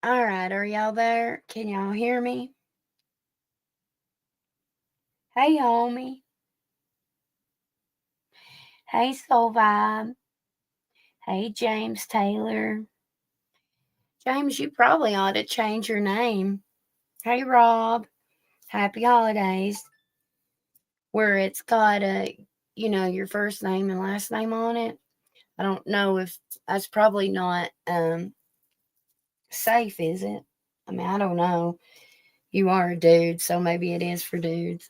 All right, are y'all there? Can y'all hear me? Hey, homie. Hey, Soul Vibe. Hey, James Taylor. James, you probably ought to change your name. Hey, Rob. Happy holidays. Where it's got your first name and last name on it. I don't know if that's probably not safe, is it? I mean, I don't know. You are a dude, so maybe it is for dudes.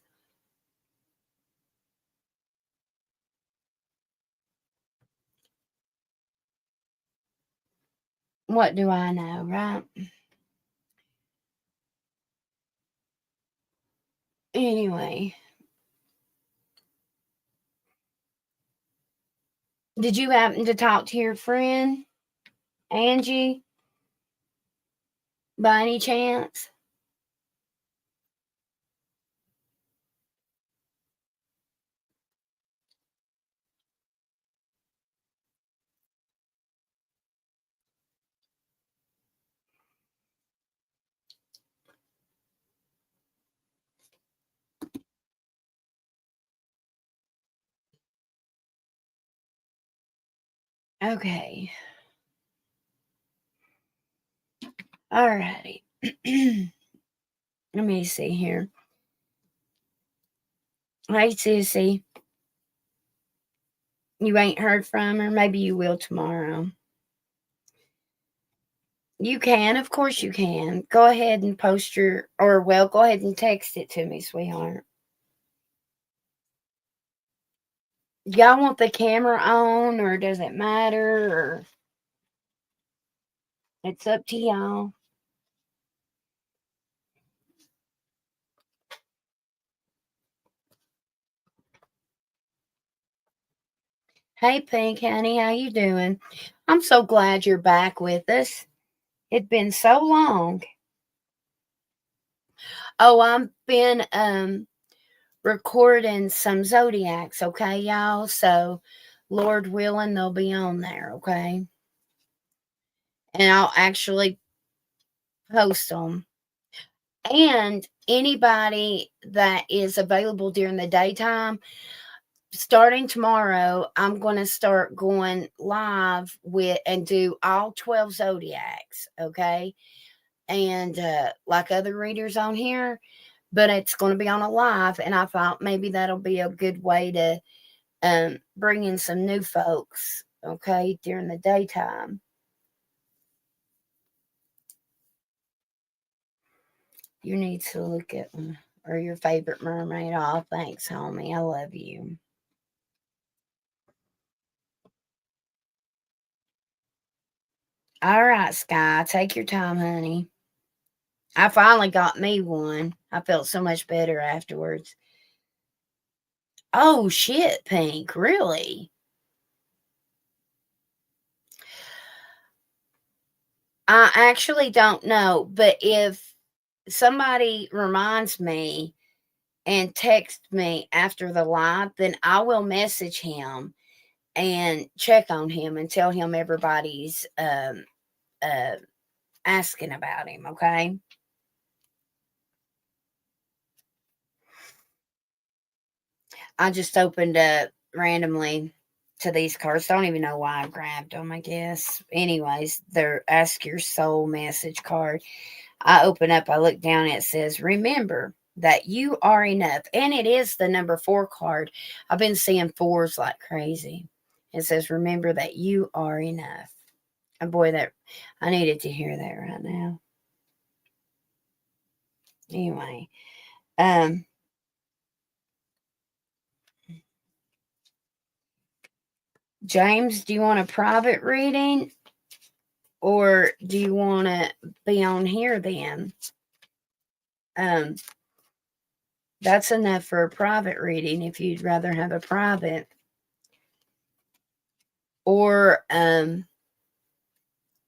What do I know, right? Anyway, did you happen to talk to your friend, Angie, by any chance? Okay. Alrighty. Let me see here. Hey, Sissy. You ain't heard from her? Maybe you will tomorrow. You can. Of course you can. Go ahead and go ahead and text it to me, sweetheart. Y'all want the camera on, or does it matter? Or it's up to y'all. Hey, Pink, honey, how you doing? I'm so glad you're back with us. It's been so long. Oh, I've been recording some zodiacs, okay, y'all? So, Lord willing, they'll be on there, okay? And I'll actually post them. And anybody that is available during the daytime, starting tomorrow, I'm going to start going live with and do all 12 zodiacs, okay? And like other readers on here, but it's going to be on a live. And I thought maybe that'll be a good way to bring in some new folks, okay, during the daytime. You need to look at or your favorite mermaid. Oh, thanks, homie. I love you. All right, Sky, take your time, honey. I finally got me one. I felt so much better afterwards. Oh, shit, Pink. Really? I actually don't know, but if somebody reminds me and text me after the live, then I will message him and check on him and tell him everybody's uh asking about him, okay? I just opened up randomly to these cards. Don't even know why I grabbed them, I guess. Anyways, they're Ask Your Soul message card. I open up, I look down, it says, remember that you are enough. And it is the number 4 card. I've been seeing 4s like crazy. It says, remember that you are enough. And boy, that I needed to hear that right now. Anyway, James, do you want a private reading? Or do you want to be on here then? That's enough for a private reading if you'd rather have a private. Or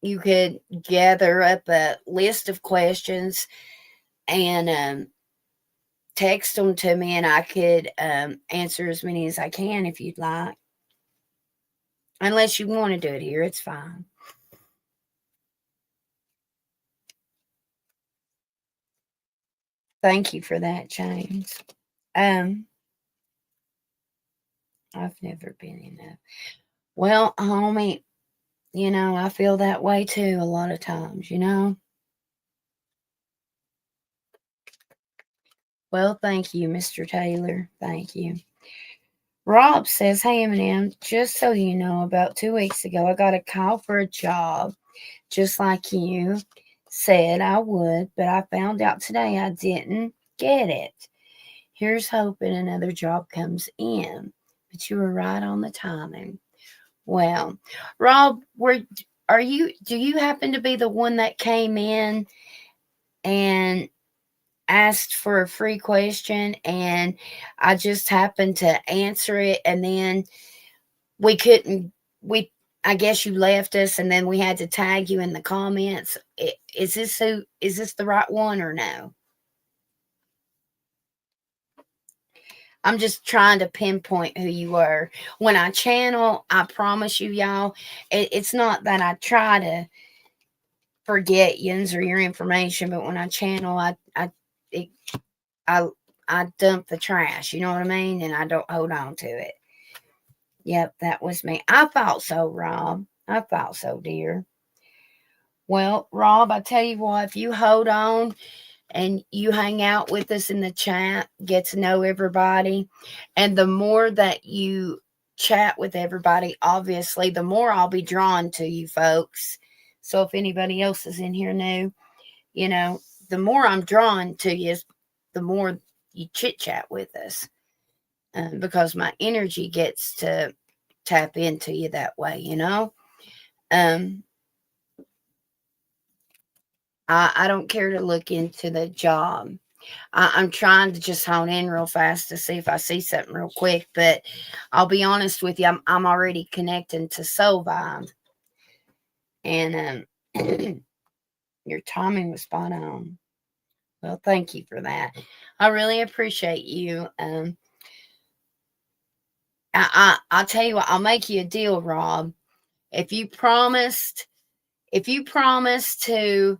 you could gather up a list of questions and text them to me, and I could answer as many as I can if you'd like. Unless you want to do it here, it's fine. Thank you for that, James. I've never been enough. Well, homie, I feel that way too a lot of times. Well, thank you, Mr. Taylor. Thank you. Rob says, "Hey, Eminem, just so you know, about 2 weeks ago, I got a call for a job, just like you said I would, but I found out today I didn't get it. Here's hoping another job comes in, but you were right on the timing." Well, Rob, do you happen to be the one that came in and asked for a free question and I just happened to answer it, and then we couldn't we I guess you left us and then we had to tag you in the comments. Is this the right one or no? I'm just trying to pinpoint who you were. When I channel, I promise you, y'all, it's not that I try to forget yins or your information, but when I channel, it, I, I dump the trash. You know what I mean? And I don't hold on to it. Yep, that was me. I thought so, Rob. I thought so, dear. Well, Rob, I tell you what, if you hold on and you hang out with us in the chat, get to know everybody. And the more that you chat with everybody, obviously, the more I'll be drawn to you folks. So if anybody else is in here new, the more I'm drawn to you, the more you chit chat with us. Because my energy gets to tap into you that way. Um, I don't care to look into the job. I'm trying to just hone in real fast to see if I see something real quick. But I'll be honest with you, I'm already connecting to Soul Vibe. And your timing was spot on. Well, thank you for that. I really appreciate you. I'll tell you what, I'll make you a deal, Rob. If you promised, if you promise to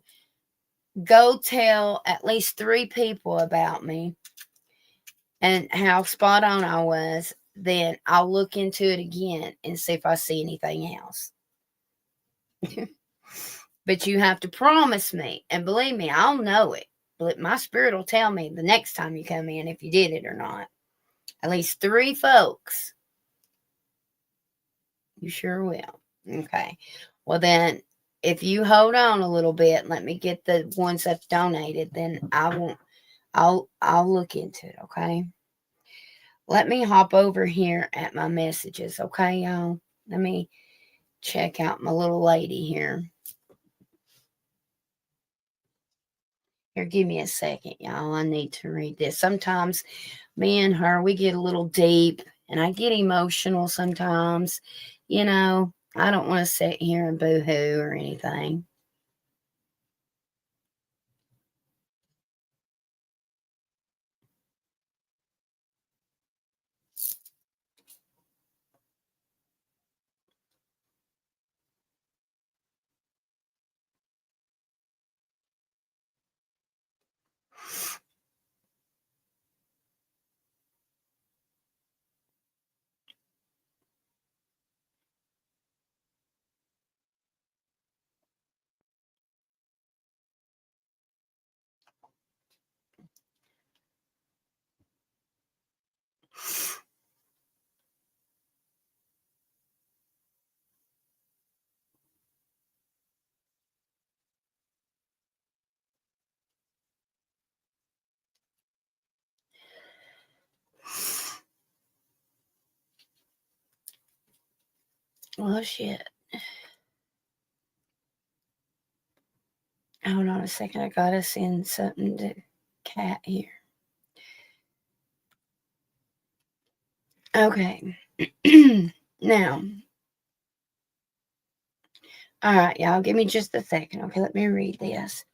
go tell at least 3 people about me and how spot on I was, then I'll look into it again and see if I see anything else. But you have to promise me, and believe me, I'll know it. But my spirit will tell me the next time you come in if you did it or not. At least 3 folks. You sure will. Okay. Well, then, if you hold on a little bit and let me get the ones that's donated, then I won't. I'll look into it. Okay. Let me hop over here at my messages. Okay, y'all. Let me check out my little lady here. Here, give me a second, y'all. I need to read this. Sometimes me and her, we get a little deep, and I get emotional sometimes. I don't want to sit here and boo-hoo or anything. Well, shit. Hold on a second. I gotta send something to Cat here. Okay. Now, all right, y'all. Give me just a second. Okay, let me read this.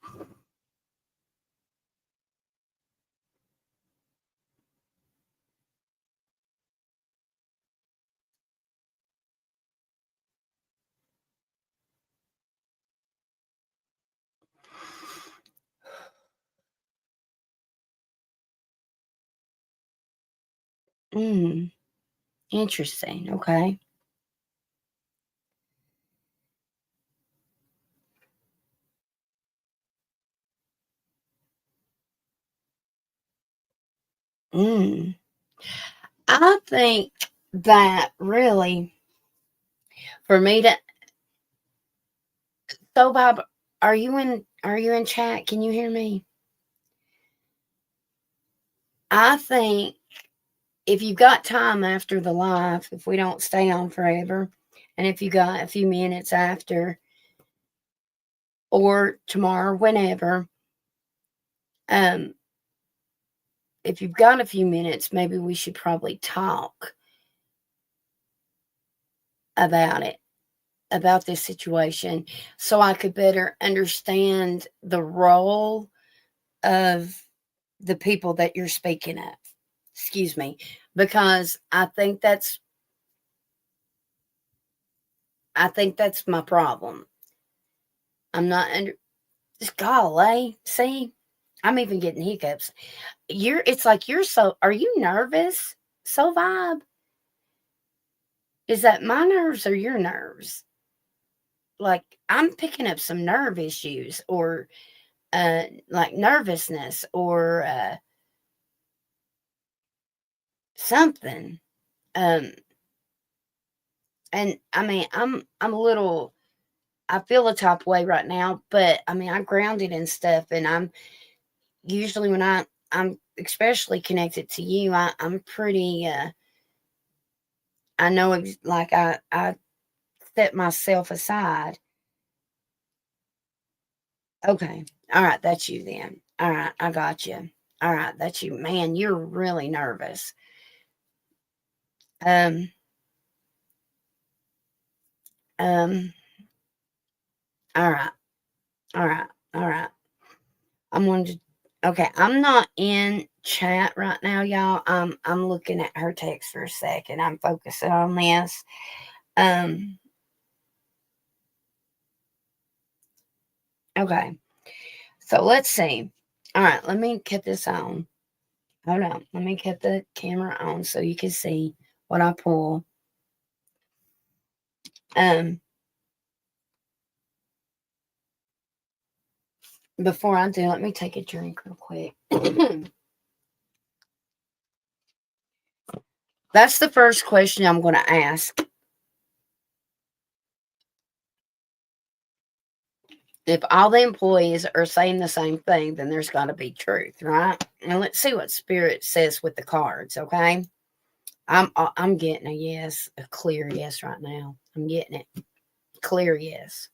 Interesting. Okay. Mm. I think that really for me to so Bob, are you in chat? Can you hear me? I think if you've got time after the live, if we don't stay on forever, and if you got a few minutes after or tomorrow, whenever, um, if you've got a few minutes, maybe we should probably talk about it, about this situation, so I could better understand the role of the people that you're speaking of. Excuse me, because I think that's my problem. I'm not under just golly. See, I'm even getting hiccups. It's like you're so are you nervous? So vibe? Is that my nerves or your nerves? Like I'm picking up some nerve issues or like nervousness or something. Um and I mean I'm a little I feel a type of way right now, but I mean I grounded and stuff and I'm usually when I'm especially connected to you, I'm pretty I know like I set myself aside. Okay. All right, that's you then. All right, I got you. All right, that's you. Man, you're really nervous. Um um all right. All right. All right. I'm going to okay, I'm not in chat right now, y'all. I'm looking at her text for a second. I'm focusing on this. Um okay. So let's see. All right, let me get this on. Hold on. Let me get the camera on so you can see what I pull. Um, Before I do, let me take a drink real quick. That's the first question I'm going to ask. If all the employees are saying the same thing, then there's got to be truth, right? And let's see what Spirit says with the cards, okay? I'm getting a yes, a clear yes right now. I'm getting it. Clear yes.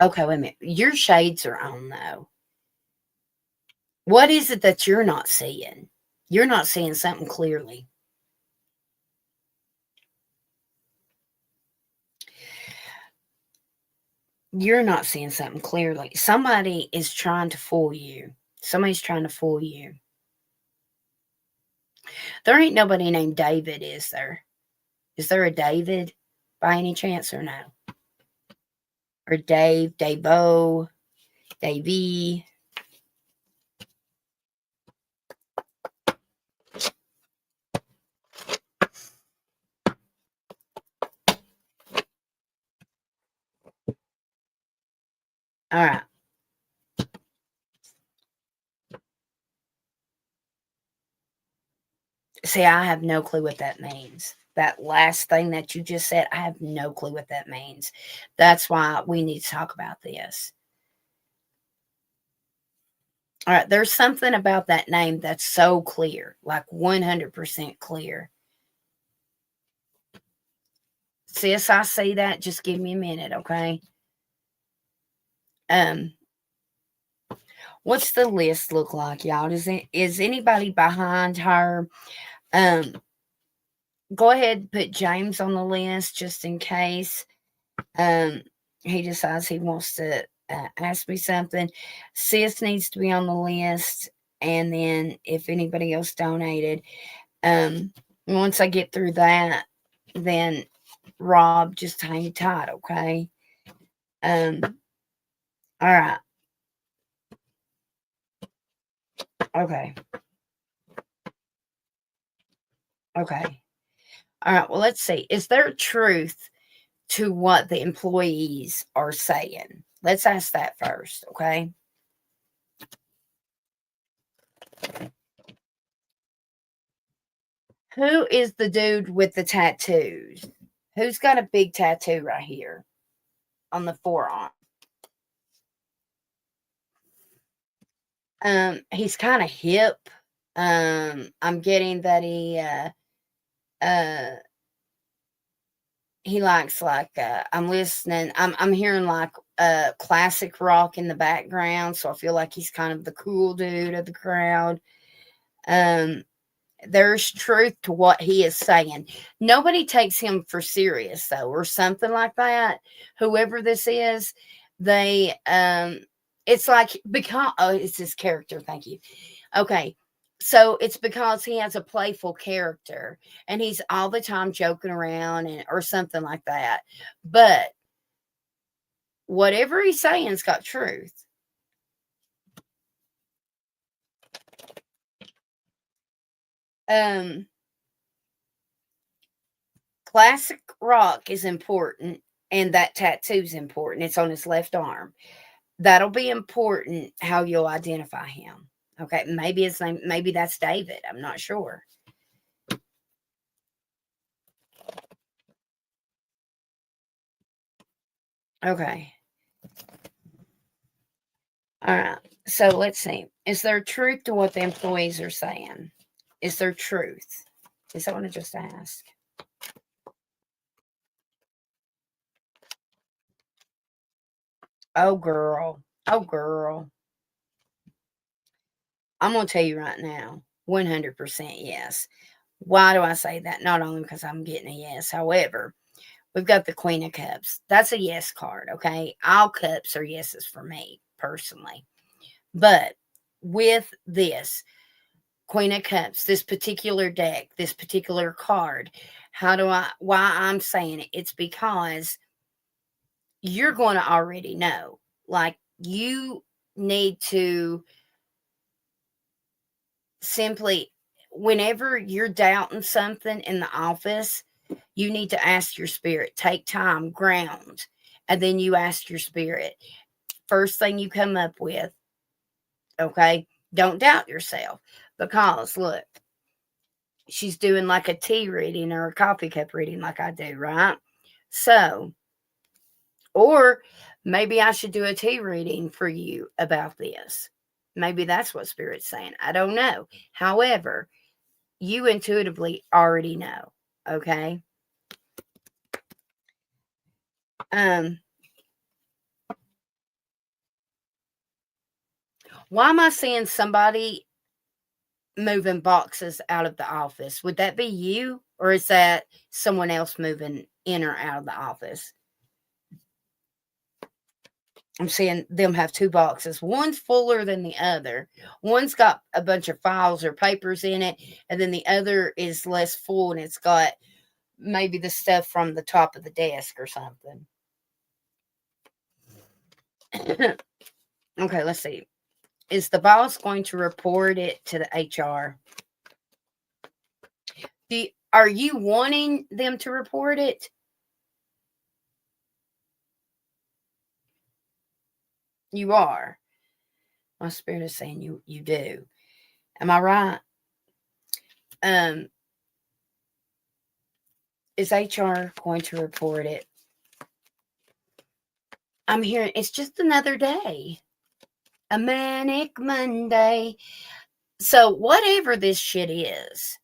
Okay, wait a minute. Your shades are on though. What is it that you're not seeing? You're not seeing something clearly. You're not seeing something clearly. Somebody is trying to fool you. Somebody's trying to fool you. There ain't nobody named David, is there? Is there a David by any chance or no? Or Dave, Davo, Davey? All right. See, I have no clue what that means. That last thing that you just said, I have no clue what that means. That's why we need to talk about this. All right, there's something about that name that's so clear, like 100% clear. Sis, I see that. Just give me a minute, okay? Um, what's the list look like, y'all? Is anybody behind her? Um, go ahead and put James on the list just in case um he decides he wants to ask me something. Sis needs to be on the list, and then if anybody else donated, once I get through that, then Rob, just hang tight, okay? All right. Okay. Okay. All right. Well, let's see. Is there truth to what the employees are saying? Let's ask that first. Okay. Who is the dude with the tattoos? Who's got a big tattoo right here on the forearm? He's kind of hip. I'm getting that uh he likes I'm listening. I'm hearing like classic rock in the background, so I feel like he's kind of the cool dude of the crowd. Um there's truth to what he is saying. Nobody takes him for serious though, or something like that. Whoever this is, they it's like because it's his character, thank you. Okay. So it's because he has a playful character and he's all the time joking around and or something like that. But whatever he's saying's got truth. Um Classic rock is important and that tattoo's important. It's on his left arm. That'll be important how you'll identify him. Okay, maybe his name, maybe that's David. I'm not sure. Okay. All right. So let's see. Is there truth to what the employees are saying? Is there truth? Is that what I just asked? Oh, girl. Oh, girl. I'm going to tell you right now 100% yes. Why do I say that? Not only because I'm getting a yes. However, we've got the Queen of Cups. That's a yes card, okay? All cups are yeses for me, personally. But with this Queen of Cups, this particular deck, this particular card, why I'm saying it? It's because you're going to already know. Like, you need to simply, whenever you're doubting something in the office, you need to ask your spirit, take time, ground, and then you ask your spirit. First thing you come up with, okay? Don't doubt yourself because look, she's doing like a tea reading or a coffee cup reading, like I do, right? So, or maybe I should do a tea reading for you about this. Maybe that's what Spirit's saying. I don't know. However, you intuitively already know, okay? Um, why am I seeing somebody moving boxes out of the office? Would that be you, or is that someone else moving in or out of the office? I'm seeing them have two boxes. One's fuller than the other. One's got a bunch of files or papers in it, and then the other is less full and it's got maybe the stuff from the top of the desk or something. Okay, let's see. Is the boss going to report it to the HR? Are you wanting them to report it? You are. My spirit is saying you do. Am I right? Um, is HR going to report it? I'm hearing it's just another day. A manic Monday. So whatever this shit is,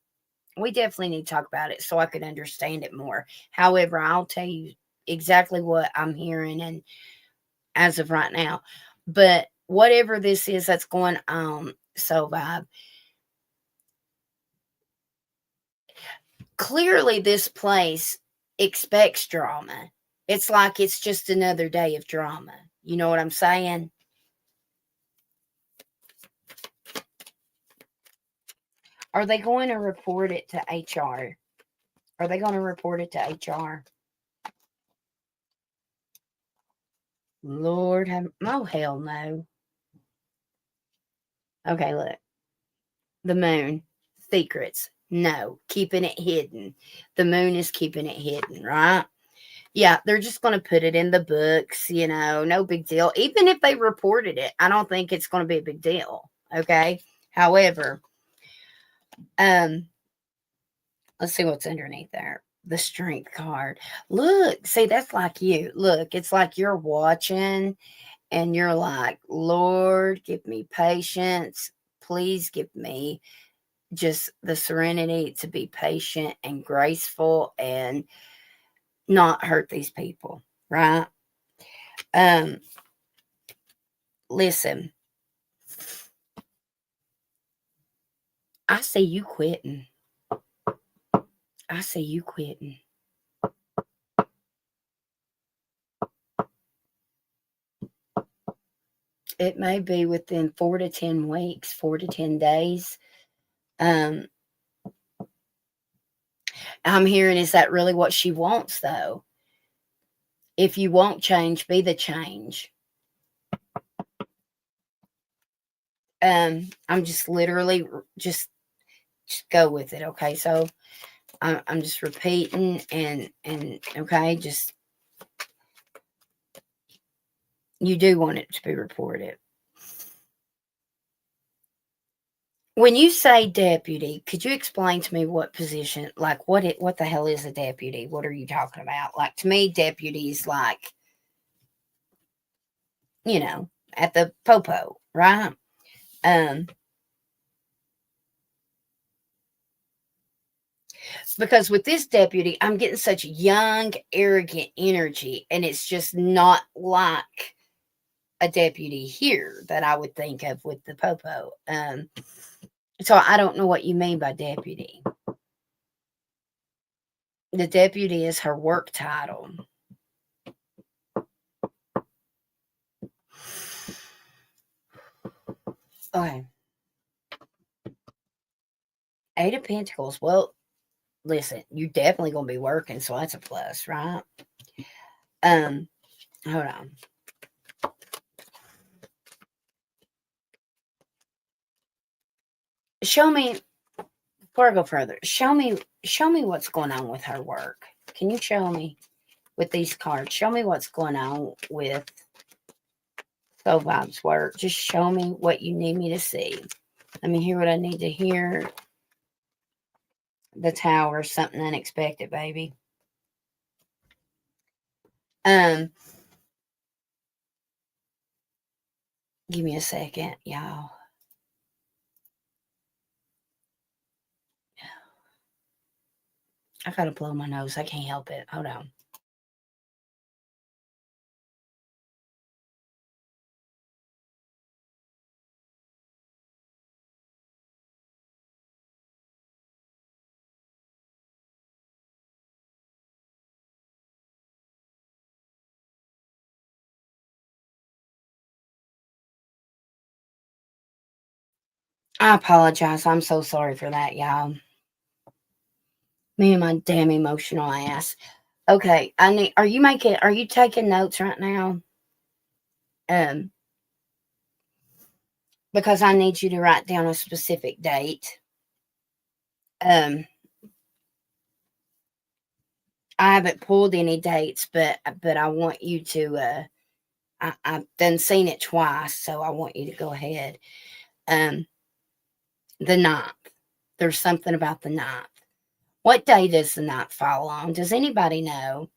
we definitely need to talk about it so I can understand it more. However, I'll tell you exactly what I'm hearing and as of right now. But whatever this is that's going on, so vibe. Clearly this place expects drama. It's like it's just another day of drama. You know what I'm saying? Are they going to report it to HR? Are they going to report it to HR? Lord have, oh, hell no. Okay, look. The moon, secrets. No, keeping it hidden. The moon is keeping it hidden, right? Yeah, they're just going to put it in the books, no big deal. Even if they reported it, I don't think it's going to be a big deal. Okay. However, let's see what's underneath there. The strength card. Look, see, that's like you. Look, it's like you're watching and you're like, Lord, give me patience. Please give me just the serenity to be patient and graceful and not hurt these people, right? Listen, I see you quitting. I see you quitting. It may be within 4 to 10 weeks, 4 to 10 days. I'm hearing, is that really what she wants, though? If you won't change, be the change. I'm just literally just go with it, okay? So I'm just repeating and okay, just you do want it to be reported. When you say deputy, could you explain to me what position, like what the hell is a deputy? What are you talking about? Like, to me, deputies like, at the popo, right? Because with this deputy, I'm getting such young, arrogant energy, and it's just not like a deputy here that I would think of with the popo. So I don't know what you mean by deputy. The deputy is her work title. Okay. 8 of Pentacles. Well, listen, you're definitely going to be working, so that's a plus, right? Hold on. Show me, before I go further, show me what's going on with her work. Can you show me with these cards? Show me what's going on with Soul Vibes work. Just show me what you need me to see. Let me hear what I need to hear. The Tower, something unexpected, baby. Give me a second, y'all. I gotta blow my nose. I can't help it. Hold on. I apologize. I'm so sorry for that, y'all. Me and my damn emotional ass. Okay, are you taking notes right now? Because I need you to write down a specific date. I haven't pulled any dates, but I want you to I've done seen it twice, so I want you to go ahead. The 9th. There's something about the 9th. What day does the 9th fall on? Does anybody know?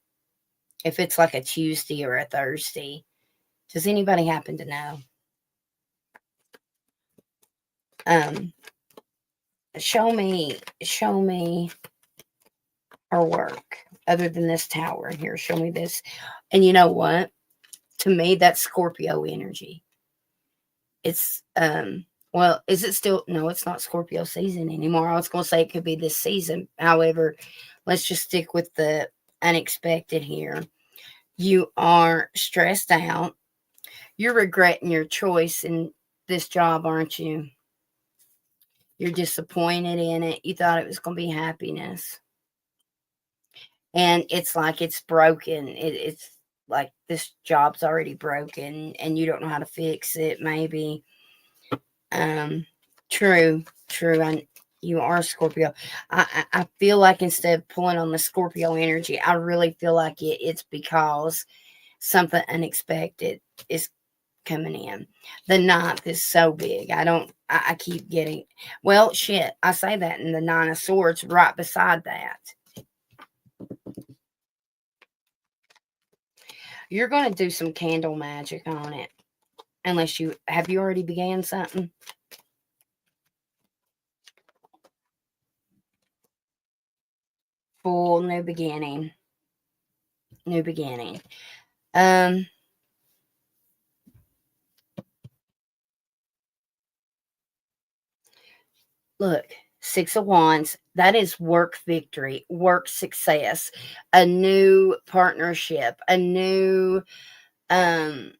If it's like a Tuesday or a Thursday. Does anybody happen to know? Show me her work other than this tower here. Show me this. And you know what? To me, that's Scorpio energy. It's well, is it still? No, it's not Scorpio season anymore. I was going to say it could be this season. However, let's just stick with the unexpected here. You are stressed out. You're regretting your choice in this job, aren't you? You're disappointed in it. You thought it was going to be happiness. And it's like it's broken. It's like this job's already broken and you don't know how to fix it, maybe. True. You are Scorpio. I feel like instead of pulling on the Scorpio energy, I really feel like it's because something unexpected is coming in. The 9th is so big. I keep getting, well, shit, I say that, and the 9 of Swords right beside that. You're going to do some candle magic on it. Unless have you already began something? Full new beginning. New beginning. Look, 6 of Wands, that is work victory, work success, a new partnership, a new um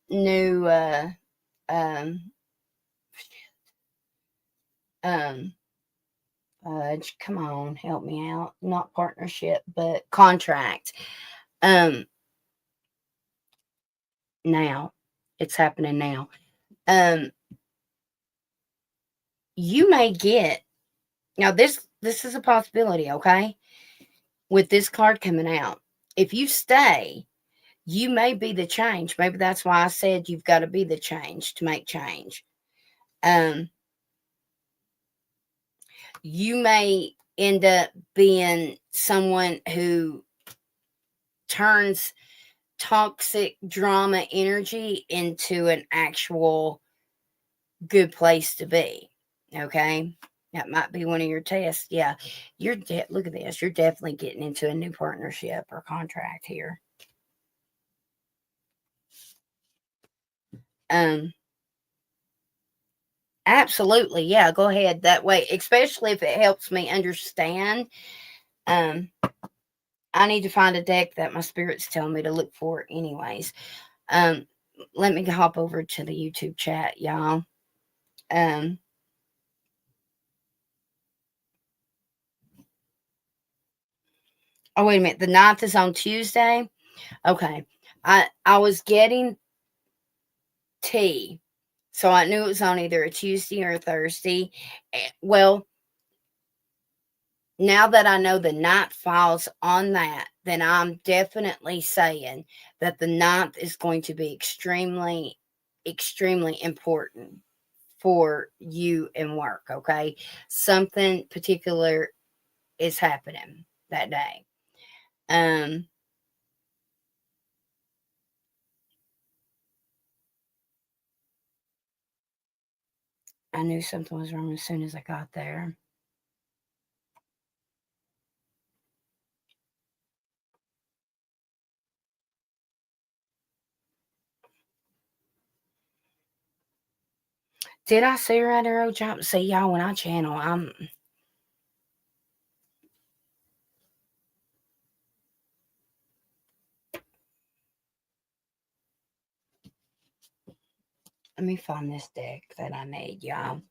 new come on, help me out. Not partnership, but contract. Now. It's happening now. You may get, now this is a possibility, okay? With this card coming out. If you stay, you may be the change. Maybe that's why I said you've got to be the change to make change. You may end up being someone who turns toxic drama energy into an actual good place to be. Okay? That might be one of your tests. Yeah. Look at this. You're definitely getting into a new partnership or contract here. Absolutely. Yeah, go ahead. That way, especially if it helps me understand. I need to find a deck that my spirit's telling me to look for anyways. Let me hop over to the YouTube chat, y'all. Oh, wait a minute. The 9th is on Tuesday. Okay. I was getting tea. So I knew it was on either a Tuesday or a Thursday. Well, now that I know the 9th falls on that, then I'm definitely saying that the 9th is going to be extremely, extremely important for you and work, okay? Something particular is happening that day. I knew something was wrong as soon as I got there. Did I see her at Arrow Jump? See, y'all, when I channel, let me find this deck that I need, y'all.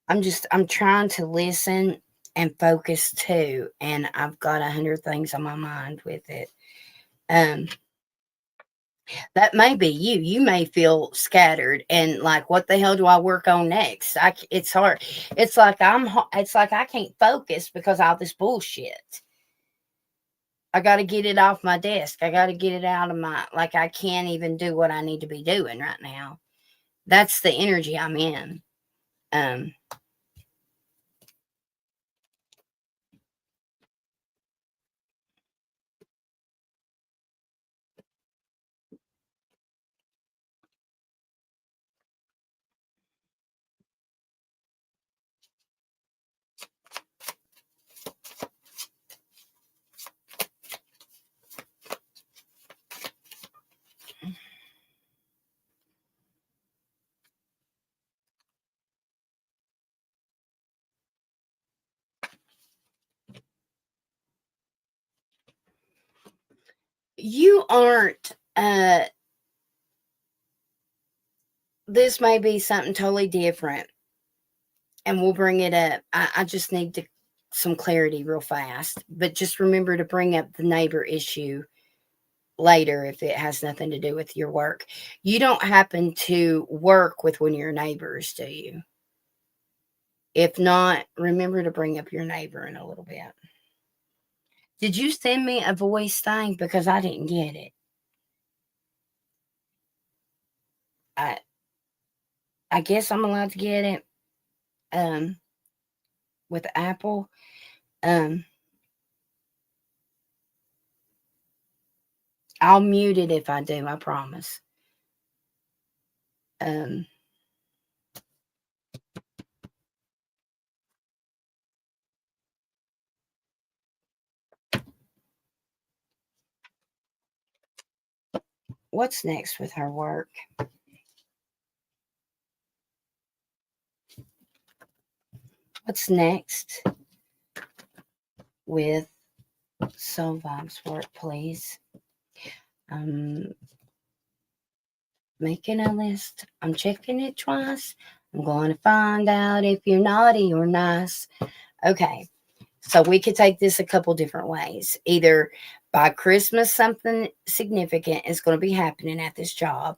I'm trying to listen and focus too, and I've got 100 things on my mind with it. That may be you. You may feel scattered and like, what the hell do I work on next? It's hard. It's like I can't focus because all this bullshit. I got to get it off my desk. I got to get it out of like I can't even do what I need to be doing right now. That's the energy I'm in. You aren't, this may be something totally different, and we'll bring it up. I just need some clarity real fast, but just remember to bring up the neighbor issue later if it has nothing to do with your work. You don't happen to work with one of your neighbors, do you? If not, remember to bring up your neighbor in a little bit. Did you send me a voice thing? Because I didn't get it. I guess I'm allowed to get it with Apple. I'll mute it if I do, I promise. What's next with her work? What's next with Soul Vibes work, please? Making a list. I'm checking it twice. I'm going to find out if you're naughty or nice. Okay. So we could take this a couple different ways. Either by Christmas, something significant is going to be happening at this job,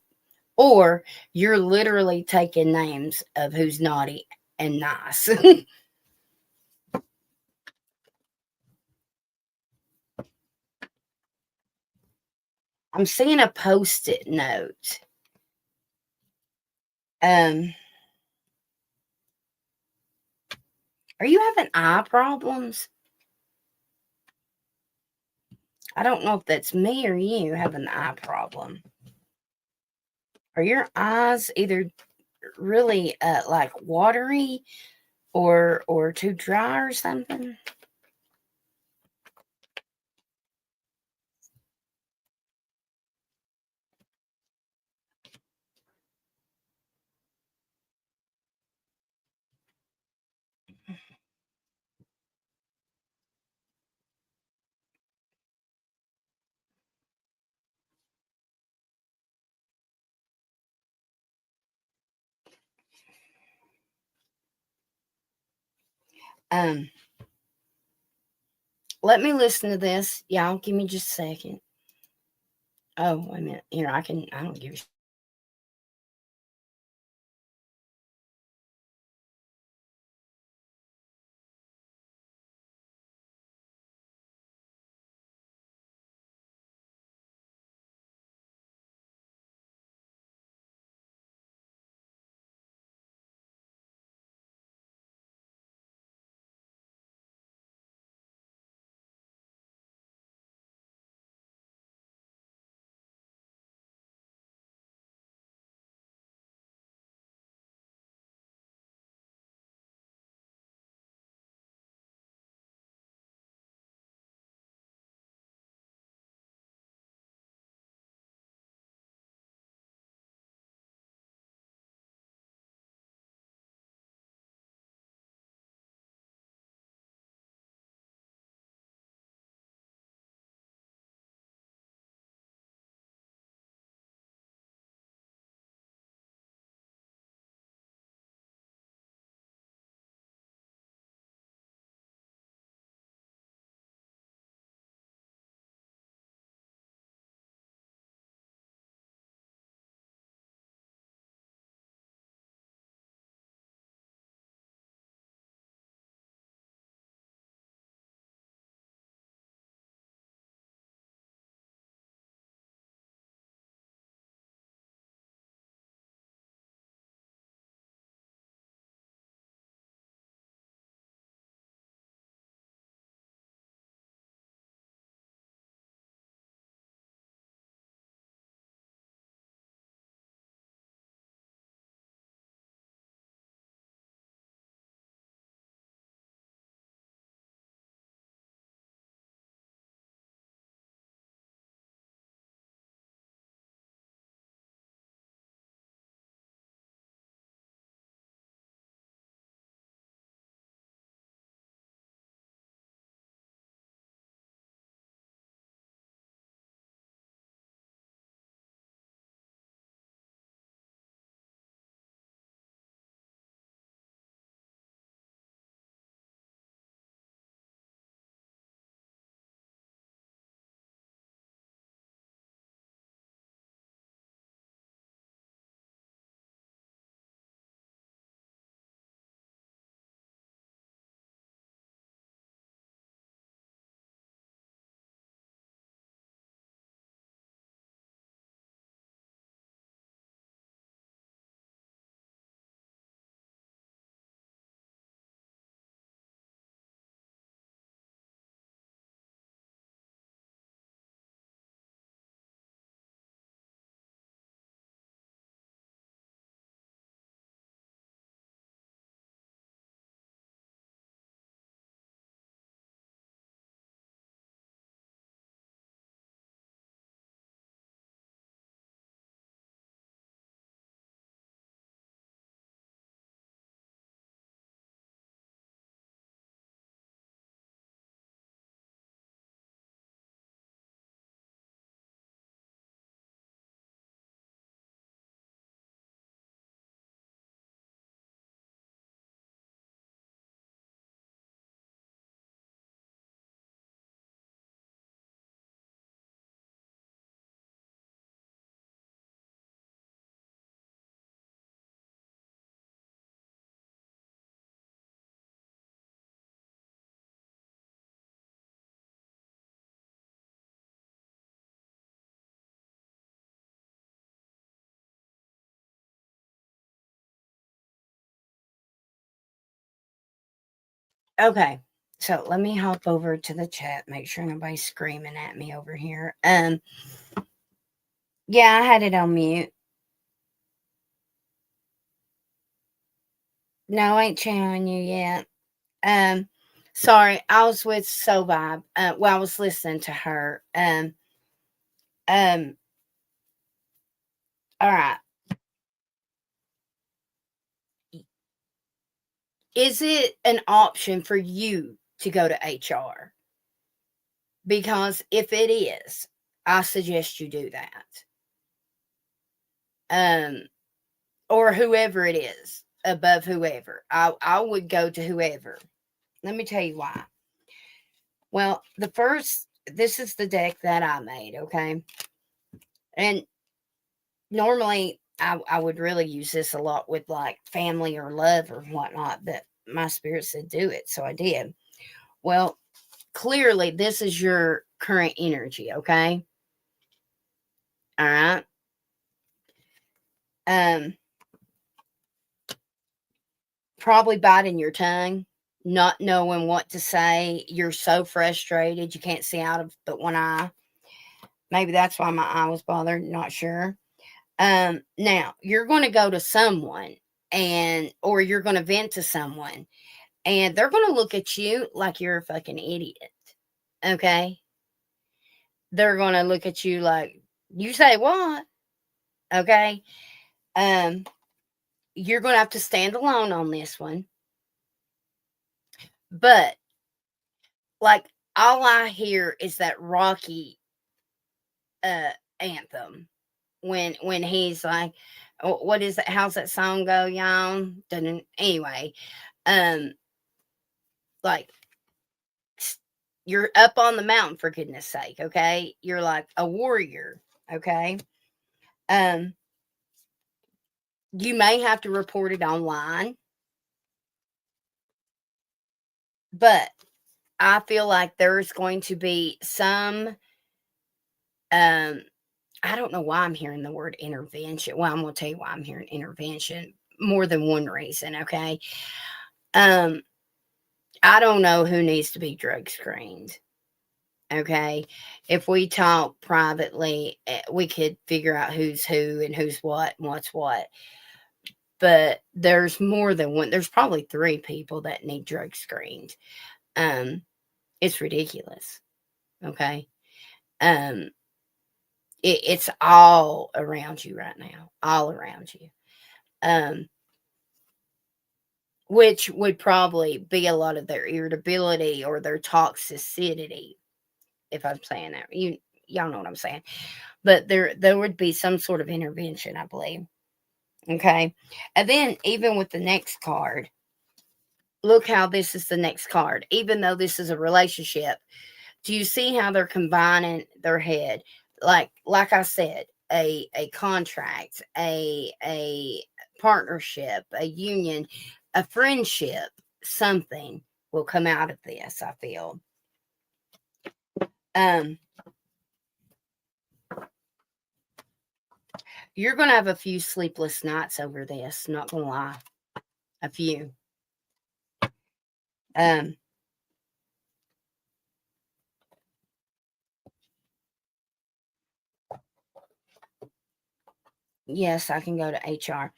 or you're literally taking names of who's naughty and nice. I'm seeing a Post-it note. Are you having eye problems? I don't know if that's me or you having the eye problem. Are your eyes either really like watery or too dry or something? Let me listen to this. Y'all give me just a second. Oh, wait a minute. Here, I don't give a Okay. So let me hop over to the chat, make sure nobody's screaming at me over here. Yeah, I had it on mute. No, I ain't channeling you yet. Sorry, I was with So Vibe. Well, I was listening to her. All right. Is it an option for you to go to HR? Because if it is, I suggest you do that. Or whoever it is, above whoever. I would go to whoever. Let me tell you why. Well, this is the deck that I made, okay? And normally I would really use this a lot with like family or love or whatnot, but my spirit said do it, so I did. Well, clearly this is your current energy, okay? All right. Probably biting your tongue, not knowing what to say. You're so frustrated you can't see out of but one eye. Maybe that's why my eye was bothered, not sure. Now you're going to go to someone or you're going to vent to someone and they're going to look at you like you're a fucking idiot. Okay? They're going to look at you like, you say what? Okay? You're going to have to stand alone on this one. But like all I hear is that Rocky anthem when he's like, what is it? How's that song go, y'all? Anyway, like you're up on the mountain, for goodness sake, okay? You're like a warrior, okay? You may have to report it online, but I feel like there's going to be some I don't know why I'm hearing the word intervention. Well, I'm going to tell you why I'm hearing intervention. More than one reason, okay? I don't know who needs to be drug screened. Okay. If we talk privately, we could figure out who's who and who's what and what's what. But there's more than one. There's probably 3 people that need drug screened. It's ridiculous. Okay. It's all around you right now, all around you. Which would probably be a lot of their irritability or their toxicity, if I'm saying that. Y'all know what I'm saying. But there would be some sort of intervention, I believe. Okay. And then even with the next card, look how this is the next card. Even though this is a relationship, do you see how they're combining their head? Like I said, a contract, a partnership, a union, a friendship, something will come out of this, I feel. You're going to have a few sleepless nights over this, not going to lie. A few. Yes, I can go to HR.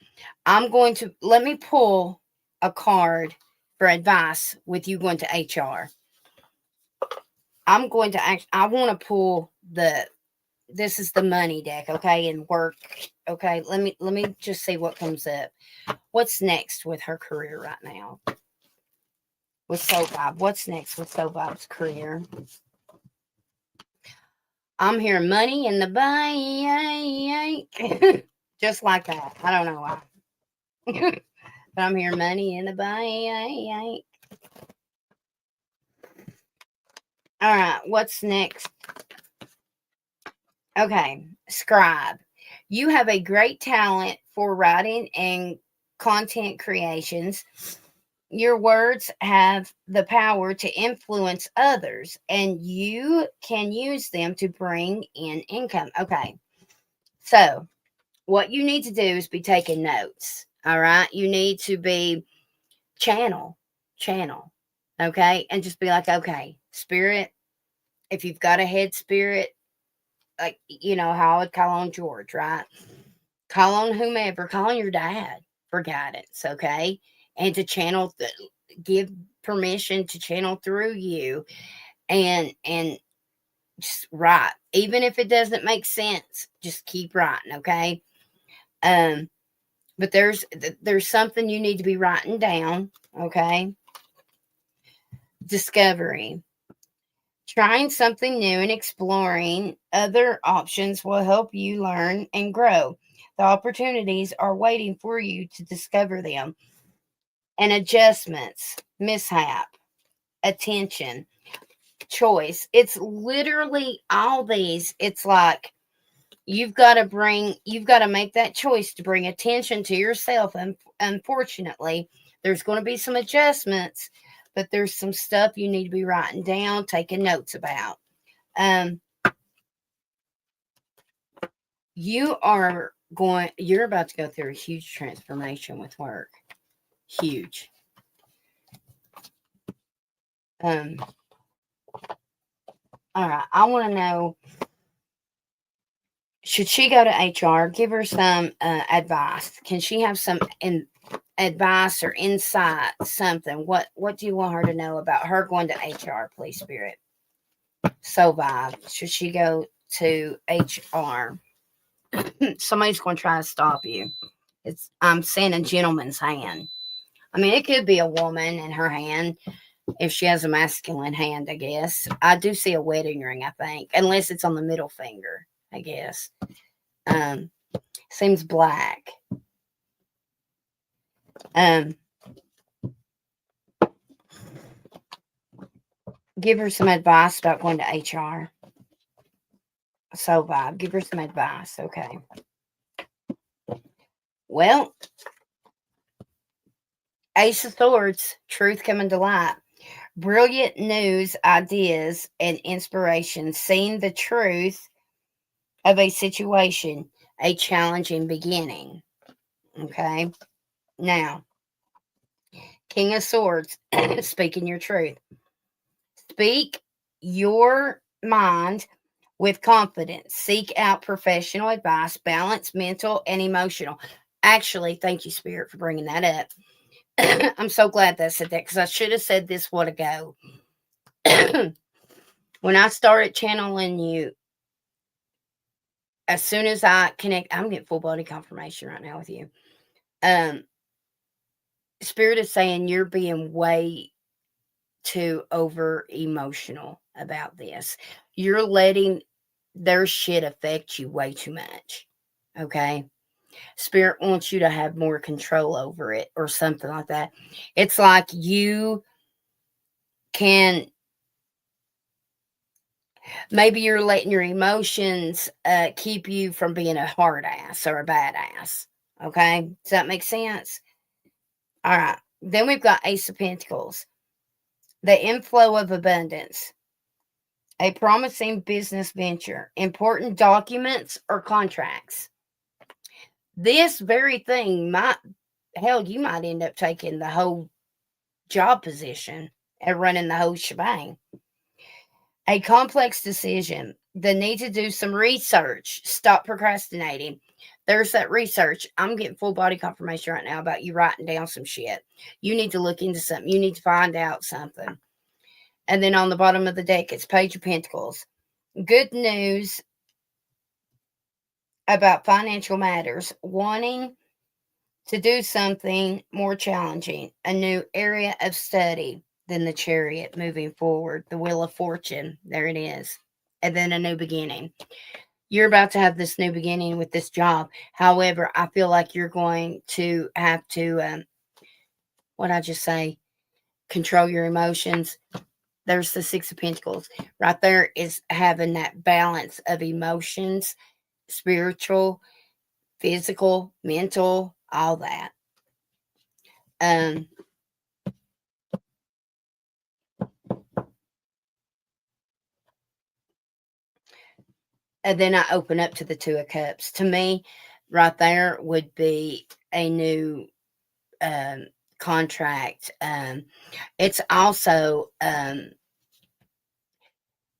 Let me pull a card for advice with you going to HR. I want to pull this is the money deck, okay, and work. Okay, let me just see what comes up. What's next with her career right now? With So Vibe. What's next with So Vibe's career? I'm hearing money in the bank. Just like that. I don't know why. But I'm hearing money in the bank. All right, what's next? Okay, scribe. You have a great talent for writing and content creations. Your words have the power to influence others, and you can use them to bring in income. Okay, so what you need to do is be taking notes. All right, you need to be channel. Okay. And just be like, okay, spirit, if you've got a head spirit, like, you know, how I would call on George, right? Call on whomever, call on your dad for guidance, okay? And to channel, give permission to channel through you and just write. Even if it doesn't make sense, just keep writing, okay? But there's something you need to be writing down, okay? Discovery. Trying something new and exploring other options will help you learn and grow. The opportunities are waiting for you to discover them. And adjustments, mishap, attention, choice. It's literally all these. It's like you've got to make that choice to bring attention to yourself. And unfortunately, there's going to be some adjustments, but there's some stuff you need to be writing down, taking notes about. You're about to go through a huge transformation with work. Huge. All right. I want to know, should she go to HR? Give her some advice. Can she have some advice or insight? Something. What do you want her to know about her going to HR? Please, Spirit. So vibe. Should she go to HR? Somebody's going to try to stop you. I'm seeing a gentleman's hand. I mean, it could be a woman in her hand if she has a masculine hand, I guess. I do see a wedding ring, I think, unless it's on the middle finger, I guess. Seems black. Give her some advice about going to HR. So vibe, give her some advice, okay. Well, Ace of Swords, truth coming to light. Brilliant news, ideas, and inspiration. Seeing the truth of a situation, a challenging beginning. Okay. Now, King of Swords, speaking your truth. Speak your mind with confidence. Seek out professional advice, balance mental and emotional. Actually, thank you, Spirit, for bringing that up. I'm so glad that I said that because I should have said this what ago. When I started channeling you, as soon as I connect, I'm getting full body confirmation right now with you. Spirit is saying you're being way too over emotional about this. You're letting their shit affect you way too much. Okay. Spirit wants you to have more control over it or something like that. It's like you can, maybe you're letting your emotions keep you from being a hard ass or a badass. Okay. Does that make sense? All right. Then we've got Ace of Pentacles, the inflow of abundance, a promising business venture, important documents or contracts. This very thing you might end up taking the whole job position and running the whole shebang. A complex decision, the need to do some research, stop procrastinating. There's that research. I'm getting full body confirmation right now about you writing down some shit. You need to look into something. You need to find out something. And then on the bottom of the deck, it's Page of Pentacles. Good news about financial matters, wanting to do something more challenging, a new area of study than the Chariot moving forward, the Wheel of Fortune, there it is, and then a new beginning. You're about to have this new beginning with this job. However, I feel like you're going to have to, what I just say, control your emotions. There's the Six of Pentacles. Right there is having that balance of emotions, spiritual, physical, mental, all that. And then I open up to the Two of Cups. To me, right there would be a new contract. It's also,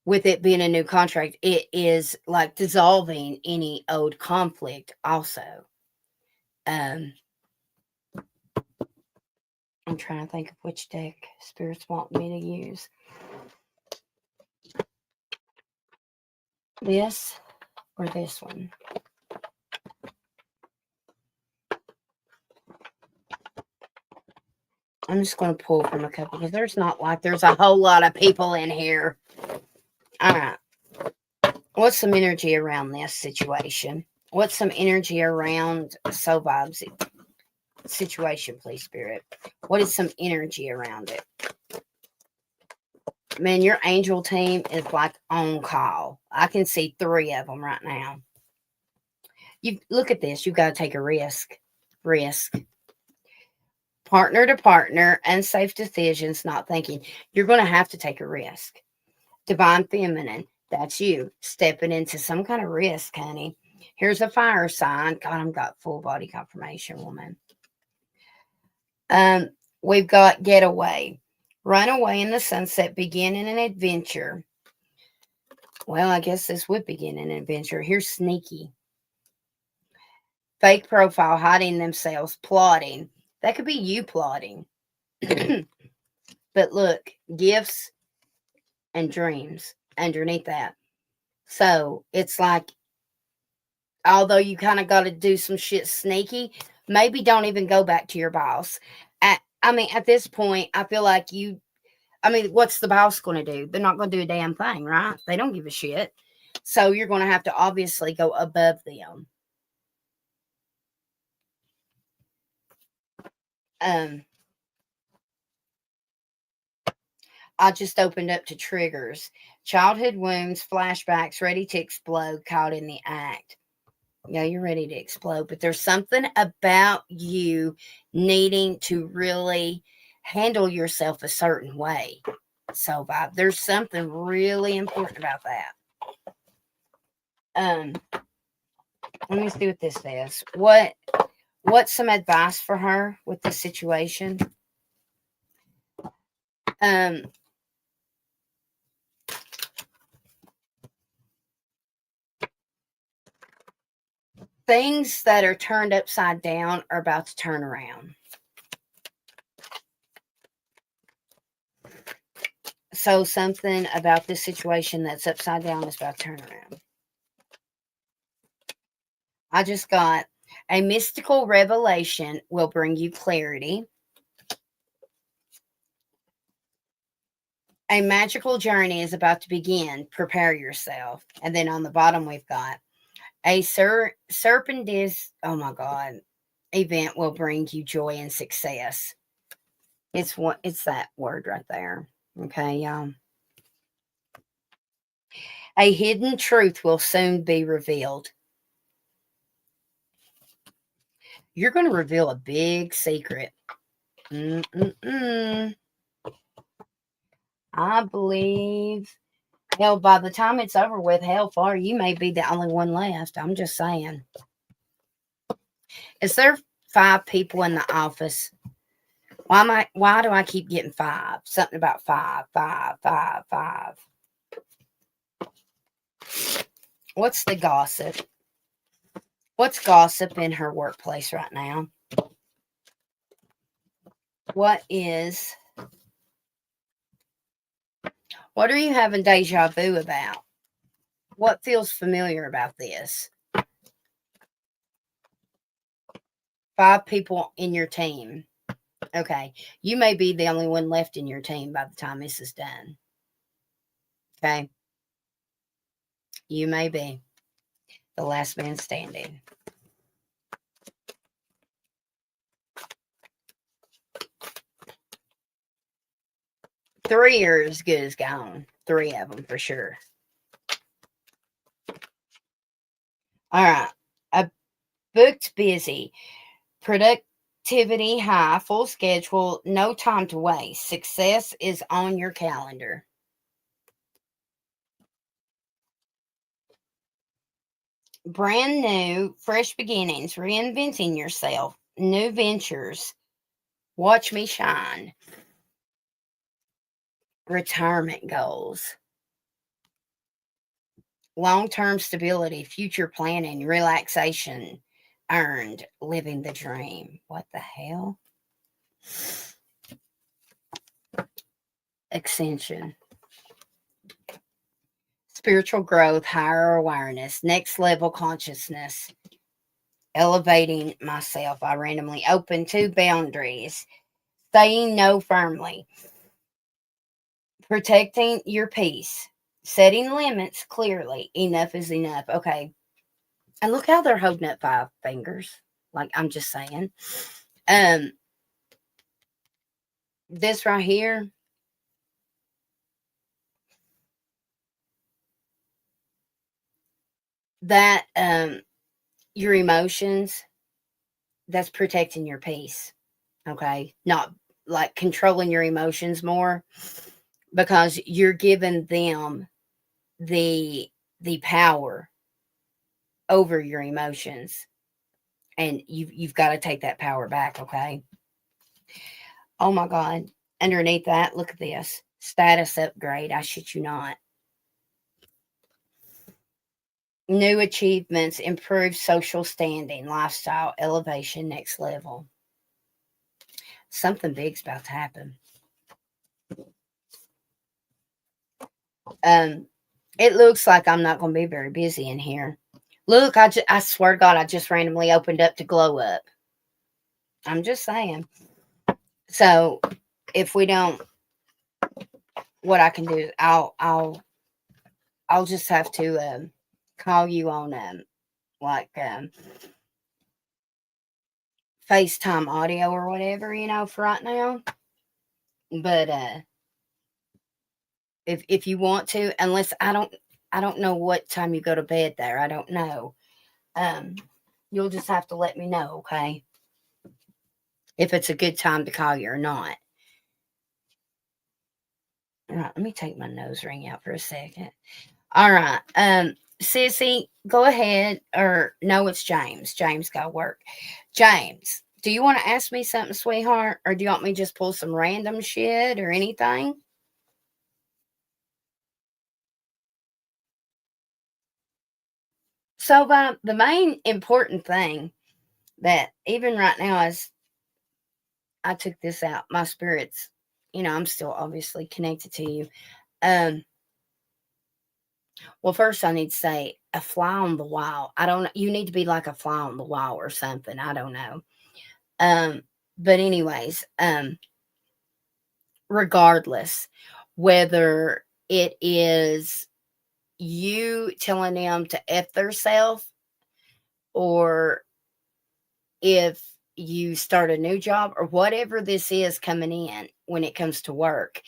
with it being a new contract, it is like dissolving any old conflict also. I'm trying to think of which deck Spirits want me to use. This or this one? I'm just going to pull from a couple because there's a whole lot of people in here. All right. What's some energy around this situation? What's some energy around Soul Vibes situation, please, Spirit? What is some energy around it? Man, your angel team is like on call. I can see 3 of them right now. You look at this. You've got to take a risk. Partner to partner, unsafe decisions, not thinking. You're going to have to take a risk. Divine Feminine, that's you stepping into some kind of risk, honey. Here's a fire sign. God, I've got full body confirmation, woman. We've got getaway. Run away in the sunset, begin in an adventure. Well, I guess this would begin an adventure. Here's sneaky. Fake profile, hiding themselves, plotting. That could be you plotting. But look, gifts and dreams underneath that. So it's like, although you kind of got to do some shit sneaky, maybe don't even go back to your boss. At this point, I feel like what's the boss going to do? They're not going to do a damn thing, right? They don't give a shit. So you're going to have to obviously go above them. I just opened up to triggers. Childhood wounds, flashbacks, ready to explode, caught in the act. Yeah, you're ready to explode, but there's something about you needing to really handle yourself a certain way. So, Bob, there's something really important about that. Let me see what this says. What's some advice for her with this situation? Things that are turned upside down are about to turn around. So something about this situation that's upside down is about to turn around. I just got a mystical revelation will bring you clarity. A magical journey is about to begin. Prepare yourself. And then on the bottom, we've got a serpentine, oh my God, event will bring you joy and success. It's that word right there. Okay, y'all. A hidden truth will soon be revealed. You're going to reveal a big secret. I believe, hell, by the time it's over with, hell, far, you may be the only one left. I'm just saying. Is there 5 people in the office? Why do I keep getting 5? Something about 5. What's the gossip? What's gossip in her workplace right now? What are you having deja vu about? What feels familiar about this? 5 people in your team. Okay. You may be the only one left in your team by the time this is done. Okay. You may be the last man standing. Three are as good as gone. 3 of them for sure. All right. Booked busy. Productivity high. Full schedule. No time to waste. Success is on your calendar. Brand new. Fresh beginnings. Reinventing yourself. New ventures. Watch me shine. Retirement goals. Long-term stability, future planning, relaxation, earned, living the dream. What the hell? Extension. Spiritual growth, higher awareness, next level consciousness, elevating myself. I randomly open 2 boundaries. Saying no firmly. Protecting your peace. Setting limits clearly. Enough is enough. Okay. And look how they're holding up 5 fingers. Like, I'm just saying. This right here. That, your emotions, that's protecting your peace. Okay. Not like controlling your emotions more, because you're giving them the power over your emotions, and you've got to take that power back. Okay. Oh my God. Underneath that, look at this. Status upgrade. I shit you not. New achievements, improved social standing, lifestyle, elevation, next level. Something big's about to happen. It looks like I'm not going to be very busy in here. Look, I swear to God, I just randomly opened up to glow up. I'm just saying. So, if we don't, what I can do is I'll just have to call you on FaceTime audio or whatever, for right now. But if you want to, unless I don't know what time you go to bed there. I don't know. You'll just have to let me know, okay? If it's a good time to call you or not. All right, let me take my nose ring out for a second. All right. Sissy, go ahead. Or no, it's James. James got work. James, do you want to ask me something, sweetheart? Or do you want me to just pull some random shit or anything? So the main important thing that even right now is I took this out, my spirits, I'm still obviously connected to you. Well, first I need to say a fly on the wall. I don't know. You need to be like a fly on the wall or something. I don't know. But anyways, regardless, whether it is you telling them to F theirself, or if you start a new job, or whatever this is coming in when it comes to work,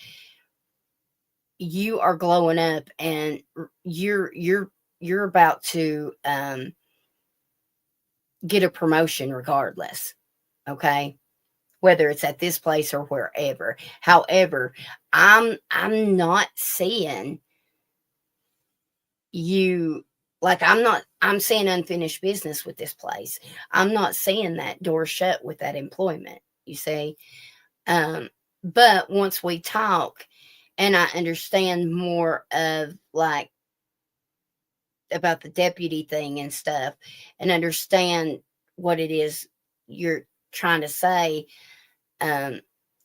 you are glowing up, and you're about to get a promotion regardless. Okay, whether it's at this place or wherever. However, I'm not seeing you, like, I'm seeing unfinished business with this place. I'm not seeing that door shut with that employment, you see. But once we talk and I understand more of like about the deputy thing and stuff, and understand what it is you're trying to say, and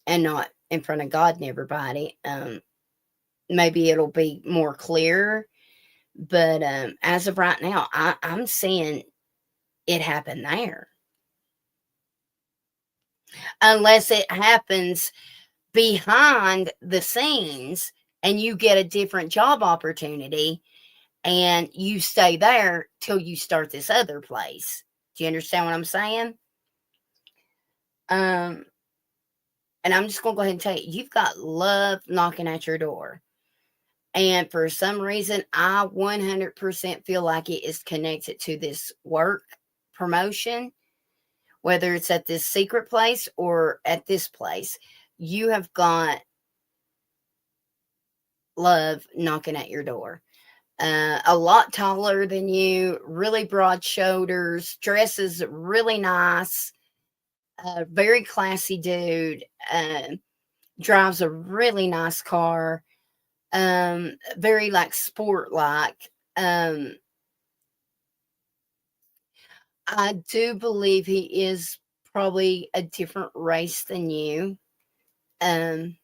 not in front of God and everybody, maybe it'll be more clear. But as of right now, I'm seeing it happen there. Unless it happens behind the scenes and you get a different job opportunity and you stay there till you start this other place. Do you understand what I'm saying? And I'm just going to go ahead and tell you, you've got love knocking at your door. And for some reason, I 100% feel like it is connected to this work promotion, whether it's at this secret place or at this place. You have got love knocking at your door. A lot taller than you, really broad shoulders, dresses really nice. A very classy dude. Drives a really nice car. Very like sport like. I do believe he is probably a different race than you. Um,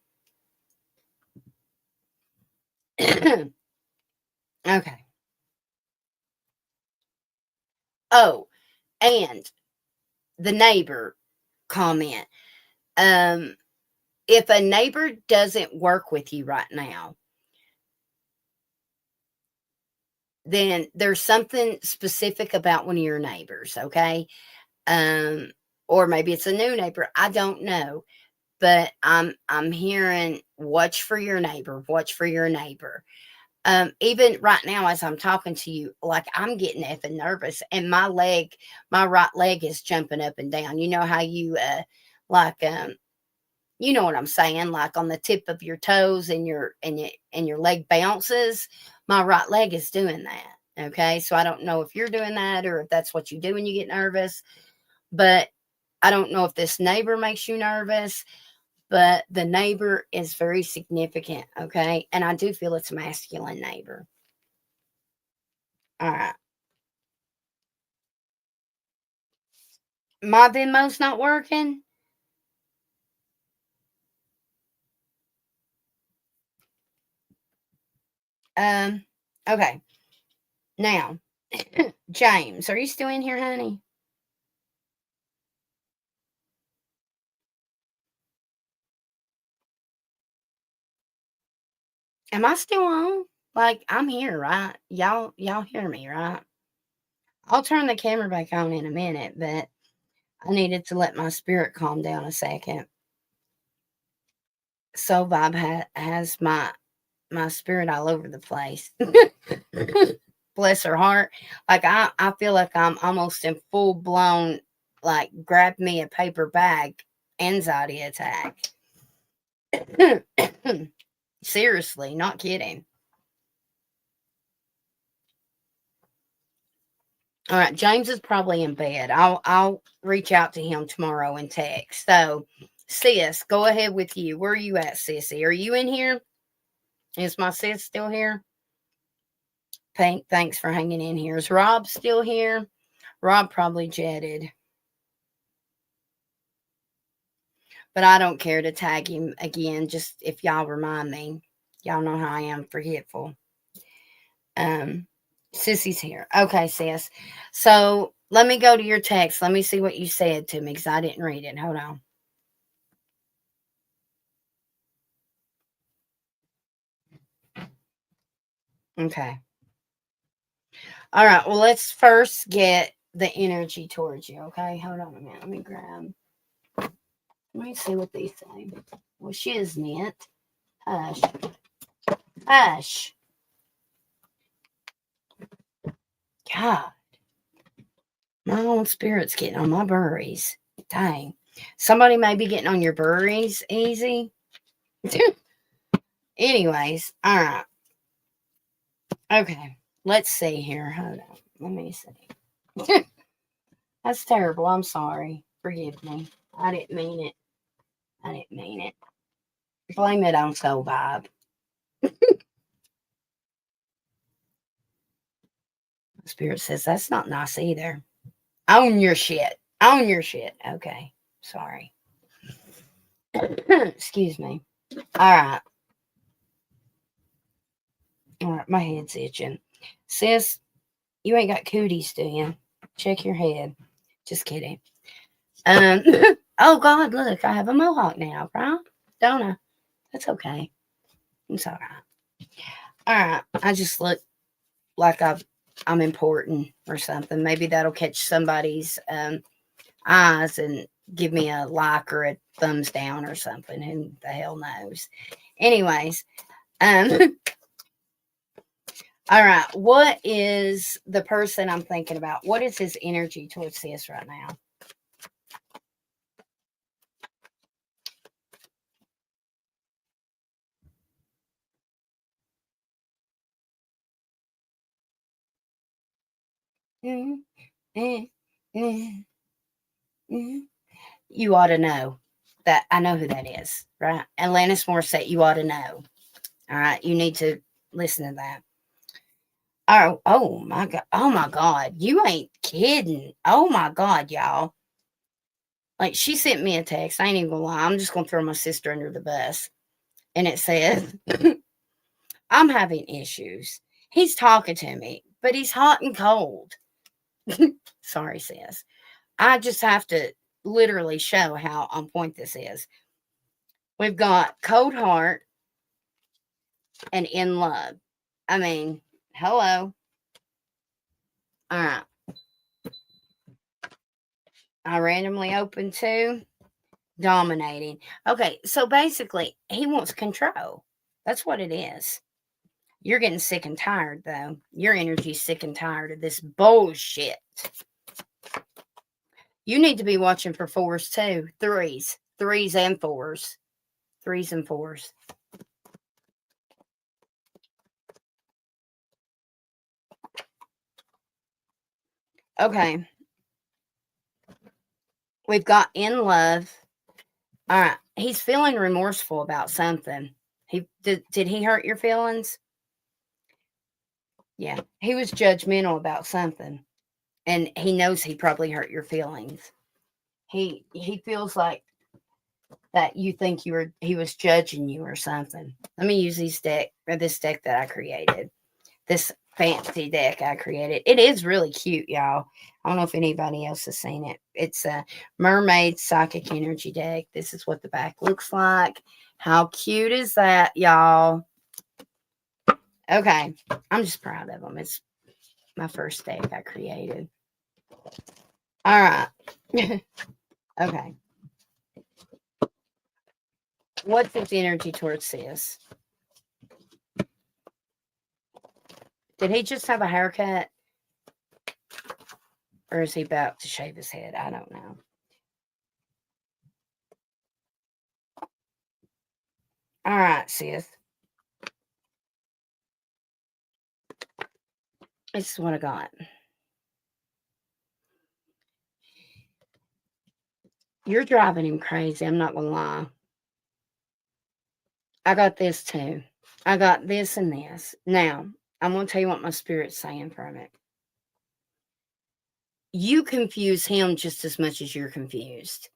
okay. Oh, and the neighbor comment. Um, if a neighbor doesn't work with you right now, then there's something specific about one of your neighbors, okay? Um, or maybe it's a new neighbor. I don't know. But I'm hearing watch for your neighbor, watch for your neighbor. Even right now as I'm talking to you, like I'm getting effing nervous and my right leg is jumping up and down. You know how you like you know what I'm saying, like on the tip of your toes and your leg bounces. My right leg is doing that. Okay. So I don't know if you're doing that or if that's what you do when you get nervous, but I don't know if this neighbor makes you nervous, but the neighbor is very significant, okay? And I do feel it's a masculine neighbor. All right. My Venmo's not working. Um, okay. Now, James, are you still in here, honey? Am I still on? Like I'm here, right? Y'all hear me, right? I'll turn the camera back on in a minute, but I needed to let my spirit calm down a second. Soul Vibe has my spirit all over the place. Bless her heart. Like I feel like I'm almost in full blown, like grab me a paper bag anxiety attack. Seriously, not kidding. All right, James is probably in bed. I'll reach out to him tomorrow and text. So, sis, go ahead with you. Where are you at, sissy? Are you in here? Is my sis still here? Thanks for hanging in here. Is Rob still here? Rob probably jetted. But I don't care to tag him again, just if y'all remind me. Y'all know how I am forgetful. Um, Sissy's here. Okay, sis. So let me go to your text. Let me see what you said to me because I didn't read it. Hold on. Okay. All right. Well, let's first get the energy towards you. Okay. Hold on a minute. Let me grab. Let me see what these say. Well, shiznit. Hush. Hush. God. My own spirit's getting on my burries. Dang. Somebody may be getting on your burries easy. Anyways, all right. Okay. Let's see here. Hold on. Let me see. That's terrible. I'm sorry. Forgive me. I didn't mean it. I didn't mean it. Blame it on Soul Vibe. Spirit says that's not nice either. Own your shit. Own your shit. Okay. Sorry. Excuse me. All right. All right. My head's itching. Sis, you ain't got cooties, do you? Check your head. Just kidding. Um. Oh God, look, I have a mohawk now, right? Don't I? That's okay. It's all right. All right. I just look like I'm important or something. Maybe that'll catch somebody's eyes and give me a like or a thumbs down or something. Who the hell knows? Anyways, um, all right. What is the person I'm thinking about? What is his energy towards this right now? Mm, mm, mm, mm. You ought to know that. I know who that is, right? Alanis Morissette, you ought to know. All right, you need to listen to that. Oh my God. Oh my God. You ain't kidding. Oh my God, y'all. Like, she sent me a text. I ain't even gonna lie. I'm just gonna throw my sister under the bus. And it says, I'm having issues. He's talking to me, but he's hot and cold. Sorry, sis. I just have to literally show how on point this is. We've got cold heart and in love. I mean, hello. All right. I randomly opened two. Dominating. Okay, so basically, he wants control. That's what it is. You're getting sick and tired, though. Your energy's sick and tired of this bullshit. You need to be watching for fours, too. Threes. Threes and fours. Threes and fours. Okay. We've got in love. All right. He's feeling remorseful about something. Did he hurt your feelings? Yeah. He was judgmental about something. And he knows he probably hurt your feelings. He feels like that you think he was judging you or something. Let me use this deck that I created. This fancy deck I created. It is really cute, y'all. I don't know if anybody else has seen it. It's a mermaid psychic energy deck. This is what the back looks like. How cute is that, y'all? Okay. I'm just proud of them. It's my first deck I created. All right. Okay. What's its energy towards this? Did he just have a haircut? Or is he about to shave his head? I don't know. All right, sis. This is what I got. You're driving him crazy. I'm not going to lie. I got this too. I got this and this. Now, I'm going to tell you what my spirit's saying from it. You confuse him just as much as you're confused.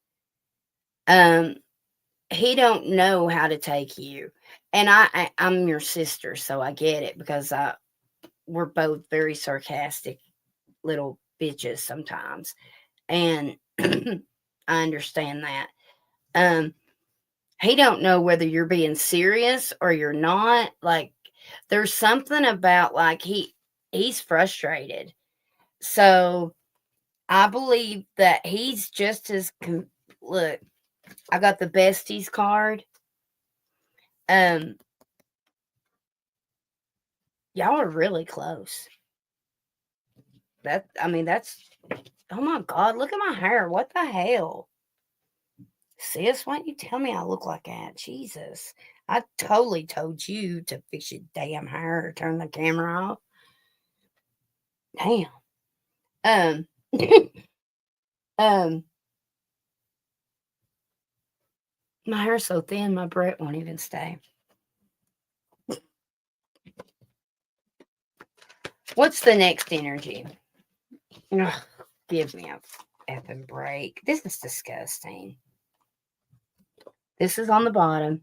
He don't know how to take you. And I'm your sister, so I get it because we're both very sarcastic little bitches sometimes. And I understand that. He don't know whether you're being serious or you're not. Like, there's something about, like, he's frustrated. So I believe that he's just as look, I got the besties card. Y'all are really close. That's oh my God, look at my hair. What the hell? Sis, why don't you tell me I look like that? Jesus. I totally told you to fix your damn hair or turn the camera off. Damn. My hair's so thin, my breath won't even stay. What's the next energy? Ugh, give me a effing break. This is disgusting. This is on the bottom.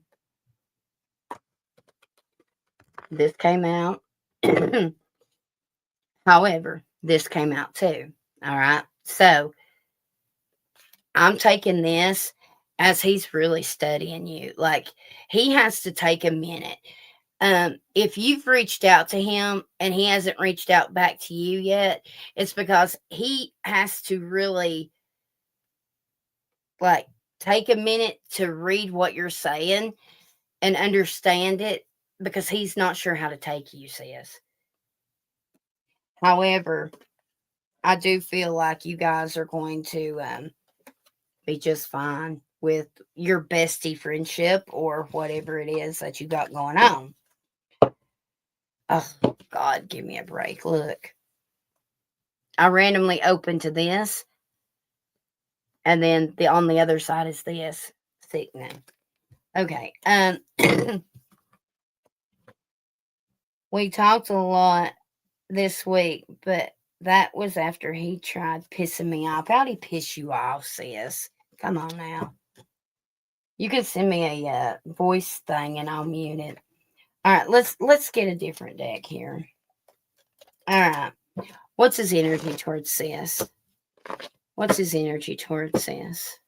This came out. However, this came out too. All right. So I'm taking this as he's really studying you. Like, he has to take a minute. If you've reached out to him and he hasn't reached out back to you yet, it's because he has to really, like, take a minute to read what you're saying and understand it, because he's not sure how to take you, sis. However, I do feel like you guys are going to be just fine with your bestie friendship or whatever it is that you got going on. Oh, God, give me a break. Look. I randomly opened to this. And then on the other side is this. Sickening. Okay. We talked a lot this week, but that was after he tried pissing me off. How'd he piss you off, sis? Come on now. You can send me a voice thing and I'll mute it. All right, let's get a different deck here. All right. What's his energy towards sis? What's his energy towards sis?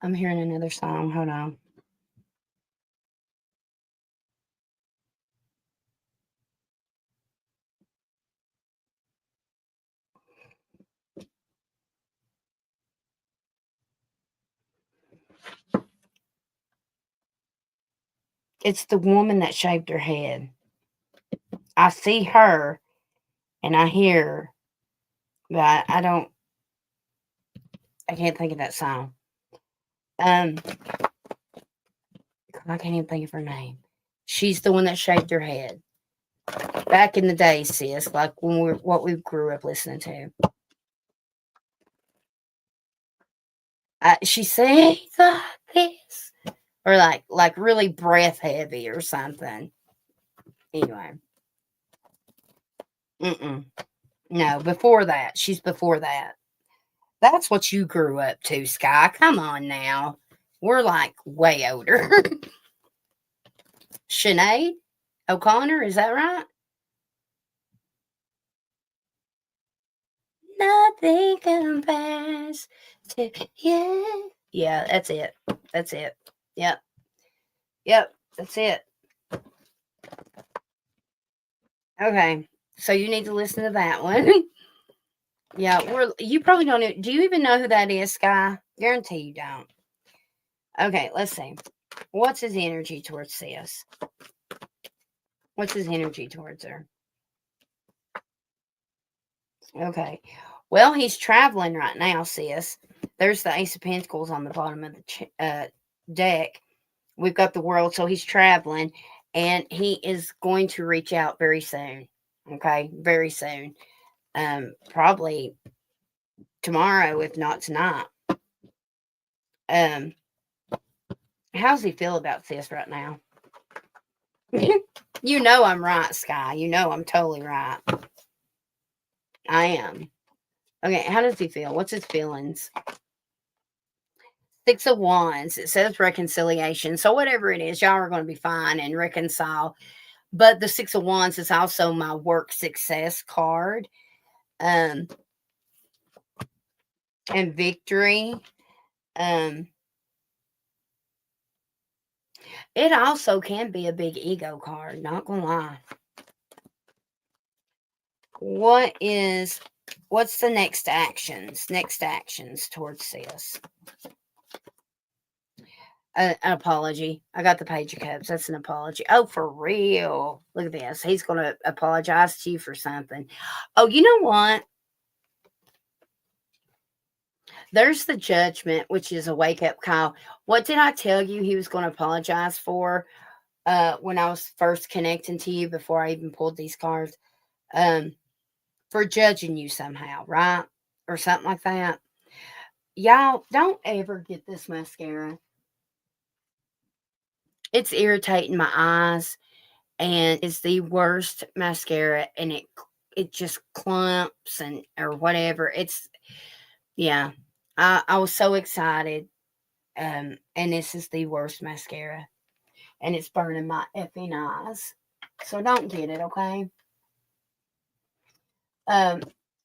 I'm hearing another song. Hold on. It's the woman that shaved her head. I see her and I hear her, but I can't think of that song. I can't even think of her name. She's the one that shaved her head. Back in the day, sis, like what we grew up listening to. She sings like this. Or like really breath heavy or something. Anyway. No, before that. She's before that. That's what you grew up to, Sky. Come on now. We're like way older. Sinead O'Connor, is that right? Nothing compares to you. Yeah, that's it. That's it. Yep. Yep, that's it. Okay, so you need to listen to that one. Yeah, you probably don't know. Do you even know who that is, Sky? Guarantee you don't. Okay, let's see. What's his energy towards sis? What's his energy towards her? Okay. Well, he's traveling right now, sis. There's the Ace of Pentacles on the bottom of the deck. We've got the World, so he's traveling, and he is going to reach out very soon. Okay, very soon. Probably tomorrow, if not tonight. How's he feel about sis right now? You know I'm right, Sky. You know I'm totally right. I am. Okay, how does he feel? What's his feelings? 6 of Wands. It says reconciliation. So whatever it is, y'all are going to be fine and reconcile. But the 6 of Wands is also my work success card. And victory. It also can be a big ego card, not gonna lie. What's the next actions? Next actions towards this. An apology. I got the Page of Cups. That's an apology. Oh, for real. Look at this. He's going to apologize to you for something. Oh, you know what? There's the Judgment, which is a wake-up call. What did I tell you he was going to apologize for when I was first connecting to you before I even pulled these cards? For judging you somehow, right? Or something like that. Y'all, don't ever get this mascara. It's irritating my eyes, and it's the worst mascara, and it just clumps and or whatever. It's yeah. I was so excited. And this is the worst mascara. And it's burning my effing eyes. So don't get it, okay?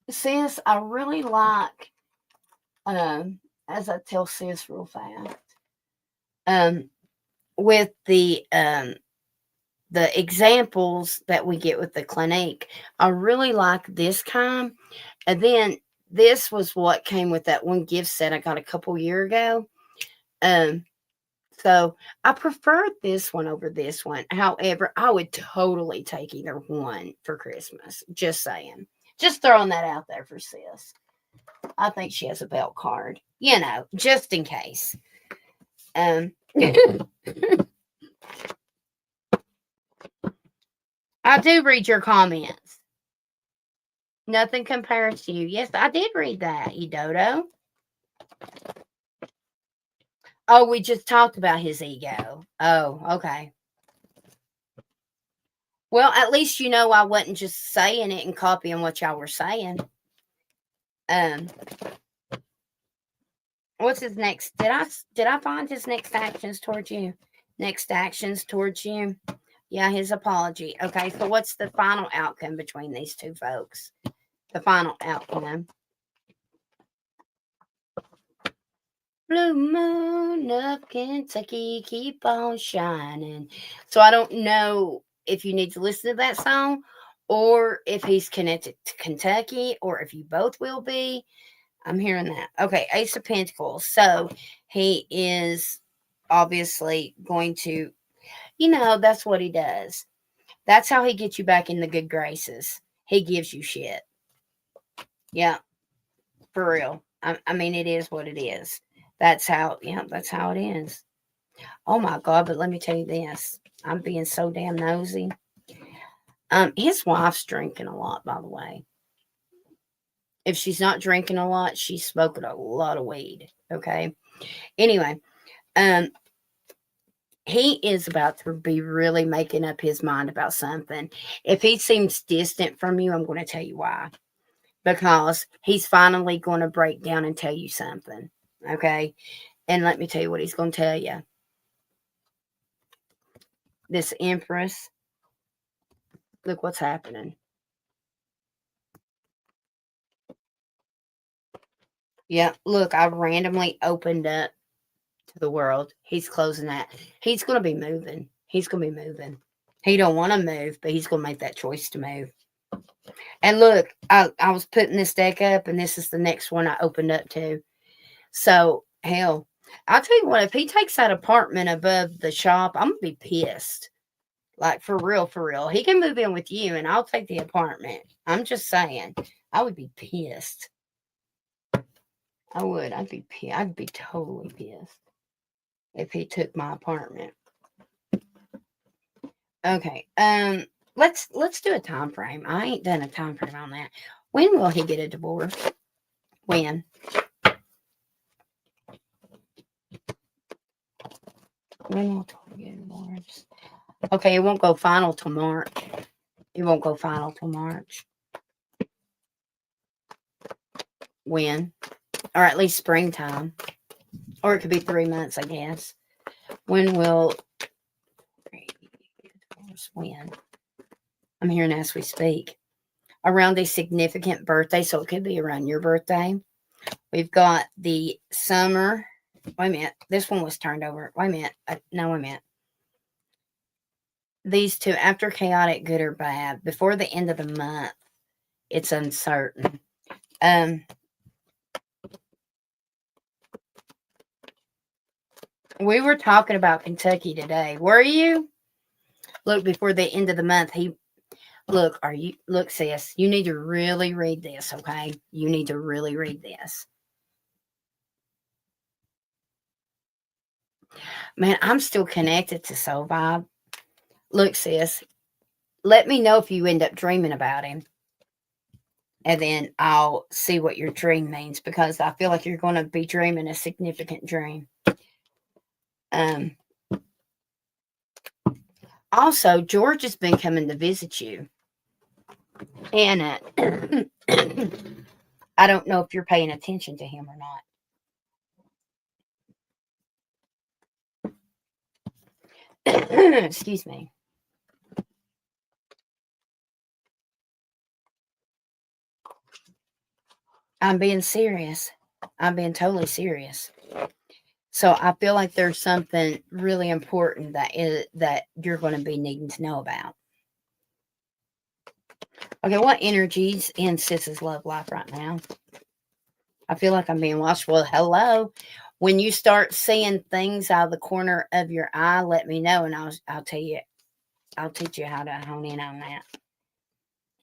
Sis, I really like as I tell sis real fast. With the examples that we get with the Clinique, I really like this kind. And then this was what came with that one gift set I got a couple years ago. So I preferred this one over this one. However, I would totally take either one for Christmas. Just saying. Just throwing that out there for sis. I think she has a belt card. You know, just in case. I do read your comments. Nothing compares to you. Yes, I did read that, you dodo. Oh, we just talked about his ego. Oh, okay. Well, at least you know I wasn't just saying it and copying what y'all were saying. Um, what's his next? Did I find his next actions towards you? Next actions towards you? Yeah, his apology. Okay, so what's the final outcome between these two folks? The final outcome. Blue moon of Kentucky, keep on shining. So I don't know if you need to listen to that song or if he's connected to Kentucky or if you both will be. I'm hearing that. Okay, Ace of Pentacles. So he is obviously going to, that's what he does. That's how he gets you back in the good graces. He gives you shit. Yeah, for real. I mean, it is what it is. That's how it is. Oh my God, but let me tell you this. I'm being so damn nosy. His wife's drinking a lot, by the way. If she's not drinking a lot, she's smoking a lot of weed. Okay. Anyway, he is about to be really making up his mind about something. If he seems distant from you, I'm going to tell you why. Because he's finally going to break down and tell you something. Okay. And let me tell you what he's going to tell you. This Empress, look what's happening. Yeah, look, I randomly opened up to the world. He's closing that. He's going to be moving. He's going to be moving. He don't want to move, but he's going to make that choice to move. And look, I was putting this deck up, and this is the next one I opened up to. So, hell, I'll tell you what, if he takes that apartment above the shop, I'm going to be pissed. Like, for real, for real. He can move in with you, and I'll take the apartment. I'm just saying. I would be pissed. I would. I'd be totally pissed if he took my apartment. Okay. Let's do a time frame. I ain't done a time frame on that. When will he get a divorce? When? When will he get a divorce? Okay, it won't go final till March. It won't go final till March. When? Or at least springtime. Or it could be 3 months, I guess. When will when? I'm hearing as we speak. Around a significant birthday, so it could be around your birthday. We've got the summer. Wait a minute. This one was turned over. Wait a minute. No, wait a minute. These two, after chaotic, good or bad, before the end of the month, it's uncertain. We were talking about Kentucky today. Were you? Look, before the end of the month, look, sis, you need to really read this, okay? You need to really read this. Man, I'm still connected to Soul Vibe. Look, sis, let me know if you end up dreaming about him. And then I'll see what your dream means, because I feel like you're going to be dreaming a significant dream. Also, George has been coming to visit you. And I don't know if you're paying attention to him or not. Excuse me. I'm being serious. I'm being totally serious. So I feel like there's something really important that you're going to be needing to know about. Okay, what energies in Sis's love life right now? I feel like I'm being watched. Well, hello. When you start seeing things out of the corner of your eye, let me know, and I'll tell you. I'll teach you how to hone in on that.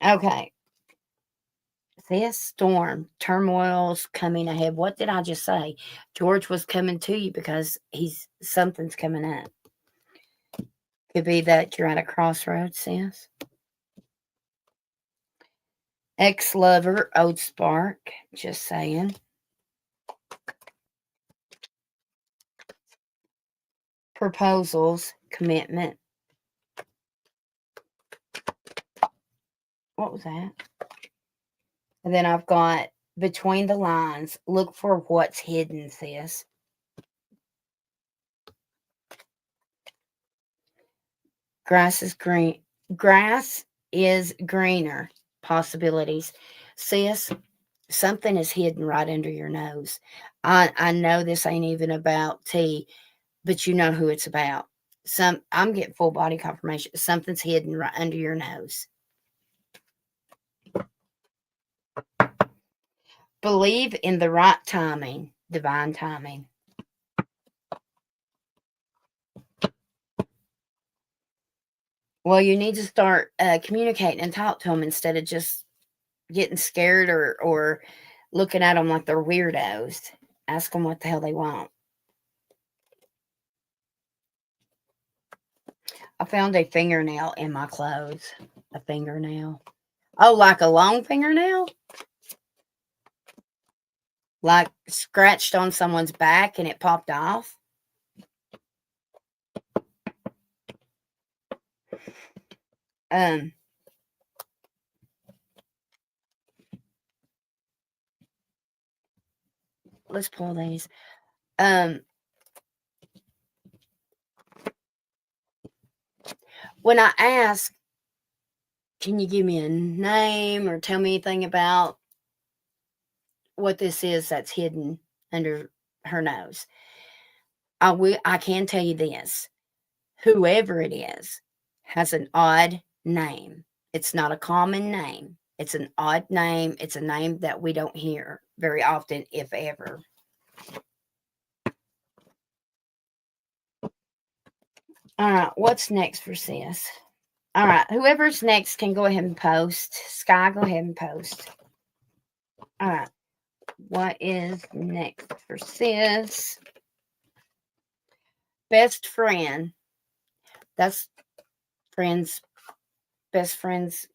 Okay. This storm, turmoil's coming ahead. What did I just say? George was coming to you because something's coming up. Could be that you're at a crossroads, sis. Ex-lover, old spark. Just saying. Proposals, commitment. What was that? And then I've got between the lines. Look for what's hidden, sis. Grass is green. Grass is greener. Possibilities. Sis, something is hidden right under your nose. I know this ain't even about tea, but you know who it's about. I'm getting full body confirmation. Something's hidden right under your nose. Believe in the right timing, divine timing. Well, you need to start communicating and talk to them instead of just getting scared or looking at them like they're weirdos. Ask them what the hell they want. I found a fingernail in my clothes. A fingernail. Oh, like a long fingernail? Like scratched on someone's back and it popped off? Let's pull these. When I ask, can you give me a name or tell me anything about what this is that's hidden under her nose? I can tell you this. Whoever it is has an odd name. It's not a common name. It's an odd name. It's a name that we don't hear very often, if ever. All right, what's next for sis? All right, whoever's next can go ahead and post. Sky, go ahead and post. All right, what is next for sis? Best friend. That's friends, best friends,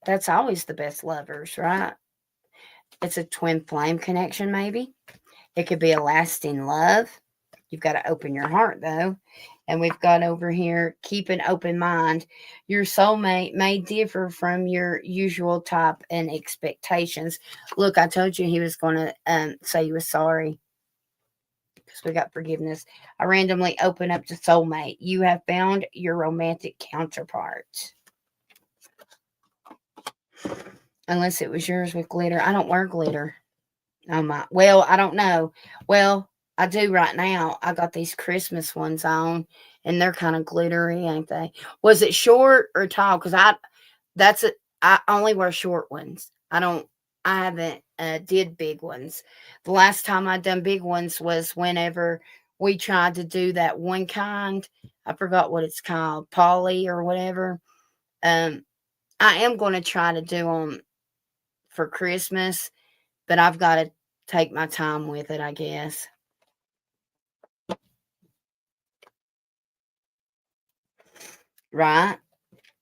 that's always the best lovers, right? It's a twin flame connection, maybe. It could be a lasting love. You've got to open your heart, though. And we've got over here, keep an open mind. Your soulmate may differ from your usual type and expectations. Look, I told you he was going to say he was sorry because we got forgiveness. I randomly open up to soulmate. You have found your romantic counterpart. Unless it was yours with glitter. I don't wear glitter. Oh my. Well, I don't know. Well, I do right now. I got these Christmas ones on, and they're kind of glittery, ain't they? Was it short or tall? Because I only wear short ones. I haven't did big ones. The last time I done big ones was whenever we tried to do that one kind. I forgot what it's called, poly or whatever. I am going to try to do them for Christmas, but I've got to take my time with it, I guess. Right?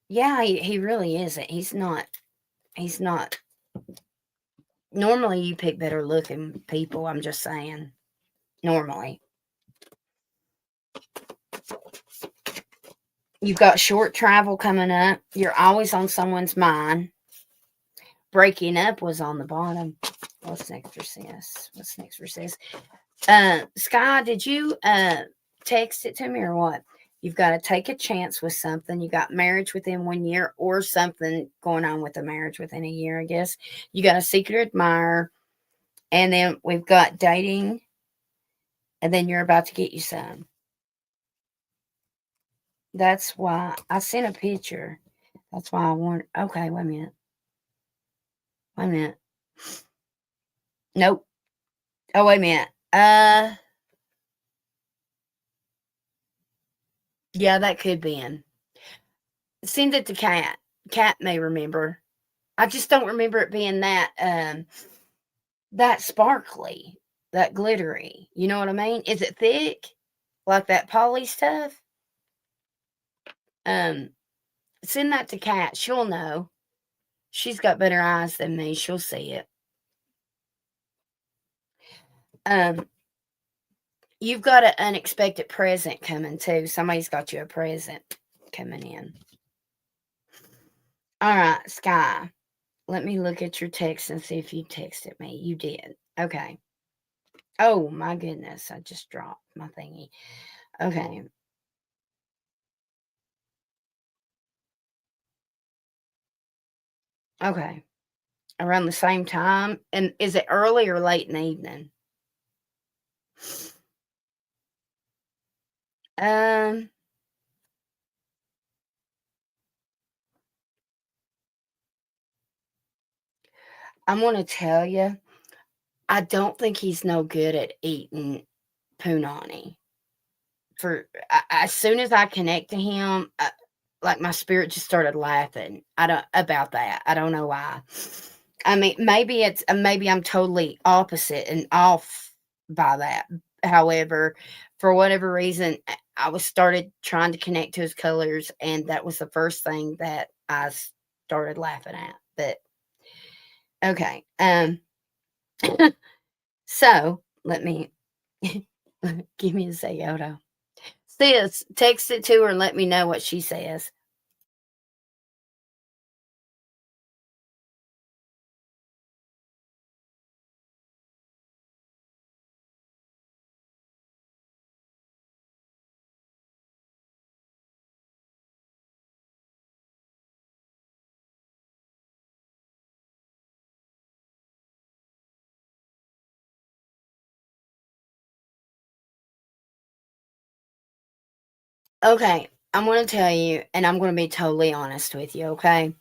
Yeah, he really isn't. He's not. Normally, you pick better looking people. I'm just saying. Normally. You've got short travel coming up. You're always on someone's mind. Breaking up was on the bottom. What's next for sis? Sky, did you text it to me or what? You've got to take a chance with something. You got marriage within 1 year or something going on with a marriage within a year, I guess. You got a secret admirer. And then we've got dating. And then you're about to get you some. That's why I sent a picture. That's why I want. Okay, wait a minute. Nope. Oh, wait a minute. Yeah, that could be in. Send it to Kat. Kat may remember. I just don't remember it being that sparkly, that glittery. You know what I mean? Is it thick? Like that poly stuff? Send that to Kat. She'll know. She's got better eyes than me. She'll see it. You've got an unexpected present coming too. Somebody's got you a present coming in. All right, Sky. Let me look at your text and see if you texted me. You did. Okay. Oh, my goodness. I just dropped my thingy. Okay. Okay. Around the same time. And is it early or late in the evening? Um, I'm going to tell you, I don't think he's no good at eating punani. As soon as I connect to him, like my spirit just started laughing. I don't about that. I don't know why. I mean, maybe I'm totally opposite and off by that. However, for whatever reason, I was started trying to connect to his colors, and that was the first thing that I started laughing at. But okay, so let me give me a second. Sis, text it to her and let me know what she says. Okay, I'm going to tell you, and I'm going to be totally honest with you, okay?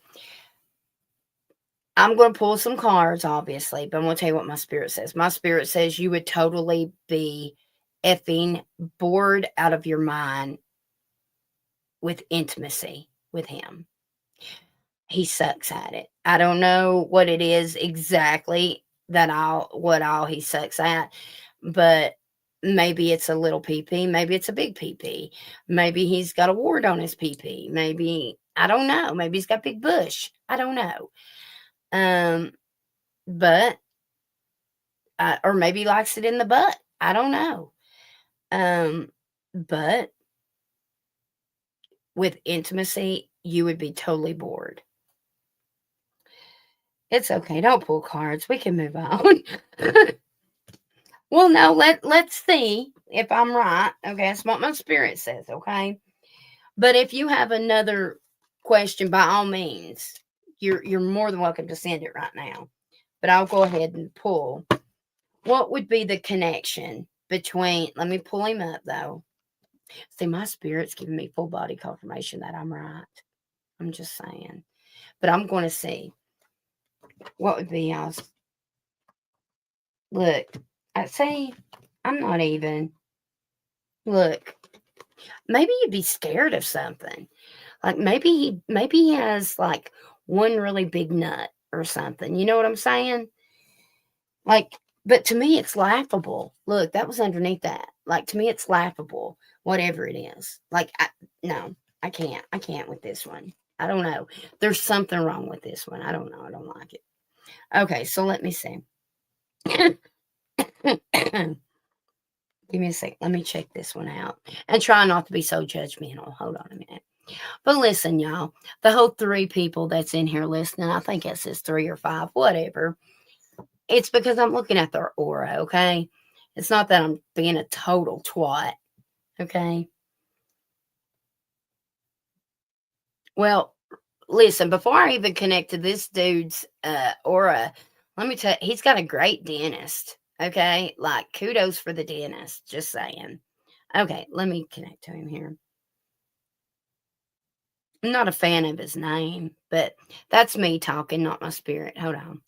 I'm going to pull some cards, obviously, but I'm going to tell you what my spirit says. My spirit says you would totally be effing bored out of your mind with intimacy with him. He sucks at it. I don't know what it is exactly what all he sucks at, but maybe it's a little PP, maybe it's a big PP. Maybe he's got a wart on his PP. Maybe I don't know. Maybe he's got big bush. I don't know. But or maybe he likes it in the butt. I don't know. But with intimacy, you would be totally bored. It's okay. Don't pull cards. We can move on. Well, no, let's see if I'm right. Okay, that's what my spirit says, okay? But if you have another question, by all means, you're more than welcome to send it right now. But I'll go ahead and pull. What would be the connection between, let me pull him up though. See, my spirit's giving me full body confirmation that I'm right. I'm just saying. But I'm going to see what would be y'all's. Look, I see, I'm not even. Look, maybe you'd be scared of something. Like maybe he has like one really big nut or something. You know what I'm saying? Like, but to me it's laughable. Look, that was underneath that. Like to me it's laughable, whatever it is. Like no, I can't. I can't with this one. I don't know. There's something wrong with this one. I don't know. I don't like it. Okay, so let me see. Give me a sec. Let me check this one out. And try not to be so judgmental. Hold on a minute. But listen, y'all, the whole 3 people that's in here listening, I think it says 3 or 5, whatever. It's because I'm looking at their aura, okay? It's not that I'm being a total twat, okay? Well, listen, before I even connect to this dude's aura, let me tell you, he's got a great dentist, okay? Like, kudos for the dentist, just saying. Okay, let me connect to him here. I'm not a fan of his name, but that's me talking, not my spirit. Hold on.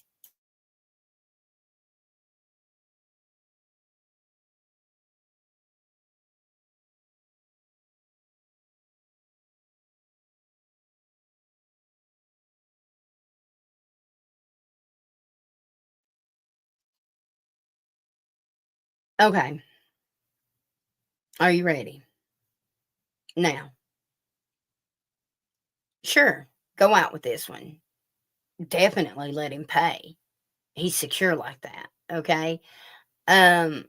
Okay. Are you ready? Now, sure, go out with this one. definitely let him pay. He's secure like that, okay? Um,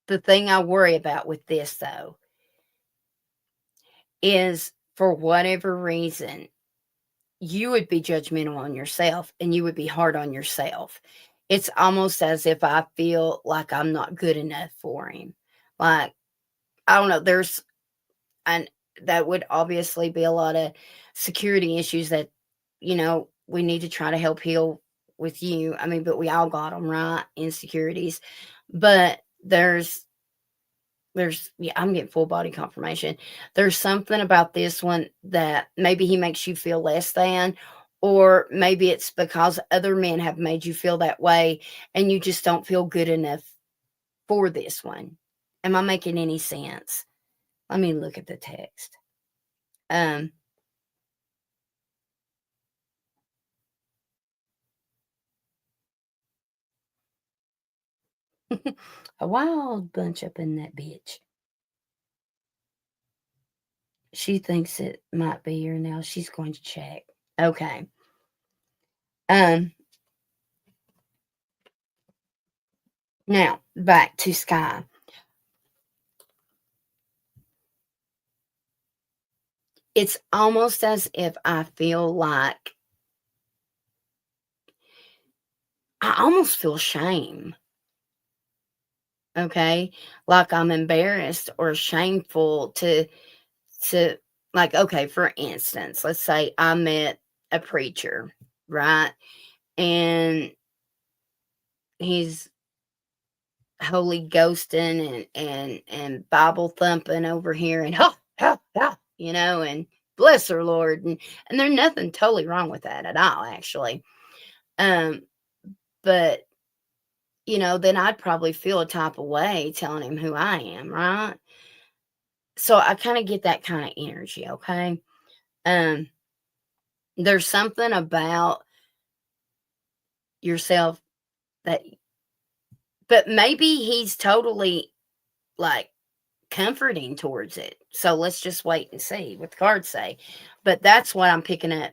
the thing I worry about with this, though, is for whatever reason, you would be judgmental on yourself and you would be hard on yourself. It's almost as if I feel like I'm not good enough for him. Like, I don't know, and that would obviously be a lot of security issues that, we need to try to help heal with you. I mean, but we all got them, right? Insecurities. But yeah, I'm getting full body confirmation. There's something about this one that maybe he makes you feel less than, or maybe it's because other men have made you feel that way and you just don't feel good enough for this one. Am I making any sense? Let me look at the text. Um, a wild bunch up in that bitch. She thinks it might be her now. She's going to check. Okay. Um, Now back to Sky. It's almost as if I feel like I almost feel shame. Okay. Like I'm embarrassed or shameful to like, okay, for instance, let's say I met a preacher, right? And he's Holy Ghosting and Bible thumping over here and and bless her Lord. And there's nothing totally wrong with that at all, actually. Um, but then I'd probably feel a type of way telling him who I am, right? So I kind of get that kind of energy, okay? Um, there's something about yourself that, but maybe he's totally like comforting towards it. So let's just wait and see what the cards say. But that's what I'm picking up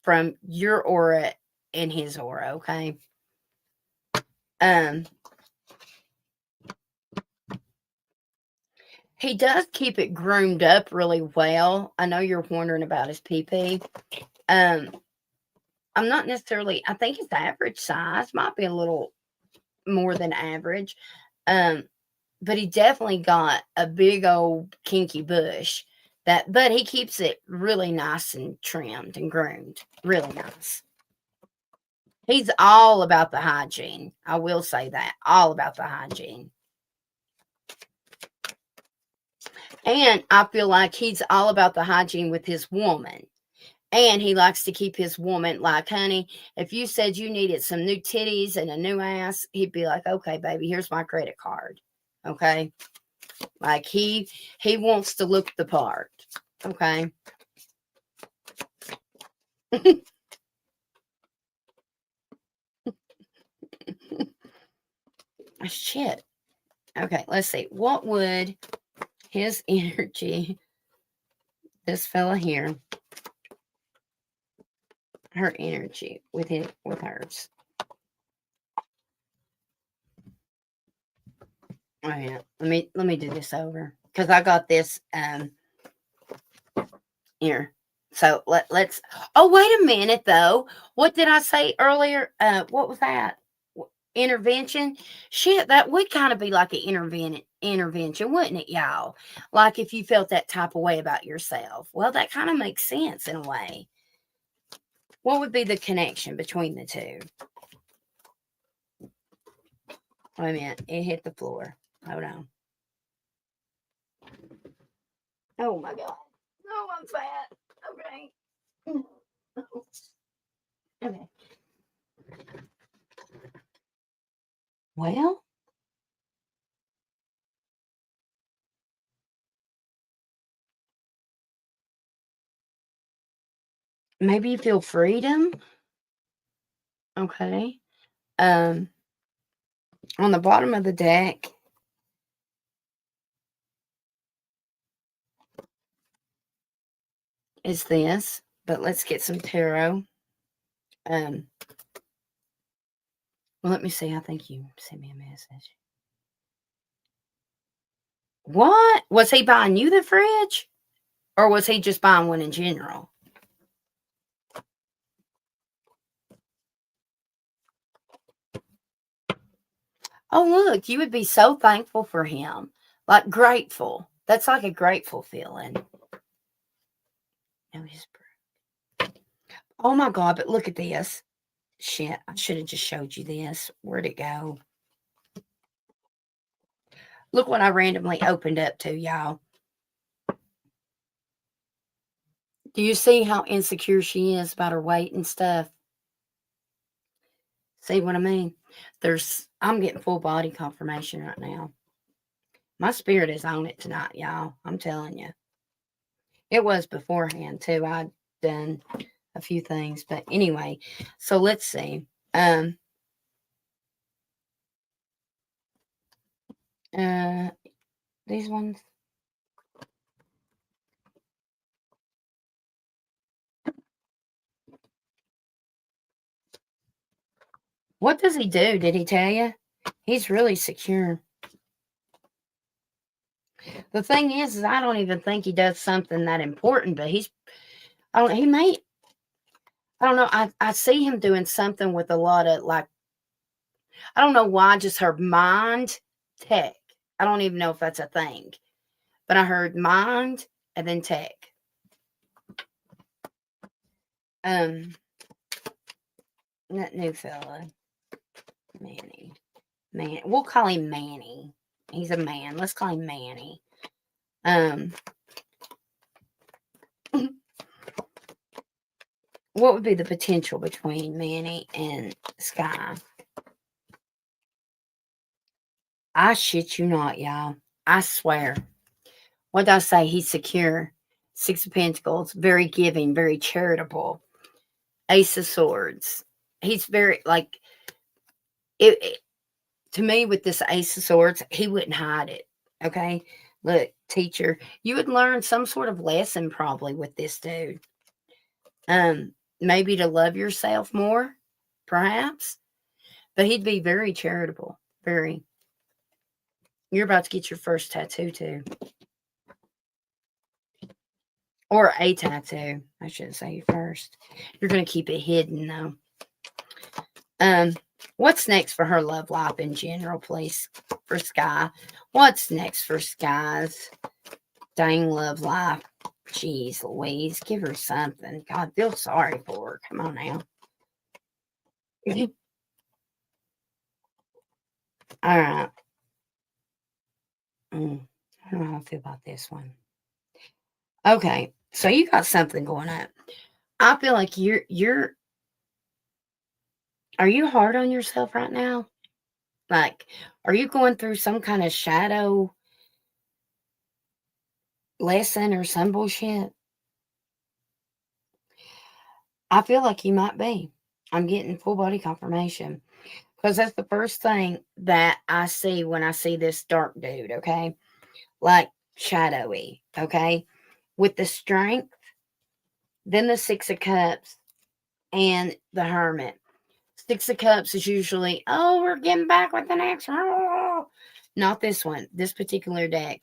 from your aura and his aura, okay? Um, he does keep it groomed up really well. I know you're wondering about his pee. Um, I'm not necessarily, I think his average size might be a little more than average. Um, but he definitely got a big old kinky bush but he keeps it really nice and trimmed and groomed. Really nice. He's all about the hygiene. I will say that. All about the hygiene. And I feel like he's all about the hygiene with his woman. And he likes to keep his woman like, honey, if you said you needed some new titties and a new ass, he'd be like, okay, baby, here's my credit card. Okay. Like he wants to look the part. Okay. Shit. Okay, let's see. What would his energy, this fella here, her energy with hers. Oh yeah. Let me do this over. Because I got this here. So let's wait a minute though. What did I say earlier? What was that? Intervention? Shit, that would kind of be like an intervention, wouldn't it, y'all? Like if you felt that type of way about yourself. Well, that kind of makes sense in a way. What would be the connection between the two? Wait a minute, it hit the floor. Hold on. Oh my god. Oh, I'm fat. Okay. Okay. Well, maybe you feel freedom. Okay. Um, on the bottom of the deck is this. But let's get some tarot. Well, let me see. I think you sent me a message. What? Was he buying you the fridge? Or was he just buying one in general? Oh, look, you would be so thankful for him. Like grateful. That's like a grateful feeling. Oh my God, but look at this. Shit, I should have just showed you this. Where'd it go? Look what I randomly opened up to, y'all. Do you see how insecure she is about her weight and stuff? See what I mean? I'm getting full body confirmation right now. My spirit is on it tonight, y'all. I'm telling you. It was beforehand, too. I'd done a few things. But anyway, so let's see. These ones. What does he do? Did he tell you? He's really secure. The thing is I don't even think he does something that important, but I don't know. I see him doing something with a lot of, like, I don't know why, just heard mind tech. I don't even know if that's a thing, but I heard mind and then tech. That new fella, Manny. Man, we'll call him Manny. He's a man. Let's call him Manny. What would be the potential between Manny and Sky? I shit you not, y'all. I swear. What did I say? He's secure. 6 of Pentacles. Very giving. Very charitable. Ace of Swords. He's very, like, to me, with this Ace of Swords, he wouldn't hide it. Okay? Look, teacher, you would learn some sort of lesson probably with this dude. Maybe to love yourself more, perhaps. But he'd be very charitable. Very. You're about to get your first tattoo, too. Or a tattoo. I shouldn't say first. You're going to keep it hidden, though. What's next for her love life in general, please? For Sky. What's next for Sky's dang love life? Jeez Louise, give her something. God, feel sorry for her. Come on now. All right. I don't know how I feel about this one. Okay, so you got something going on. I feel like are you hard on yourself right now? Like, are you going through some kind of shadow lesson or some bullshit? I feel like you might be. I'm getting full body confirmation. Because that's the first thing that I see when I see this dark dude, okay? Like, shadowy, okay? With the Strength, then the 6 of Cups, and the Hermit. 6 of Cups is usually, oh, we're getting back with the next. Oh. Not this one. This particular deck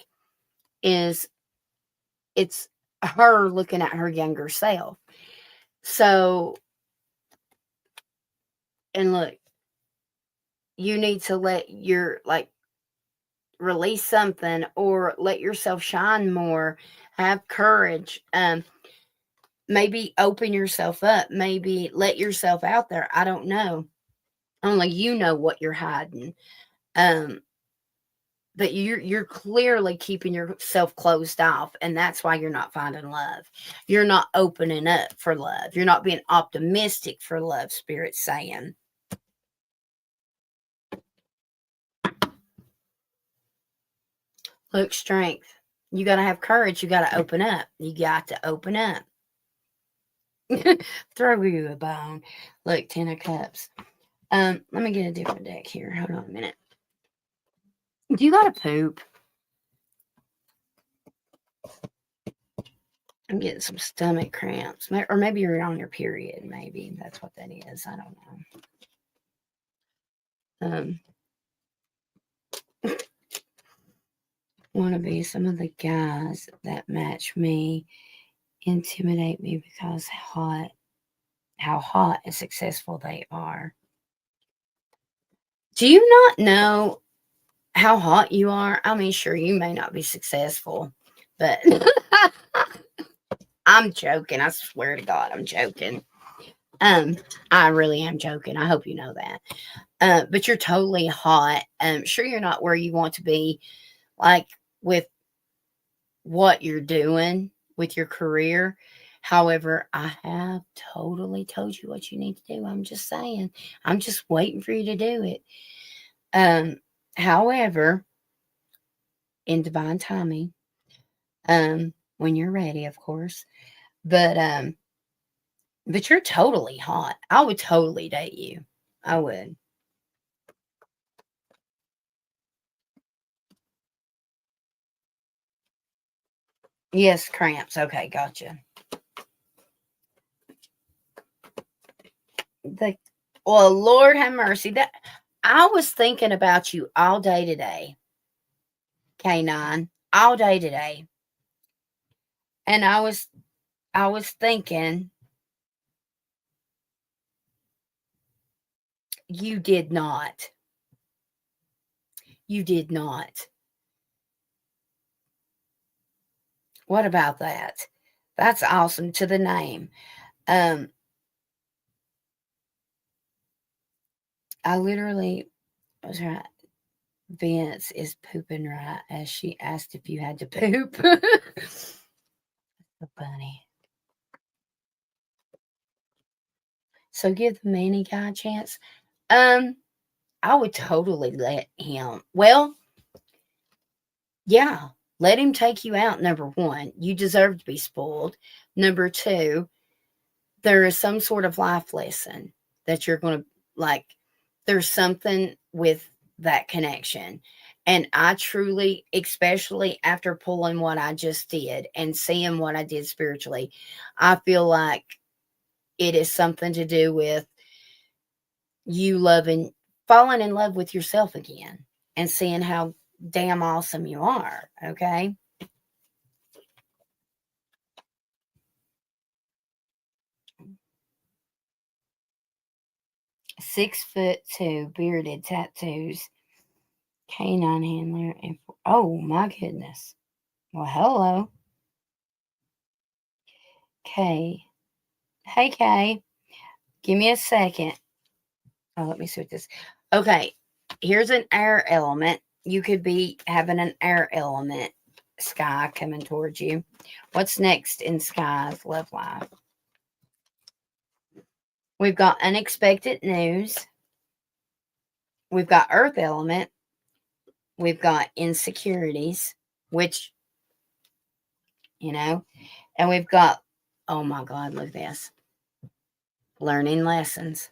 it's her looking at her younger self. So, and look, you need to let release something or let yourself shine more. Have courage. Maybe open yourself up. Maybe let yourself out there. I don't know. Only you know what you're hiding. But you're clearly keeping yourself closed off, and that's why you're not finding love. You're not opening up for love. You're not being optimistic for love, Spirit's saying. Look, Strength. You got to have courage. You got to open up. You got to open up. Throw you a bone. Look, 10 of Cups. Let me get a different deck here. Hold on a minute. Do you got to poop? I'm getting some stomach cramps. Or maybe you're on your period. Maybe that's what that is. I don't know. Want to be some of the guys that match me intimidate me because how hot and successful they are. Do you not know how hot you are? I mean, sure, you may not be successful, but I'm joking. I swear to God, I'm joking. I really am joking. I hope you know that. But you're totally hot. Sure, you're not where you want to be, like with what you're doing with your career. However, I have totally told you what you need to do. I'm just saying. I'm just waiting for you to do it. However, in divine timing, when you're ready, of course. But you're totally hot. I would totally date you. I would. Yes, cramps. Okay, gotcha. Well, Lord have mercy. That I was thinking about you all day today, K9, all day today, and I was thinking you did not. You did not. What about that? That's awesome to the name. I literally was right. Vince is pooping right as she asked if you had to poop. So funny. So give the manny guy a chance. I would totally let him. Well, yeah, let him take you out. Number one, you deserve to be spoiled. Number two, there is some sort of life lesson that you're going to like. There's something with that connection. And I truly, especially after pulling what I just did and seeing what I did spiritually, I feel like it is something to do with you falling in love with yourself again and seeing how damn awesome you are. Okay. 6'2", bearded, tattoos, canine handler, and oh my goodness. Well, hello. Kay. Hey, Kay. Give me a second. Oh, let me see what this. Okay, here's an air element. You could be having an air element sky coming towards you. What's next in Sky's love life? We've got unexpected news. We've got earth element. We've got insecurities, which, and we've got, oh my God, look at this. Learning lessons.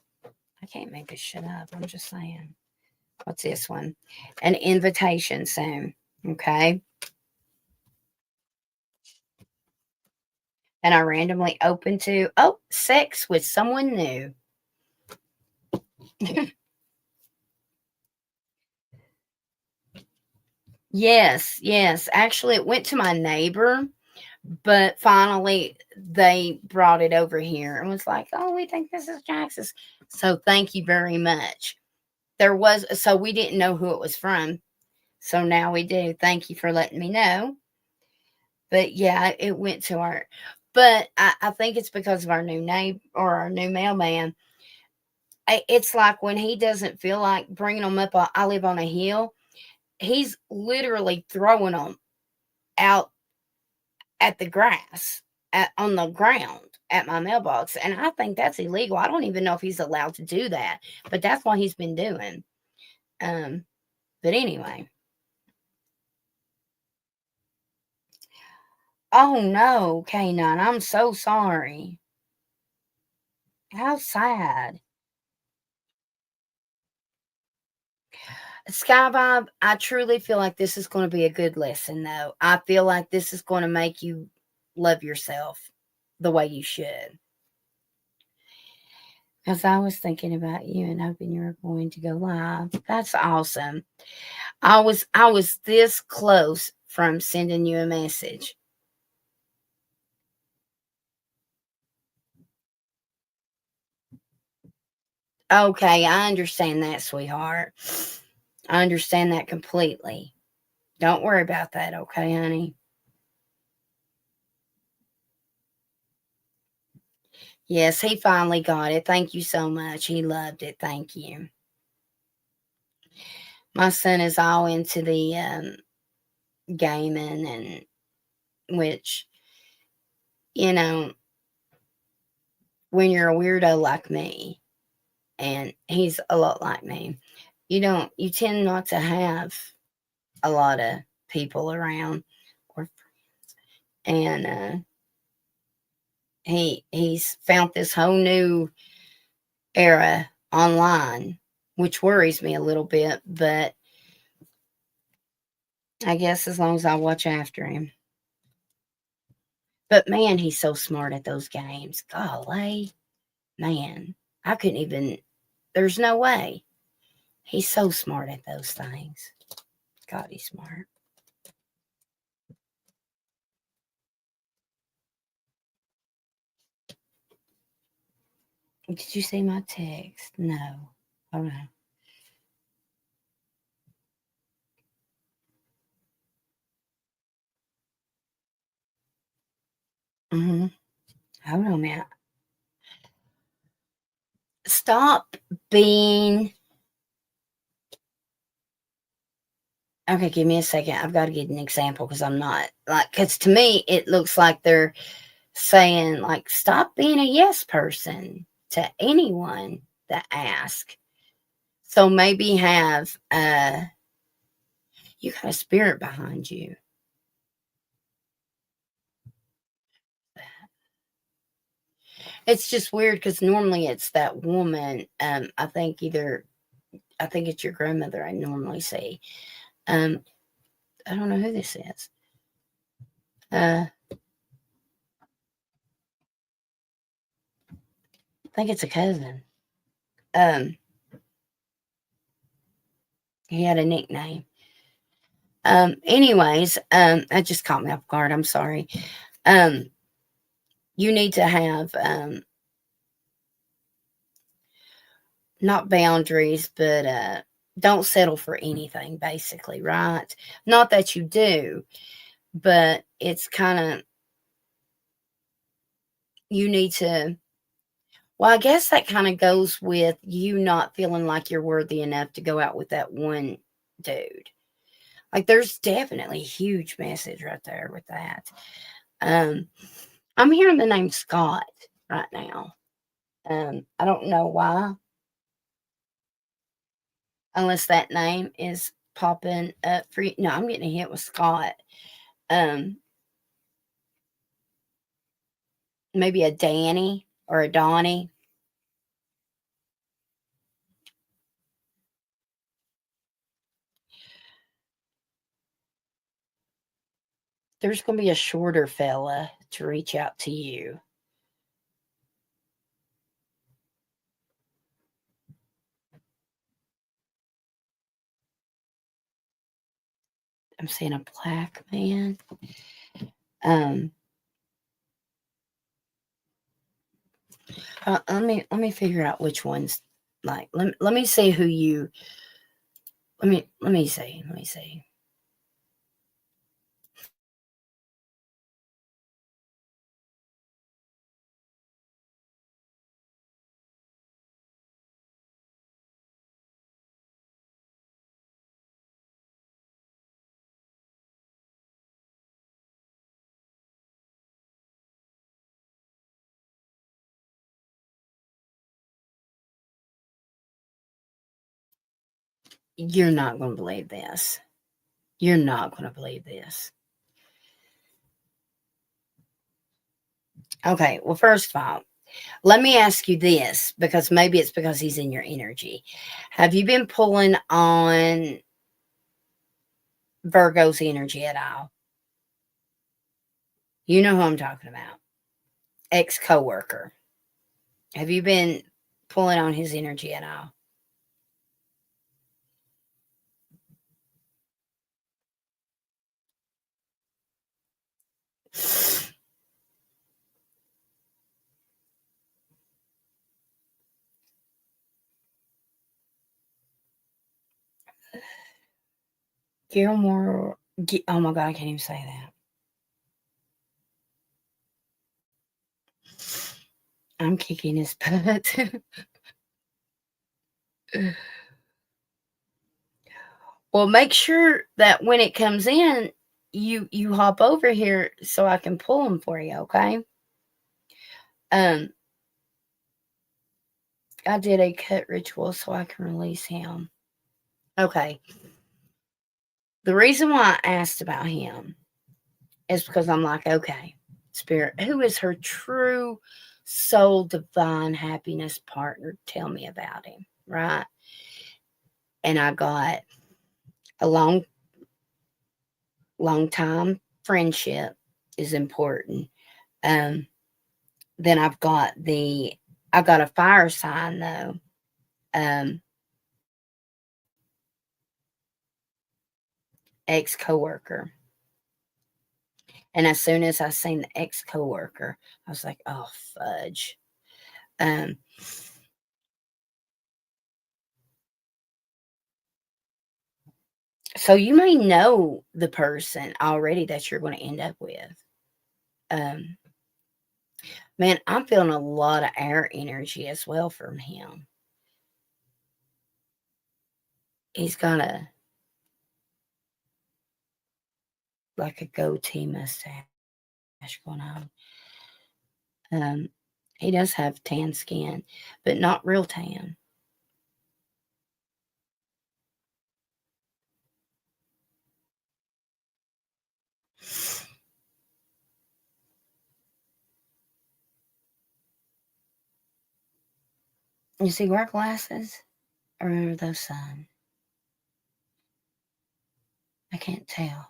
I can't make this shit up. I'm just saying. What's this one? An invitation soon. Okay. And I randomly opened to, sex with someone new. Yes. Actually, it went to my neighbor, but finally they brought it over here and was like, oh, we think this is Jax's. So thank you very much. So we didn't know who it was from. So now we do. Thank you for letting me know. But yeah, it went to but I think it's because of our new neighbor or our new mailman. It's like when he doesn't feel like bringing them up, I live on a hill. He's literally throwing them out at the grass, on the ground at my mailbox. And I think that's illegal. I don't even know if he's allowed to do that, but that's what he's been doing. But anyway. Oh no, K9, I'm so sorry. How sad. Sky Vibe, I truly feel like this is going to be a good lesson, though. I feel like this is going to make you love yourself the way you should. Because I was thinking about you and hoping you were going to go live. That's awesome. I was this close from sending you a message. Okay, I understand that, sweetheart. I understand that completely. Don't worry about that, okay, honey? Yes, he finally got it. Thank you so much. He loved it. Thank you. My son is all into the gaming, and which, you know, when you're a weirdo like me, and he's a lot like me, you tend not to have a lot of people around, or and he's found this whole new era online, which worries me a little bit, but I guess as long as I watch after him. But man, he's so smart at those games. Golly, man, I couldn't even, there's no way. He's so smart at those things. God, he's smart. Did you see my text? No. Hold on. Mm-hmm. Hold on a minute. Stop being. Okay, give me a second. I've got to get an example because I'm not because to me it looks like they're saying like stop being a yes person to anyone that asks. So maybe have you got a spirit behind you. It's just weird because normally it's that woman. I think it's your grandmother I normally see. I don't know who this is. I think it's a cousin. He had a nickname. Anyways, that just caught me off guard. I'm sorry. You need to have not boundaries, but don't settle for anything, basically, right? Not that you do, but it's kind of, you need to, well, I guess that kind of goes with you not feeling like you're worthy enough to go out with that one dude. Like, there's definitely a huge message right there with that. I'm hearing the name Scott right now. I don't know why, unless that name is popping up for you. No, I'm getting a hit with Scott. Um, Maybe a Danny or a Donnie. There's going to be a shorter fella to reach out to you. I'm seeing a black man. Um, let me figure out which one's like. Let me see who you. Let me see. Let me see. You're not going to believe this. You're not going to believe this. Okay. Well, first of all, let me ask you this, because maybe it's because he's in your energy. Have you been pulling on Virgo's energy at all? You know who I'm talking about. Ex-coworker. Have you been pulling on his energy at all? Gilmore. Oh my God, I can't even say that. I'm kicking his butt. Well, make sure that when it comes in, you hop over here so I can pull him for you, okay? I did a cut ritual so I can release him. Okay. The reason why I asked about him is because I'm like, okay, Spirit, who is her true soul, divine happiness partner? Tell me about him, right? And I got a long time friendship is important. Then I got a fire sign though. Ex-coworker. And as soon as I seen the ex-coworker, I was like, oh fudge. Um, so you may know the person already that you're going to end up with. Um, man, I'm feeling a lot of air energy as well from him. He's got like a goatee mustache going on. He does have tan skin, but not real tan. Does he wear glasses or are those sun? I can't tell.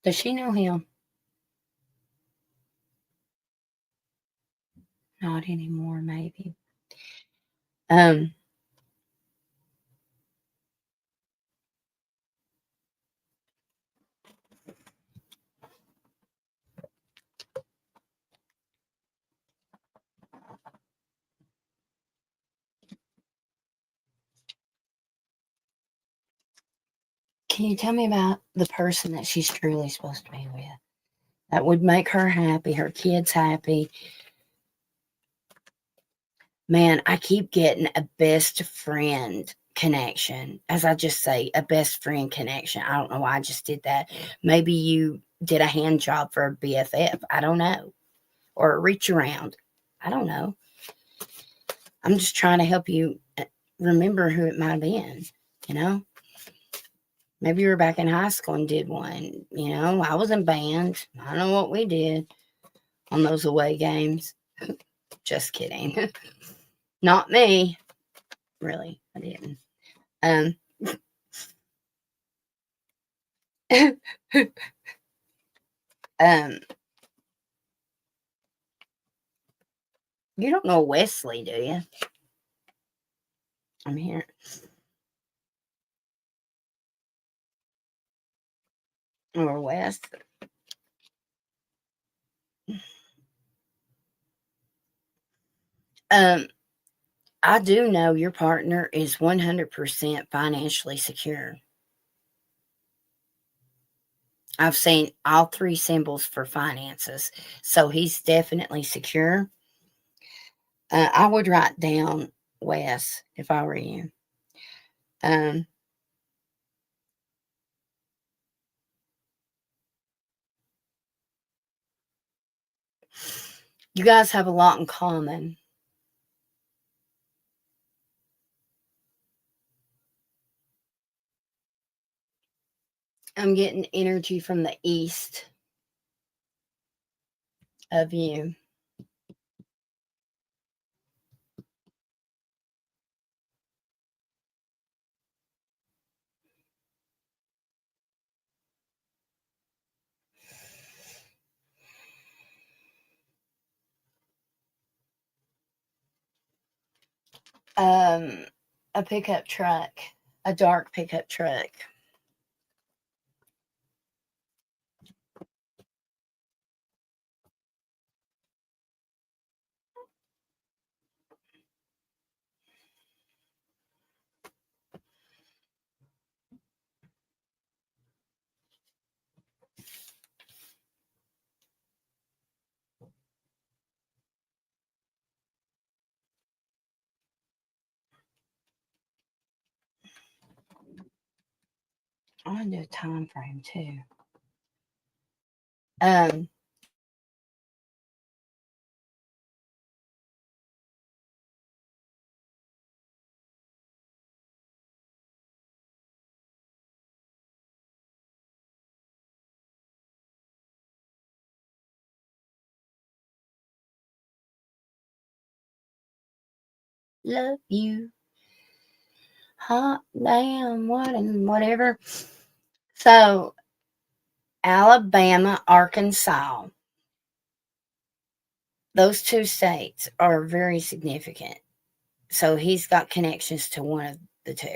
Does she know him? Not anymore, maybe. Um, can you tell me about the person that she's truly supposed to be with? That would make her happy, her kids happy. Man, I keep getting a best friend connection. As I just say, a best friend connection. I don't know why I just did that. Maybe you did a hand job for a BFF. I don't know. Or a reach around. I don't know. I'm just trying to help you remember who it might have been, you know? Maybe you were back in high school and did one. You know, I was in band. I don't know what we did on those away games. Just kidding. Not me. Really, I didn't. Um, um, you don't know Wesley, do you? I'm here. Or Wes. Um, I do know your partner is 100% financially secure. I've seen all three symbols for finances, so he's definitely secure. I would write down Wes if I were you. Um, you guys have a lot in common. I'm getting energy from the east of you. A pickup truck, a dark pickup truck. I want to do a time frame too. Love you. Hot damn, what and whatever. So, Alabama, Arkansas, those two states are very significant. So, he's got connections to one of the two.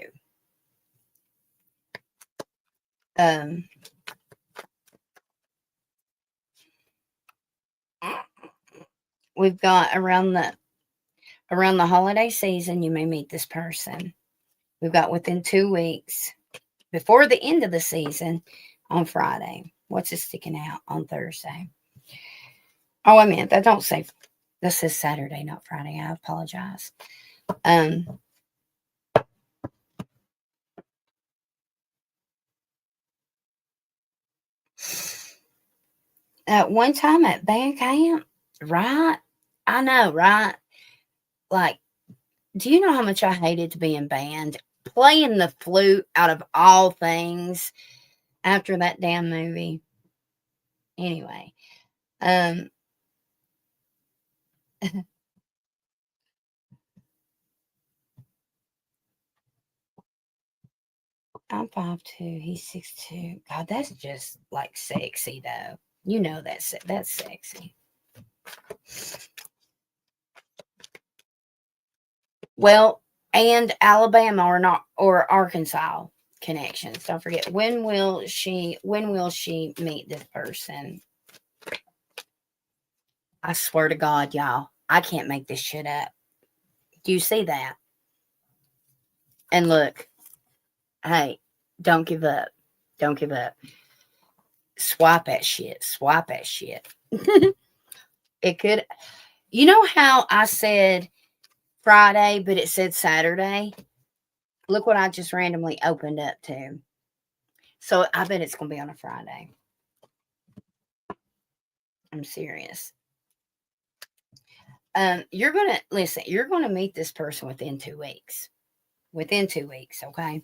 We've got around the holiday season, you may meet this person. We've got within 2 weeks, before the end of the season, on Friday. What's it sticking out on Thursday? Oh, I meant that don't say. This says Saturday, not Friday. I apologize. At one time at band camp, right? I know, right? Like, do you know how much I hated to be in band? Playing the flute out of all things after that damn movie. Anyway, I'm 5'2", he's 6'2". God, that's just like sexy though. You know that's sexy. Well, and Alabama or Arkansas connections. Don't forget, when will she meet this person? I swear to God, y'all, I can't make this shit up. Do you see that? And look, hey, don't give up. Don't give up. Swipe that shit. Swipe that shit. It could, you know how I said Friday, but it said Saturday? Look what I just randomly opened up to. So I bet it's going to be on a Friday. I'm serious. You're going to, listen, you're going to meet this person within 2 weeks. Within 2 weeks, okay?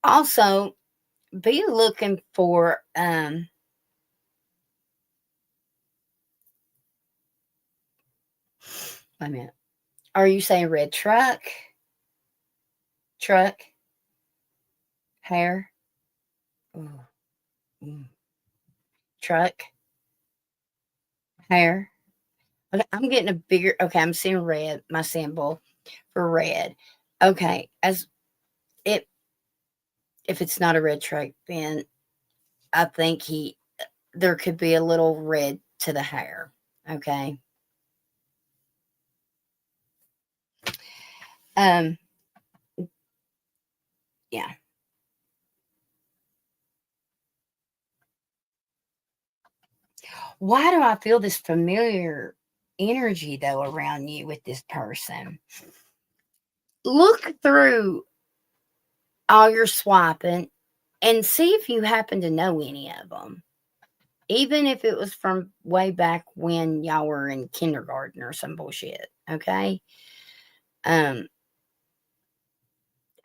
Also, be looking for, wait a minute. Are you saying red truck? Truck? Hair? Ooh. Mm. Truck? Hair? Okay, I'm getting a bigger, okay, I'm seeing red, my symbol for red. Okay, as it, if it's not a red truck, then I think there could be a little red to the hair. Okay. Yeah. Why do I feel this familiar energy though around you with this person? Look through all your swiping and see if you happen to know any of them. Even if it was from way back when y'all were in kindergarten or some bullshit. Okay.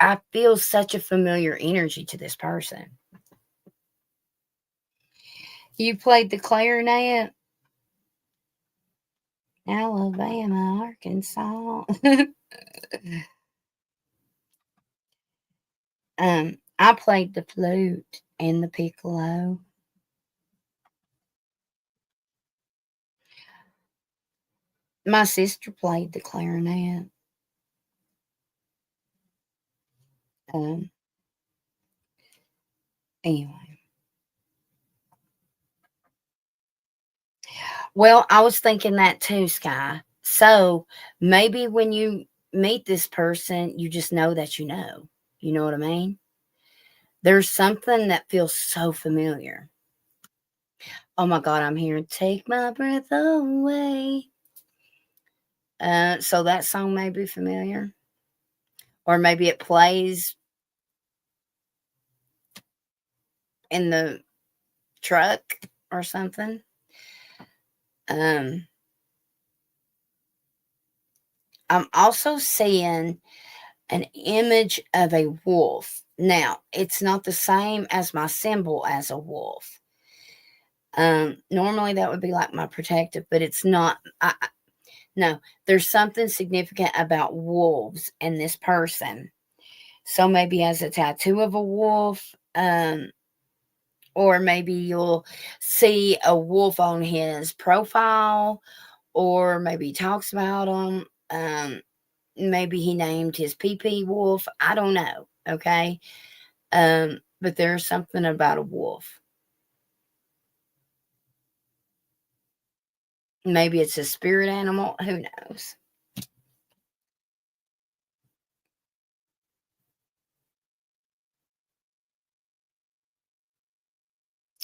I feel such a familiar energy to this person. You played the clarinet? Alabama, Arkansas. I played the flute and the piccolo. My sister played the clarinet. Anyway. Well, I was thinking that too, Sky. So maybe when you meet this person, you just know that you know. You know what I mean? There's something that feels so familiar. Oh my God, I'm here. Take my breath away. So that song may be familiar. Or maybe it plays in the truck or something. I'm also seeing an image of a wolf. Now, it's not the same as my symbol as a wolf. Normally that would be like my protective, but it's not. No, there's something significant about wolves and this person. So maybe he has a tattoo of a wolf, or maybe you'll see a wolf on his profile, or maybe he talks about them. Maybe he named his PP Wolf. I don't know. Okay. But there's something about a wolf. Maybe it's a spirit animal. Who knows?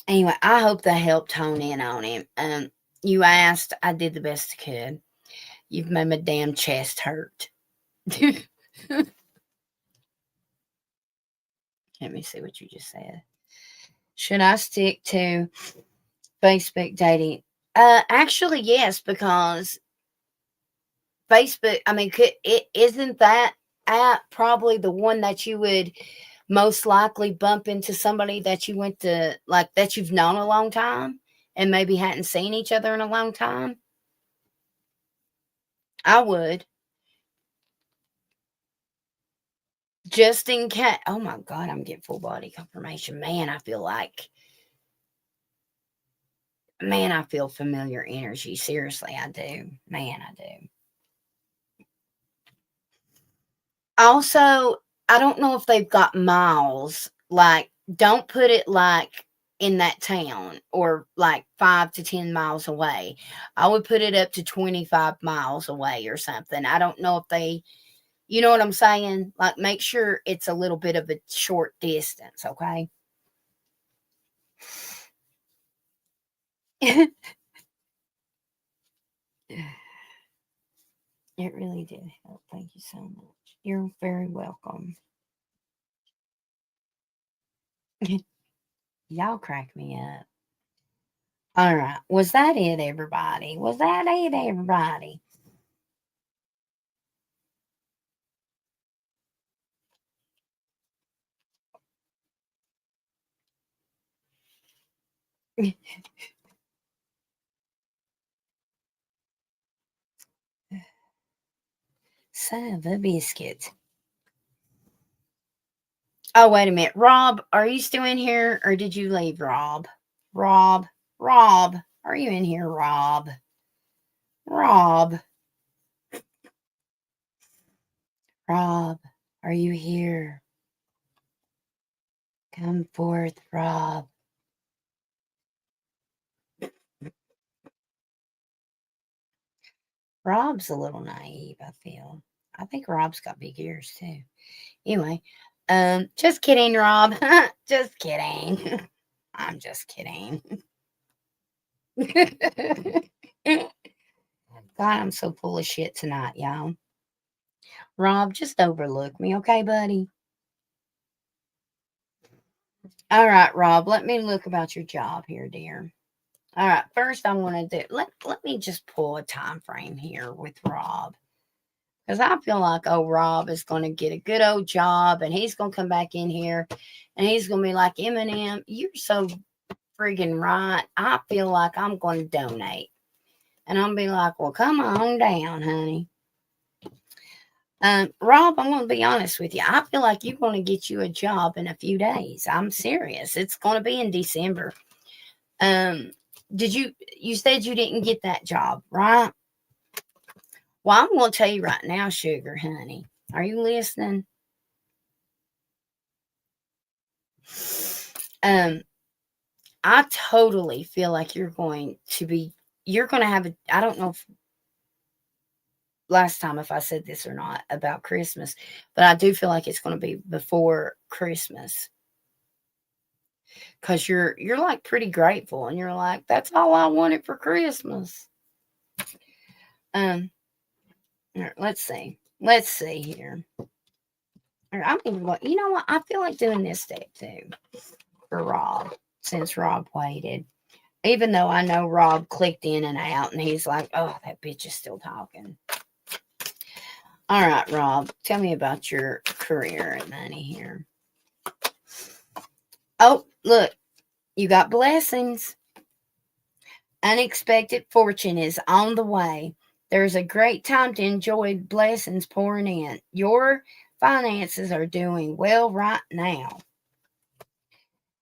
Anyway, I hope that helped hone in on him. You asked, I did the best I could. You've made my damn chest hurt. Let me see what you just said. Should I stick to Facebook dating? Actually, yes, because Facebook, I mean, isn't that app probably the one that you would most likely bump into somebody that you went to, like, that you've known a long time and maybe hadn't seen each other in a long time? I would. Just in case. Oh my God, I'm getting full body confirmation. Man, I feel familiar energy. Seriously, I do. Man, I do. Also, I don't know if they've got miles. Like, don't put it like in that town or like 5 to 10 miles away. I would put it up to 25 miles away or something. I don't know if they, you know what I'm saying? Like, make sure it's a little bit of a short distance, okay? It really did help. Thank you so much. You're very welcome. Y'all crack me up. All right. Was that it, everybody? Was that it, everybody? Son of a biscuit. Oh, wait a minute. Rob, are you still in here or did you leave, Rob? Rob, Rob, are you in here, Rob? Rob, Rob, are you here? Come forth, Rob. Rob's a little naive, I feel. I think Rob's got big ears too. Anyway, just kidding, Rob. Just kidding. I'm just kidding. God, I'm so full of shit tonight, y'all. Rob, just overlook me, okay, buddy? All right, Rob, let me look about your job here, dear. All right, first I want to do, let me just pull a time frame here with Rob. Because I feel like, oh, Rob is going to get a good old job and he's going to come back in here and he's going to be like, Eminem, you're so friggin' right. I feel like I'm going to donate. And I'm going to be like, well, come on down, honey. Rob, I'm going to be honest with you. I feel like you're going to get you a job in a few days. I'm serious. It's going to be in December. You said you didn't get that job, right? Well, I'm going to tell you right now, sugar, honey. Are you listening? I totally feel like you're going to have I don't know if last time if I said this or not about Christmas, but I do feel like it's going to be before Christmas. Cause you're like pretty grateful and you're like, that's all I wanted for Christmas. Let's see. Let's see here. I'm even you know what? I feel like doing this deck too for Rob, since Rob waited. Even though I know Rob clicked in and out and he's like, oh, that bitch is still talking. All right, Rob, tell me about your career and money here. Oh, look, you got blessings. Unexpected fortune is on the way. There's a great time to enjoy blessings pouring in. Your finances are doing well right now.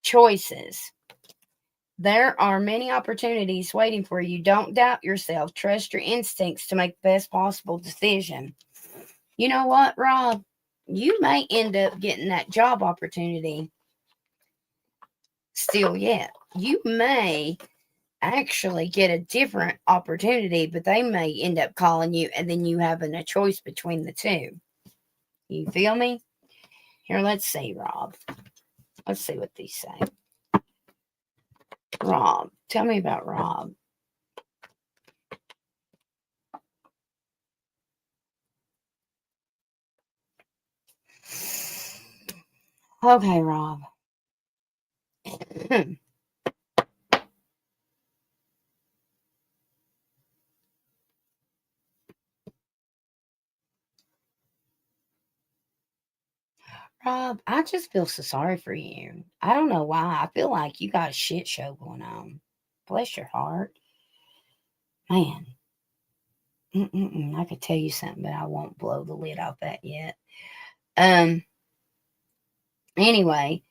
Choices. There are many opportunities waiting for you. Don't doubt yourself. Trust your instincts to make the best possible decision. You know what, Rob? You may end up getting that job opportunity still yet. You may actually get a different opportunity, but they may end up calling you and then you having a choice between the two. You feel me? Here, let's see, Rob. Let's see what these say. Rob, tell me about Rob. Okay, Rob. Rob, I just feel so sorry for you. I don't know why. I feel like you got a shit show going on. Bless your heart. Man. I could tell you something, but I won't blow the lid off that yet. Anyway,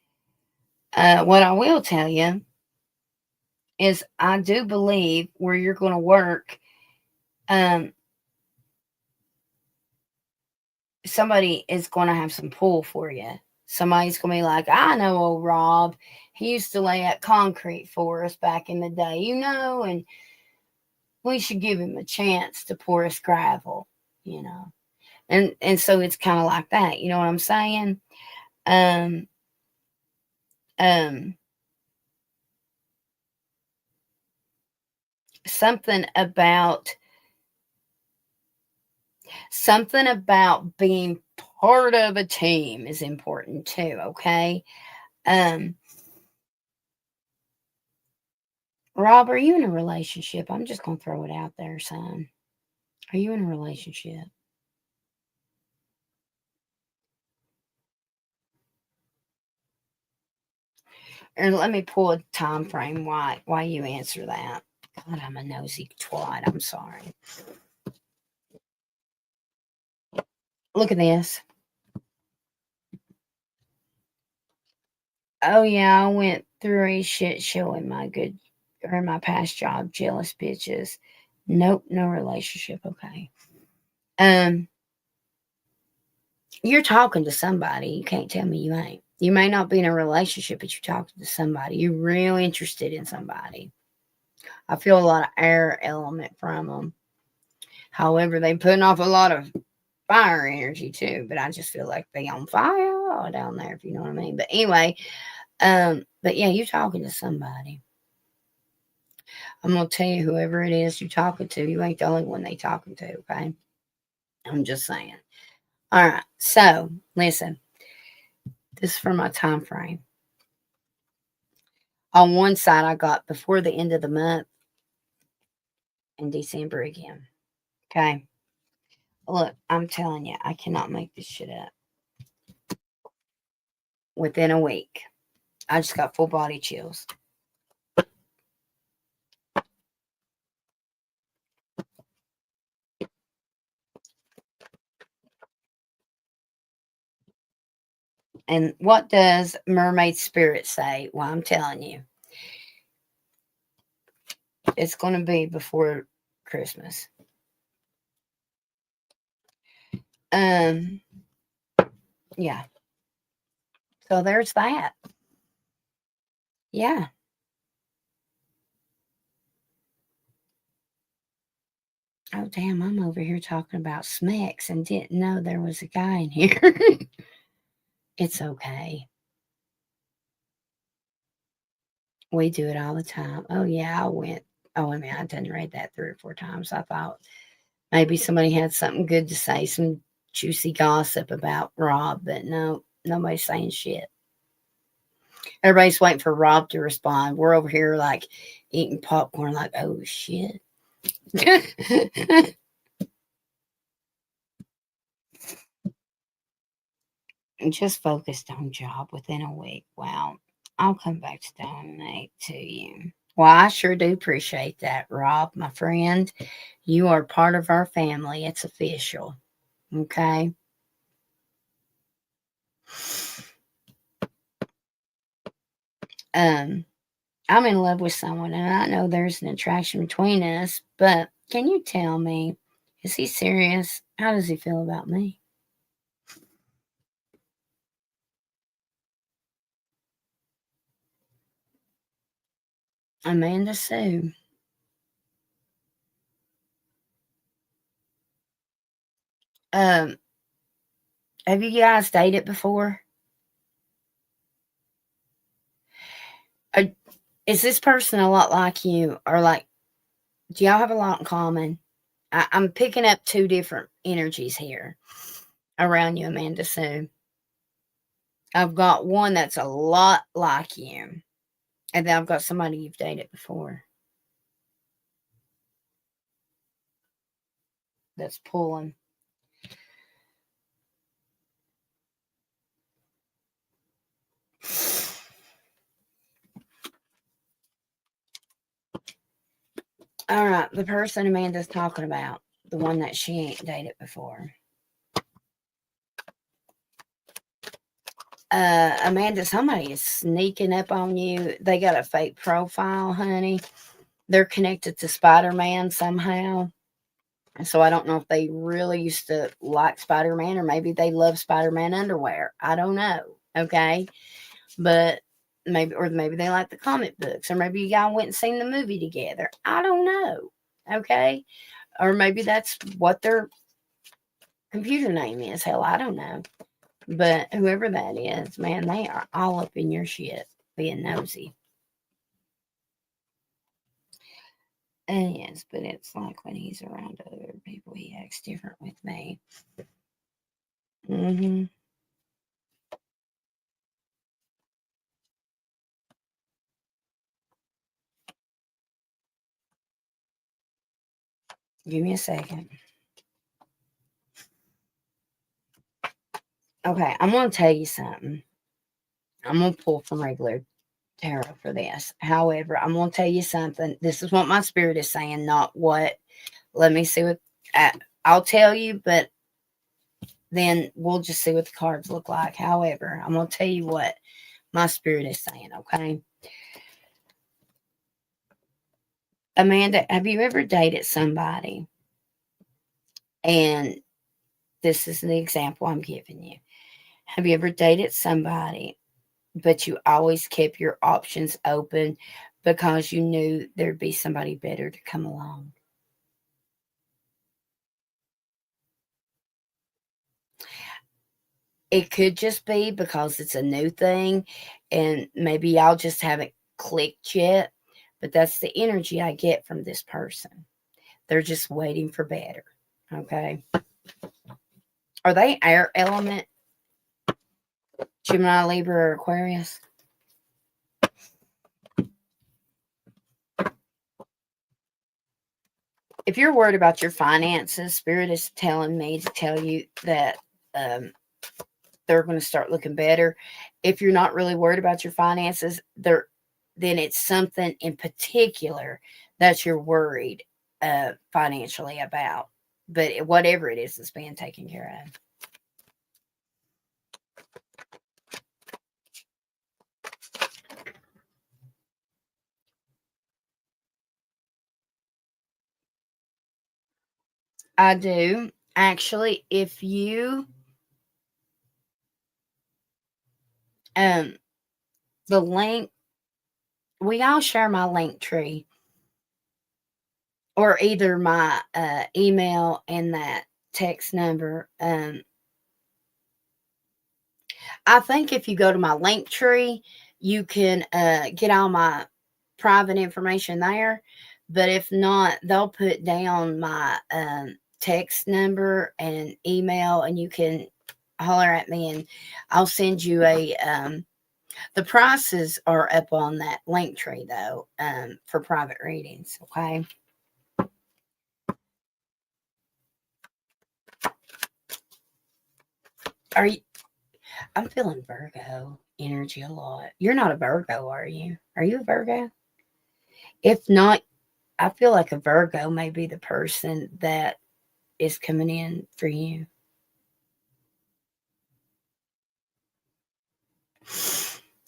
what I will tell you is I do believe where you're going to work, somebody is going to have some pull for you. Somebody's going to be like, I know old Rob. He used to lay out concrete for us back in the day, and we should give him a chance to pour us gravel, And so it's kind of like that. You know what I'm saying? Something about being part of a team is important too, okay? Rob, are you in a relationship? I'm just going to throw it out there, son. Are you in a relationship? And let me pull a time frame why you answer that. God, I'm a nosy twat. I'm sorry. Look at this. Oh yeah, I went through a shit show in my past job. Jealous bitches. Nope, no relationship. Okay. You're talking to somebody. You can't tell me you ain't. You may not be in a relationship, but you're talking to somebody. You're real interested in somebody. I feel a lot of air element from them. However, they putting off a lot of fire energy too. But I just feel like they on fire down there, if you know what I mean. But anyway, but yeah, you're talking to somebody. I'm gonna tell you, whoever it is you're talking to, you ain't the only one they talking to. Okay, I'm just saying. All right, so listen. This is for my time frame. On one side, I got before the end of the month and December again. Okay. Look, I'm telling you, I cannot make this shit up. Within a week, I just got full body chills. And what does Mermaid Spirit say? Well, I'm telling you, it's going to be before Christmas. Yeah. So there's that. Yeah. Oh, damn, I'm over here talking about smacks and didn't know there was a guy in here. It's okay. We do it all the time. Oh, yeah, I went. Oh, I mean, I done read that 3 or 4 times. I thought maybe somebody had something good to say, some juicy gossip about Rob, but no, nobody's saying shit. Everybody's waiting for Rob to respond. We're over here like eating popcorn, like, oh shit. Just focused on job within a week. Wow. I'll come back to donate to you. Well, I sure do appreciate that, Rob, my friend. You are part of our family. It's official. Okay. I'm in love with someone and I know there's an attraction between us, but can you tell me, is he serious? How does he feel about me? Amanda Sue. Um, have you guys dated before? Or is this person a lot like you? Or like, do y'all have a lot in common? I'm picking up 2 different energies here around you, Amanda Sue. I've got one that's a lot like you, and then I've got somebody you've dated before that's pulling. All right, the person Amanda's talking about, the one that she ain't dated before. Amanda, somebody is sneaking up on you. They got a fake profile, honey. They're connected to Spider-Man somehow. So I don't know if they really used to like Spider-Man or maybe they love Spider-Man underwear. I don't know. Okay. But maybe they like the comic books, or maybe y'all went and seen the movie together. I don't know. Okay. Or maybe that's what their computer name is. Hell, I don't know. But whoever that is, man, they are all up in your shit being nosy. And yes, but it's like when he's around other people, he acts different with me. Mm-hmm. Give me a second. Okay, I'm going to tell you something. I'm going to pull from regular tarot for this. However, I'm going to tell you something. This is what my spirit is saying, not what. Let me see what. I'll tell you, but then we'll just see what the cards look like. However, I'm going to tell you what my spirit is saying, okay? Amanda, have you ever dated somebody? And this is the example I'm giving you. Have you ever dated somebody, but you always kept your options open because you knew there'd be somebody better to come along? It could just be because it's a new thing and maybe y'all just haven't clicked yet, but that's the energy I get from this person. They're just waiting for better. Okay. Are they air element? Gemini, Libra, or Aquarius? If you're worried about your finances, Spirit is telling me to tell you that they're going to start looking better. If you're not really worried about your finances, then it's something in particular that you're worried financially about. But whatever it is, it's being taken care of. I do. Actually, if you the link we all share my link tree, or either my email and that text number. I think if you go to my link tree, you can get all my private information there. But if not, they'll put down my text number and email, and you can holler at me, and I'll send you a. The prices are up on that link tree though, for private readings. Okay. Are you? I'm feeling Virgo energy a lot. You're not a Virgo, are you? Are you a Virgo? If not, I feel like a Virgo may be the person that is coming in for you.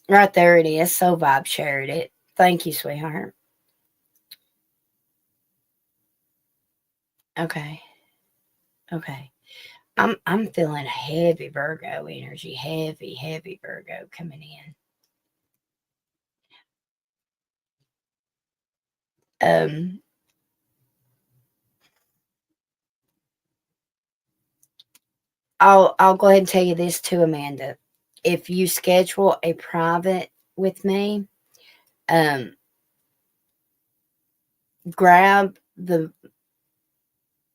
Right there it is. So Vibe shared it. Thank you, sweetheart. Okay. Okay. I'm feeling heavy Virgo energy. Heavy Virgo coming in. I'll go ahead and tell you this too, Amanda. If you schedule a private with me, um, grab the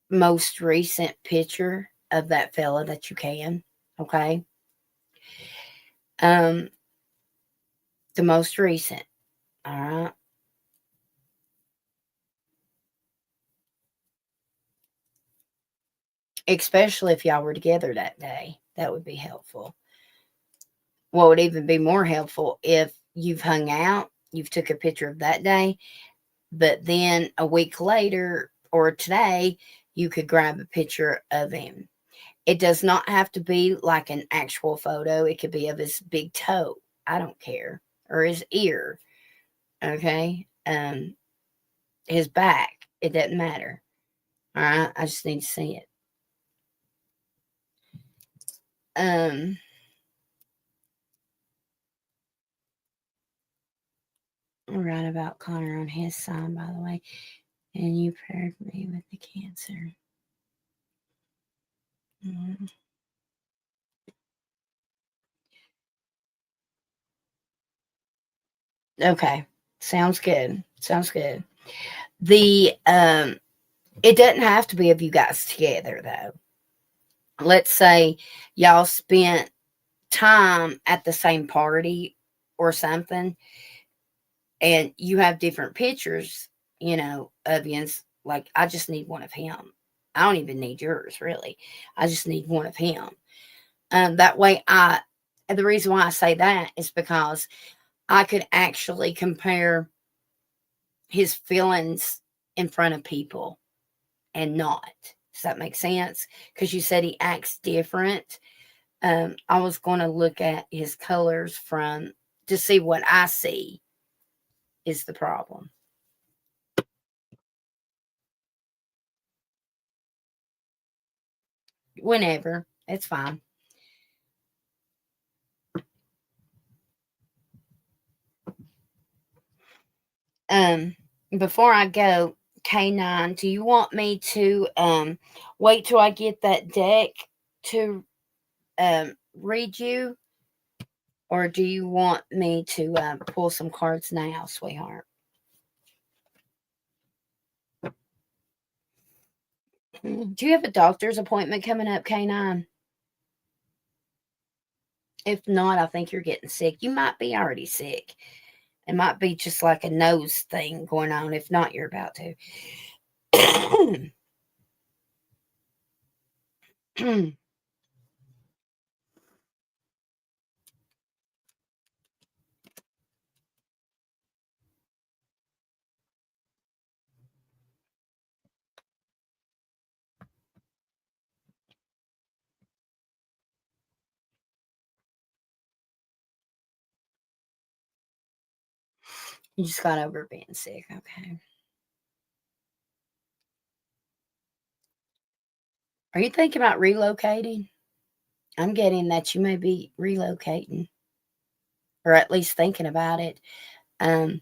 most recent picture of that fella that you can. Okay. Um, the most recent. All right. Especially if y'all were together that day. That would be helpful. What would even be more helpful if you've hung out, you've took a picture of that day, but then a week later or today, you could grab a picture of him. It does not have to be like an actual photo. It could be of his big toe. I don't care. Or his ear. Okay. His back. It doesn't matter. All right. I just need to see it. Right about Connor on his side, by the way. And you paired me with the Cancer. Mm-hmm. Okay. Sounds good. Sounds good. The it doesn't have to be of you guys together though. Let's say y'all spent time at the same party or something, and you have different pictures, of you. Like, I just need one of him. I don't even need yours, really. I just need one of him. That way, the reason why I say that is because I could actually compare his feelings in front of people and not. Does that make sense? Because you said he acts different. I was going to look at his colors to see what I see is the problem. Whenever. It's fine. Um, Before I go, K9, do you want me to wait till I get that deck to read you? Or do you want me to pull some cards now, sweetheart? Do you have a doctor's appointment coming up, K9? If not, I think you're getting sick. You might be already sick. It might be just like a nose thing going on. If not, you're about to. You just got over being sick. Okay. Are you thinking about relocating? I'm getting that you may be relocating, or at least thinking about it. Um,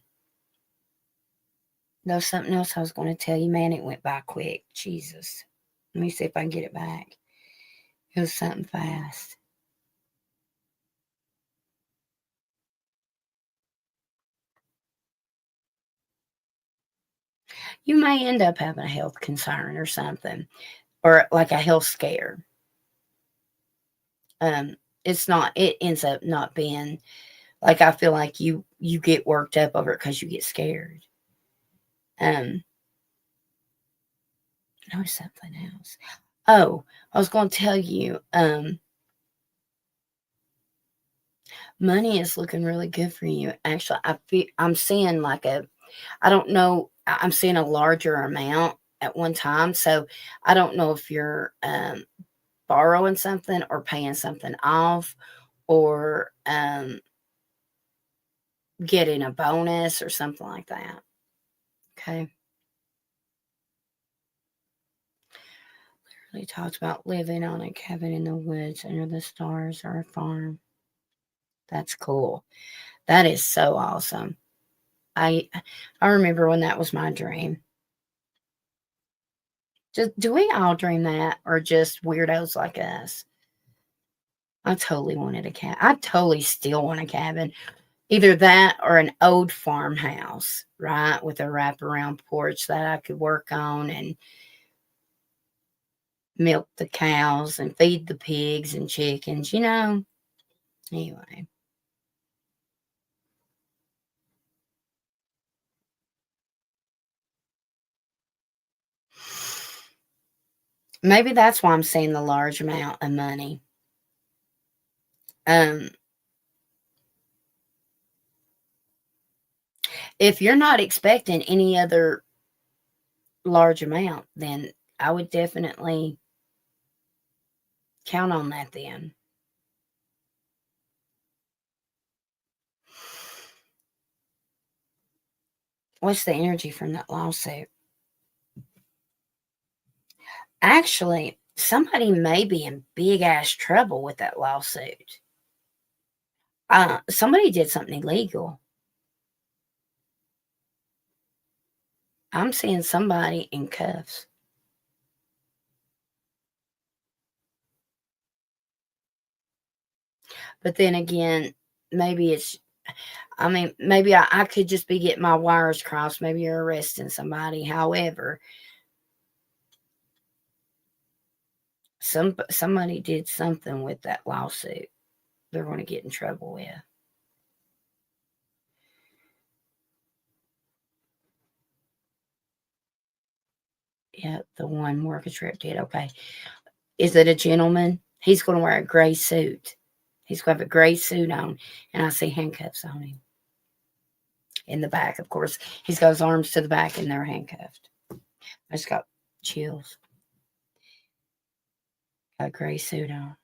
There's something else I was going to tell you. Man, it went by quick. Jesus. Let me see if I can get it back. It was something fast. You may end up having a health concern or something, or like a health scare. It ends up not being like, I feel like you get worked up over it because you get scared. There was something else. Oh, I was going to tell you, money is looking really good for you. Actually, I'm seeing like I don't know, I'm seeing a larger amount at one time. So I don't know if you're borrowing something or paying something off, or getting a bonus or something like that. Okay. He talks about living on a cabin in the woods under the stars or a farm. That's cool. That is so awesome. I I remember when that was my dream. Just, do we all dream that, or just weirdos like us? I totally wanted a cabin. I totally still want a cabin. Either that or an old farmhouse, right? With a wraparound porch that I could work on and milk the cows and feed the pigs and chickens, Anyway. Maybe that's why I'm seeing the large amount of money. Um, if you're not expecting any other large amount, then I would definitely count on that then. What's the energy from that lawsuit? Actually, somebody may be in big ass trouble with that lawsuit. Somebody did something illegal. I'm seeing somebody in cuffs. But then again, maybe maybe I could just be getting my wires crossed. Maybe you're arresting somebody. However, somebody did something with that lawsuit they're going to get in trouble with. Yeah, the one mortgage rep did. Okay. Is it a gentleman? He's going to wear a gray suit. He's going to have a gray suit on, and I see handcuffs on him. In the back, of course. He's got his arms to the back, and they're handcuffed. I just got chills. Got a gray suit on.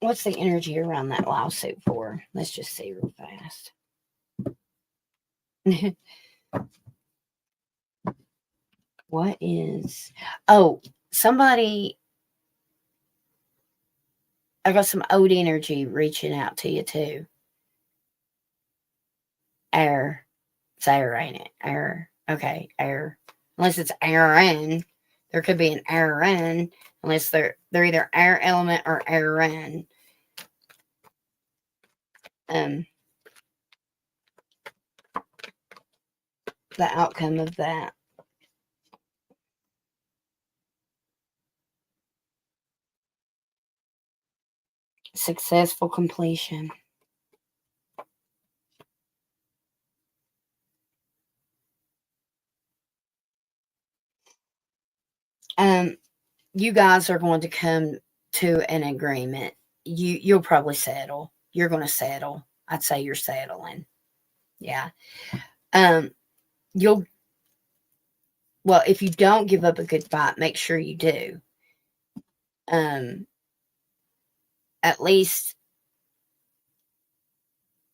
What's the energy around that lawsuit for? Let's just see real fast. What is... Oh, somebody... I got some old energy reaching out to you, too. Air. It's air, ain't it? Air. Okay, air. Unless it's Aaron. There could be an Aaron. Unless they're either air element or Aaron. The outcome of that. Successful completion. You guys are going to come to an agreement. You'll probably settle. You're going to settle. I'd say you're settling. Yeah. You'll... Well, if you don't give up a good fight, make sure you do. At least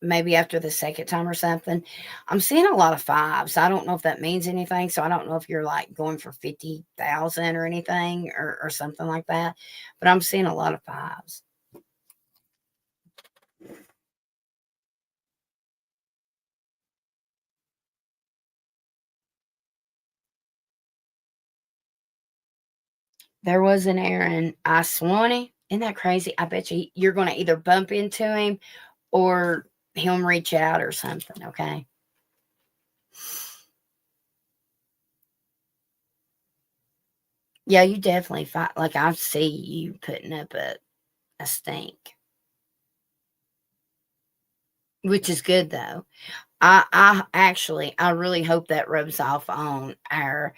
maybe after the second time or something. I'm seeing a lot of fives. I don't know if that means anything. So I don't know if you're like going for 50,000 or anything or something like that. But I'm seeing a lot of fives. There was an Aaron. I Swanee. Isn't that crazy? I bet you're going to either bump into him or him reach out or something, okay? Yeah, you definitely fight. Like, I see you putting up a stink. Which is good, though. I really hope that rubs off on our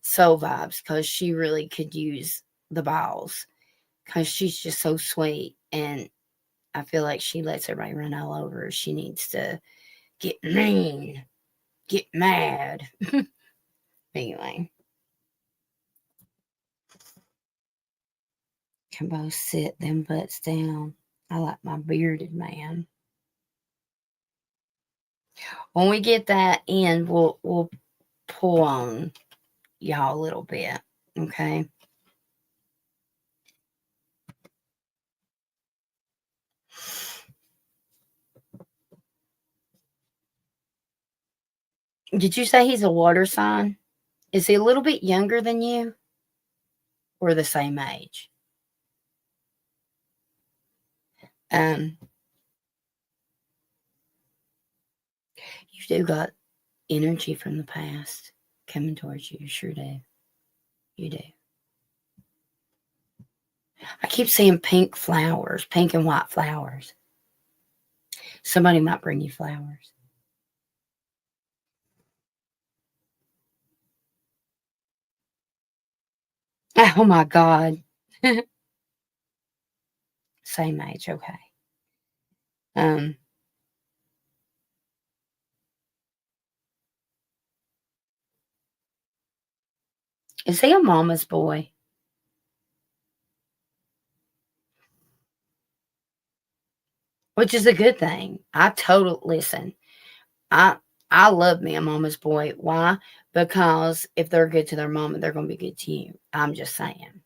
soul vibes, because she really could use the balls, because she's just so sweet, and I feel like she lets everybody run all over her. She needs to get mean, get mad. Anyway, can both sit them butts down. I like my bearded man. When we get that in, we'll pull on y'all a little bit, okay? Did you say he's a water sign? Is he a little bit younger than you, or the same age? Um, you do got energy from the past coming towards you. You sure do. You do. I keep seeing pink flowers, pink and white flowers. Somebody might bring you flowers. Oh my God. Same age, okay. Um, is he a mama's boy? Which is a good thing. Listen. I I love me a mama's boy. Why? Because if they're good to their mama, they're gonna be good to you. I'm just saying.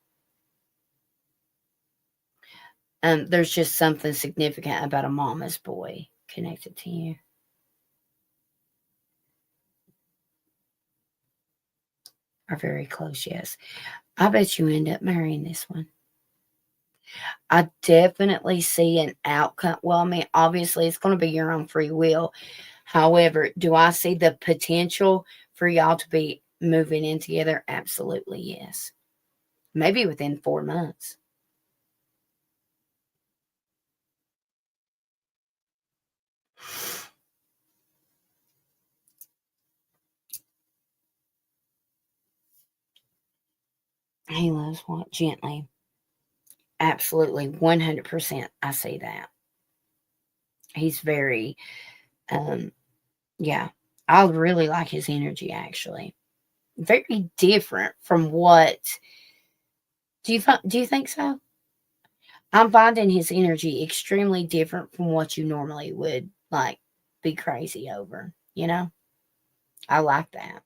There's just something significant about a mama's boy connected to you. Are very close, yes. I bet you end up marrying this one. I definitely see an outcome. Well, I mean, obviously, it's going to be your own free will. However, do I see the potential for y'all to be moving in together? Absolutely, yes. Maybe within 4 months. He loves what? Gently. Absolutely, 100%. I see that. He's very, um, yeah. I really like his energy, actually. Very different from what. Do you think so? I'm finding his energy extremely different from what you normally would like be crazy over, you know? I like that.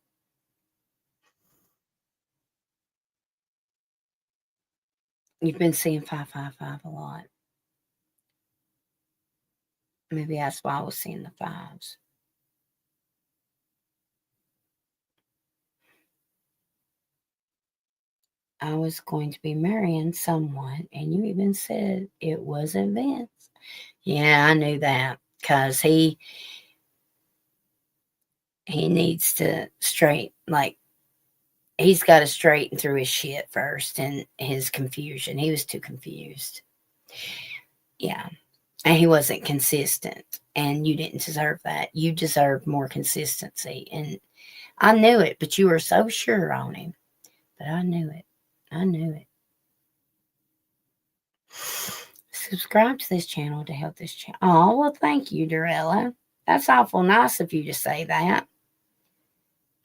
You've been seeing 555 a lot. Maybe that's why I was seeing the fives. I was going to be marrying someone, and you even said it wasn't Vince. Yeah, I knew that because he needs to he's got to straighten through his shit first and his confusion. He was too confused. Yeah. And he wasn't consistent. And you didn't deserve that. You deserved more consistency. And I knew it, but you were so sure on him. But I knew it. I knew it. Subscribe to this channel to help this channel. Oh, well, thank you, Dorella. That's awful nice of you to say that.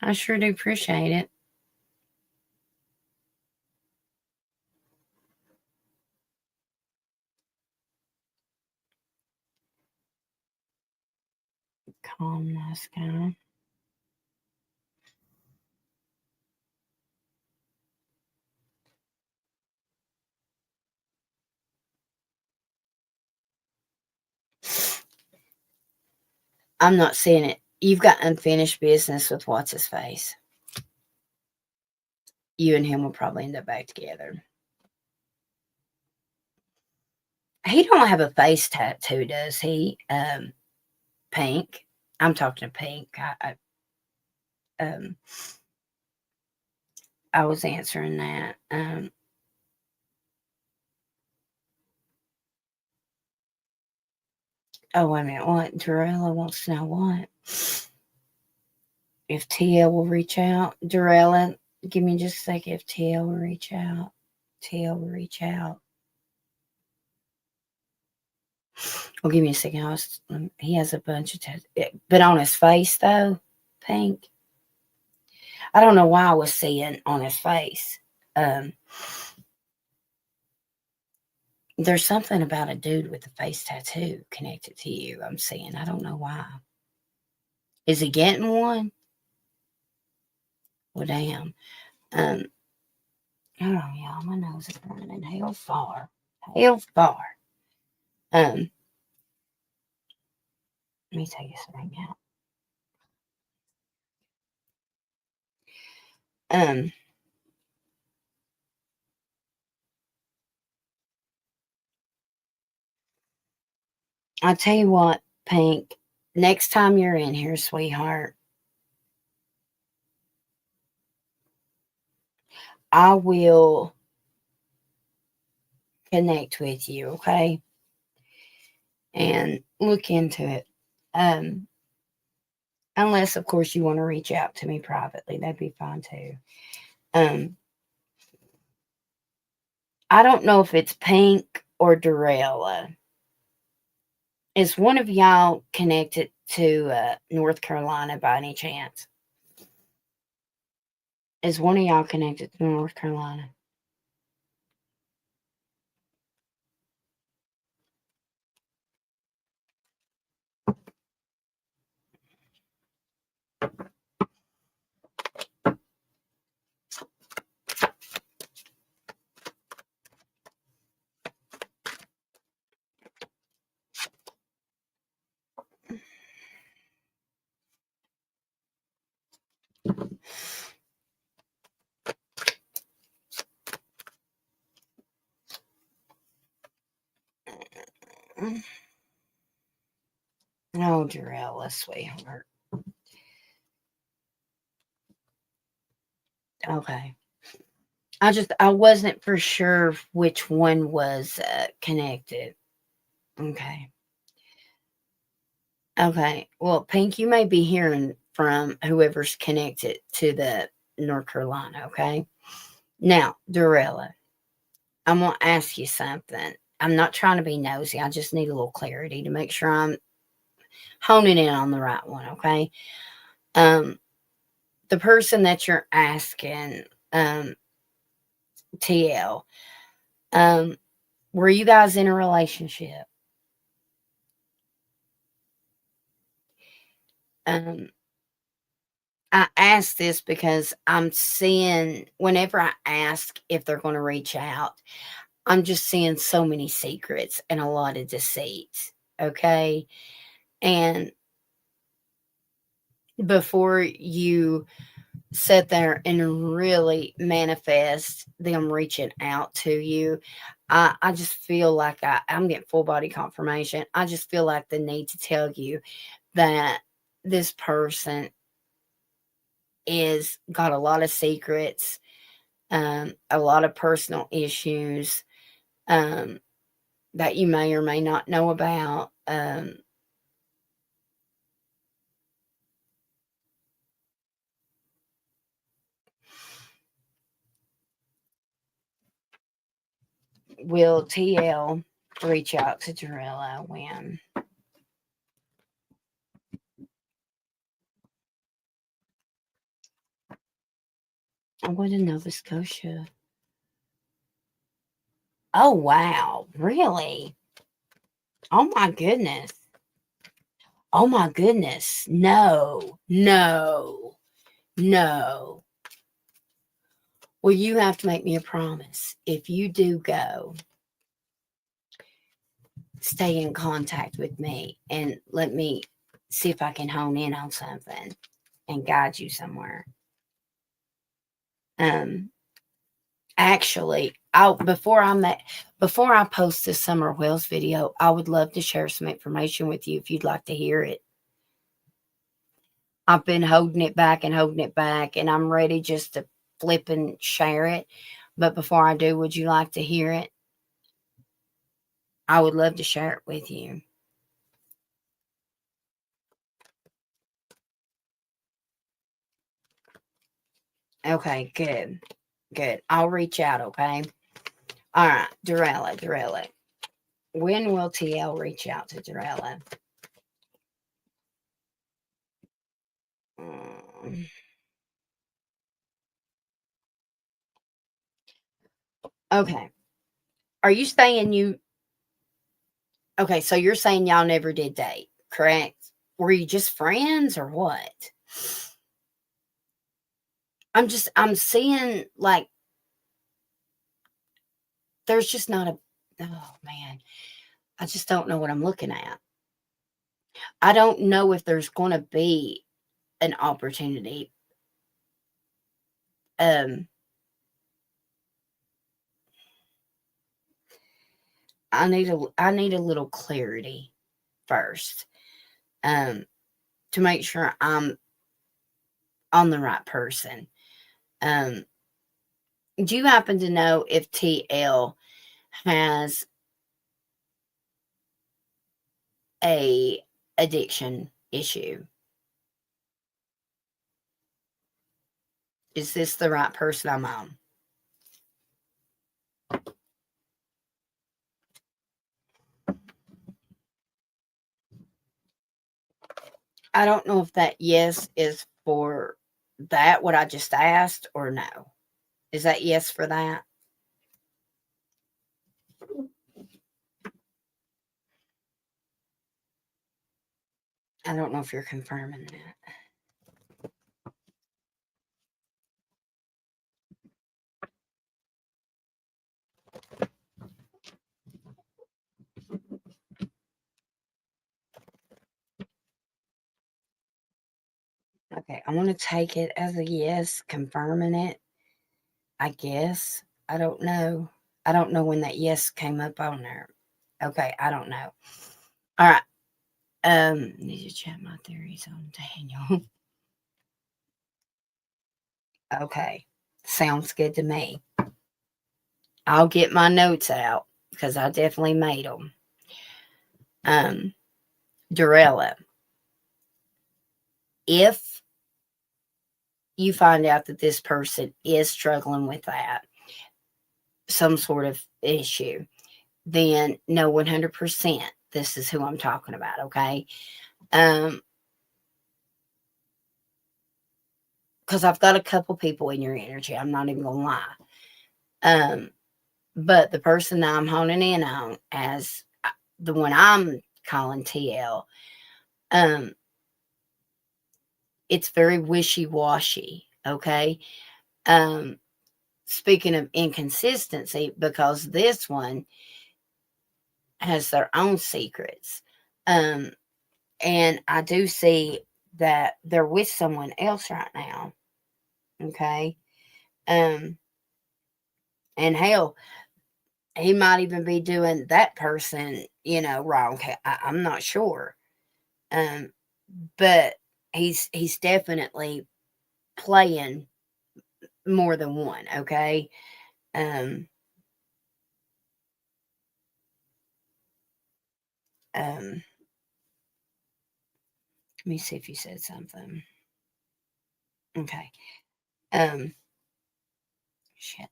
I sure do appreciate it. Calm, nice guy. I'm not seeing it. You've got unfinished business with what's his face. You and him will probably end up back together. He don't have a face tattoo, does he? Pink. I'm talking to Pink. I was answering that. Oh, wait a minute. What? Dorella wants to know what? If TL will reach out. Dorella, give me just a second. If TL will reach out. TL will reach out. Well, give me a second. He has a bunch of tattoos. But on his face, though, Pink. I don't know why I was seeing on his face. There's something about a dude with a face tattoo connected to you. I'm seeing. I don't know why. Is he getting one? Well, damn. Hold on, y'all. My nose is running hell far. Hell far. Let me take this ring out. I'll tell you what, Pink. Next time you're in here, sweetheart, I will connect with you, okay? And look into it. Unless, of course, you want to reach out to me privately. That'd be fine, too. I don't know if it's Pink or Dorella. Is one of y'all connected to North Carolina by any chance? Is one of y'all connected to North Carolina? Oh, Dorella, sweetheart. Okay. I wasn't for sure which one was connected. Okay. Okay. Well, Pink, you may be hearing from whoever's connected to the North Carolina, okay? Now, Dorella, I'm going to ask you something. I'm not trying to be nosy. I just need a little clarity to make sure I'm honing in on the right one, okay? The person that you're asking, TL, were you guys in a relationship? I ask this because I'm seeing, whenever I ask if they're going to reach out, I'm just seeing so many secrets and a lot of deceit. Okay. And before you sit there and really manifest them reaching out to you, I just feel like I'm getting full body confirmation. I just feel like the need to tell you that this person is got a lot of secrets, a lot of personal issues that you may or may not know about. Will TL reach out to Jarella when? I went to Nova Scotia. Oh, wow. Really? Oh, my goodness. Oh, my goodness. No, no, no. Well, you have to make me a promise. If you do go, stay in contact with me and let me see if I can hone in on something and guide you somewhere. Actually, before I post this Summer Wells video, I would love to share some information with you if you'd like to hear it. I've been holding it back, and I'm ready just to flip and share it. But before I do, would you like to hear it? I would love to share it with you. Okay, good. Good. I'll reach out, okay? All right, Dorella. When will TL reach out to Dorella? Okay. Are you saying you... Okay, so you're saying y'all never did date, correct? Were you just friends or what? I'm seeing, like, there's just not a... Oh, man. I just don't know what I'm looking at. I don't know if there's going to be an opportunity. I need a little clarity first, to make sure I'm on the right person. Do you happen to know if TL has a addiction issue? Is this the right person I'm on? I don't know if that yes is for that, what I just asked, or no. Is that yes for that? I don't know if you're confirming that. Okay, I'm going to take it as a yes, confirming it. I guess. I don't know. I don't know when that yes came up on there. Okay, I don't know. All right. Need to check my theories on Daniel. Okay. Sounds good to me. I'll get my notes out because I definitely made them. Dorella, if you find out that this person is struggling with that, some sort of issue, then know 100% this is who I'm talking about, okay? Because I've got a couple people in your energy. I'm not even gonna lie. But the person that I'm honing in on as the one I'm calling TL, it's very wishy-washy, okay? Speaking of inconsistency, because this one has their own secrets. And I do see that they're with someone else right now. Okay. And hell, he might even be doing that person, wrong. I'm not sure. But he's definitely playing more than one, okay? Um let me see if you said something. Okay. Shit.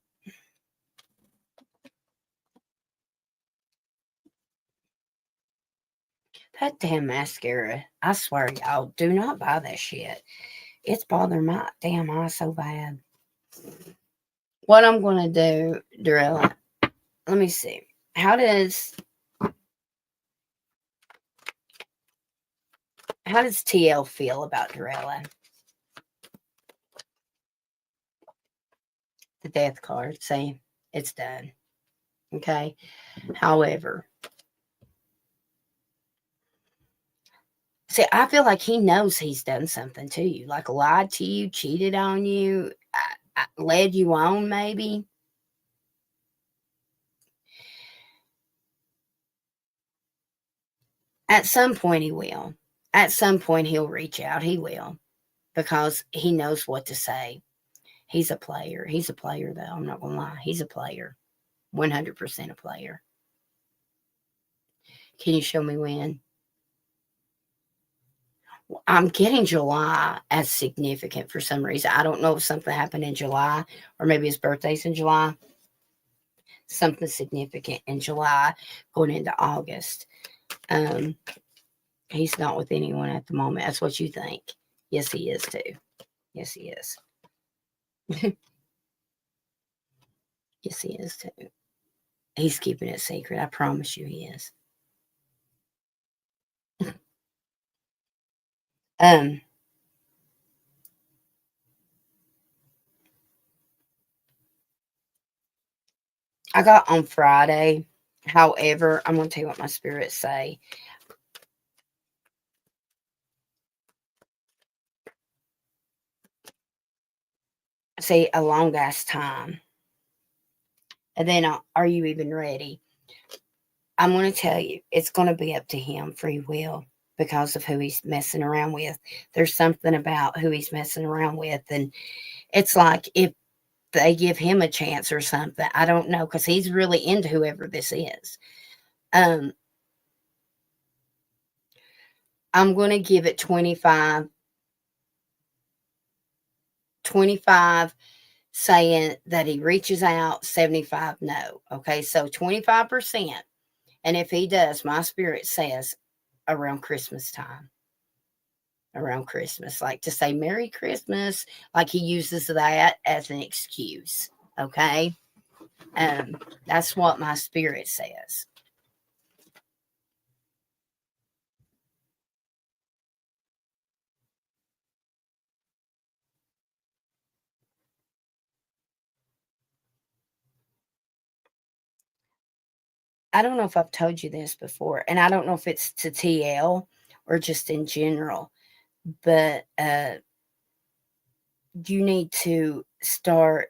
That damn mascara. I swear, y'all, do not buy that shit. It's bothering my damn eyes so bad. What I'm gonna do, Dorella, let me see. How does TL feel about Dorella? The death card. See, it's done. Okay. However, see, I feel like he knows he's done something to you, like lied to you, cheated on you, led you on, maybe. At some point he will. At some point he'll reach out. He will. Because he knows what to say. He's a player. He's a player, though. I'm not going to lie. He's a player. 100% a player. Can you show me when? I'm getting July as significant for some reason. I don't know if something happened in July or maybe his birthday's in July. Something significant in July going into August. He's not with anyone at the moment. That's what you think. Yes, he is too. Yes, he is. Yes, he is too. He's keeping it secret. I promise you he is. I got on Friday. However, I'm going to tell you what my spirits say. Say a long ass time. And then, are you even ready? I'm going to tell you, it's going to be up to him, free will, because of who he's messing around with. There's something about who he's messing around with. And it's like if they give him a chance or something, I don't know, because he's really into whoever this is. I'm going to give it 25 saying that he reaches out, 75 no. Okay, so 25%. And if he does, my spirit says around Christmas time. Around Christmas, like to say Merry Christmas, like he uses that as an excuse. Okay, that's what my spirit says. I don't know if I've told you this before, and I don't know if it's to TL or just in general, but you need to start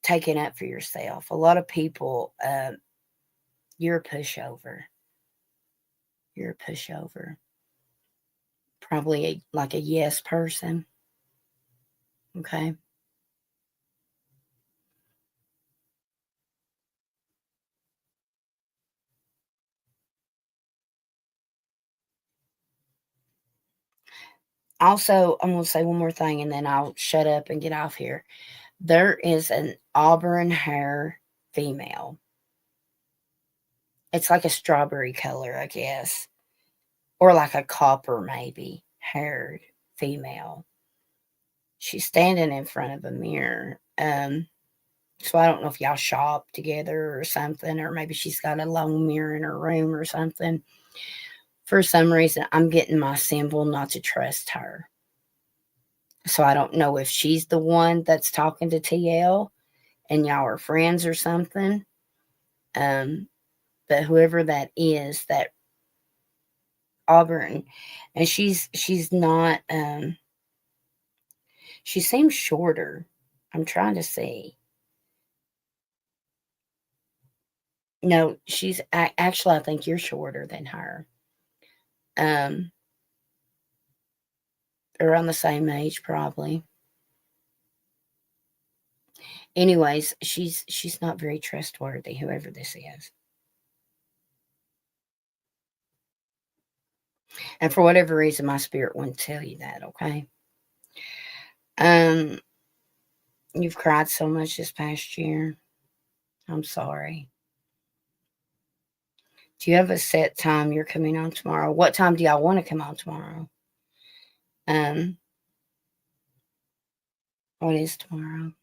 taking up for yourself. A lot of people, you're a pushover. You're a pushover. Probably like a yes person. Okay. Also, I'm going to say one more thing and then I'll shut up and get off here. There is an auburn hair female. It's like a strawberry color, I guess, or like a copper, maybe, haired female. She's standing in front of a mirror. So I don't know if y'all shop together or something, or maybe she's got a long mirror in her room or something. For some reason, I'm getting my symbol not to trust her. So I don't know if she's the one that's talking to TL and y'all are friends or something. But whoever that is, that Auburn, and she's not. She seems shorter. I'm trying to see. No, she's actually. I think you're shorter than her. Um, around the same age, probably. Anyways, she's not very trustworthy. Whoever this is. And for whatever reason, my spirit wouldn't tell you that, okay? Um, you've cried so much this past year. I'm sorry. Do you have a set time you're coming on tomorrow? What time do y'all want to come on tomorrow? Um, what is tomorrow?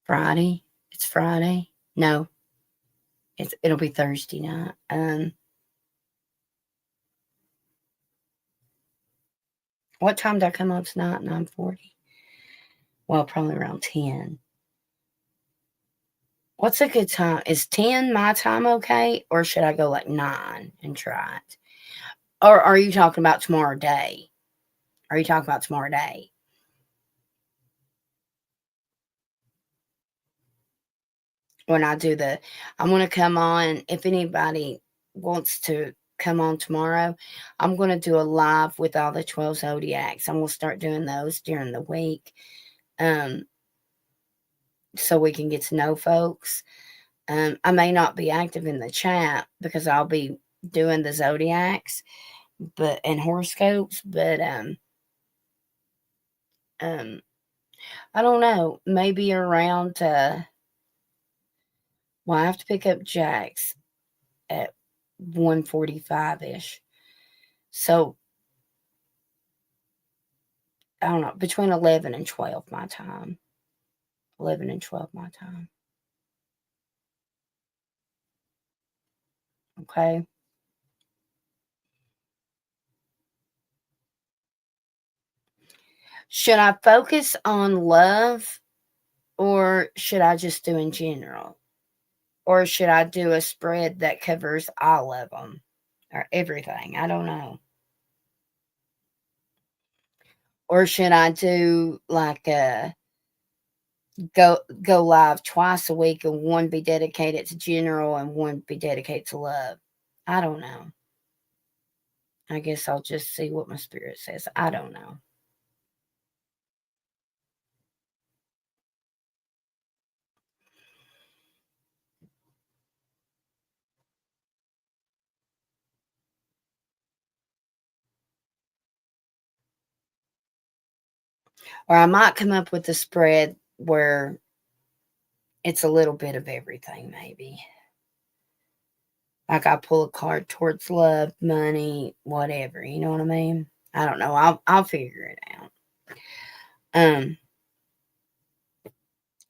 Friday? It's Friday? No. It'll be Thursday night. What time did I come on tonight? 9:40. Well, probably around 10. What's a good time? Is 10 my time okay? Or should I go like 9 and try it? Or are you talking about tomorrow day? Are you talking about tomorrow day? when I do I'm going to come on, if anybody wants to come on tomorrow, I'm going to do a live with all the 12 zodiacs. I'm going to start doing those during the week, so we can get to know folks. I may not be active in the chat because I'll be doing the zodiacs, and horoscopes, but I don't know, maybe around well, I have to pick up Jax at 1:45ish. So I don't know, between 11 and 12 my time. 11 and 12 my time. Okay. Should I focus on love, or should I just do in general? Or should I do a spread that covers all of them or everything? I don't know. Or should I do like go live twice a week, and one be dedicated to general and one be dedicated to love? I don't know. I guess I'll just see what my spirit says. I don't know. Or I might come up with a spread where it's a little bit of everything, maybe. Like I pull a card towards love, money, whatever. You know what I mean? I don't know. I'll figure it out.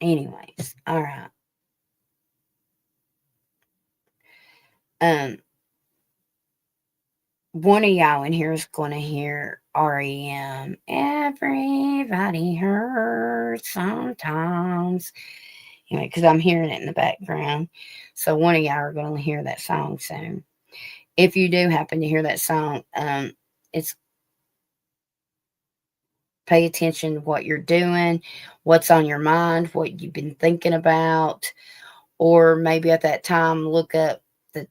Anyways, all right. One of y'all in here is going to hear REM. Everybody hurts sometimes. Anyway, because I'm hearing it in the background. So one of y'all are going to hear that song soon. If you do happen to hear that song, it's pay attention to what you're doing, what's on your mind, what you've been thinking about, or maybe at that time look up the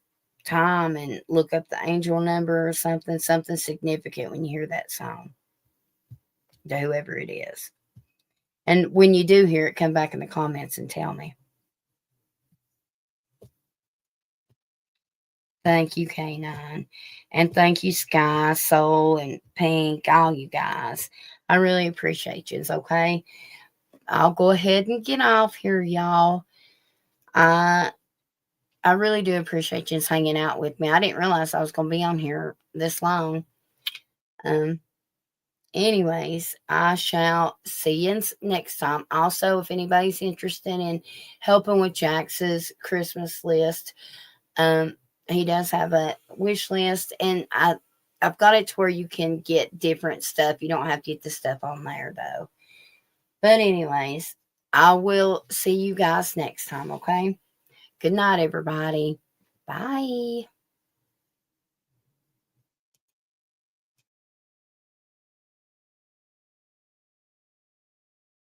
time and look up the angel number or something significant when you hear that song, to whoever it is. And when you do hear it, come back in the comments and tell me. Thank you, K9. And thank you, Sky, Soul, and Pink, all you guys. I really appreciate you. It's okay. I'll go ahead and get off here, y'all. I really do appreciate you hanging out with me. I didn't realize I was going to be on here this long. Anyways, I shall see you next time. Also, if anybody's interested in helping with Jax's Christmas list, he does have a wish list, and I've got it to where you can get different stuff. You don't have to get the stuff on there though. But anyways, I will see you guys next time, okay? Good night, everybody. Bye.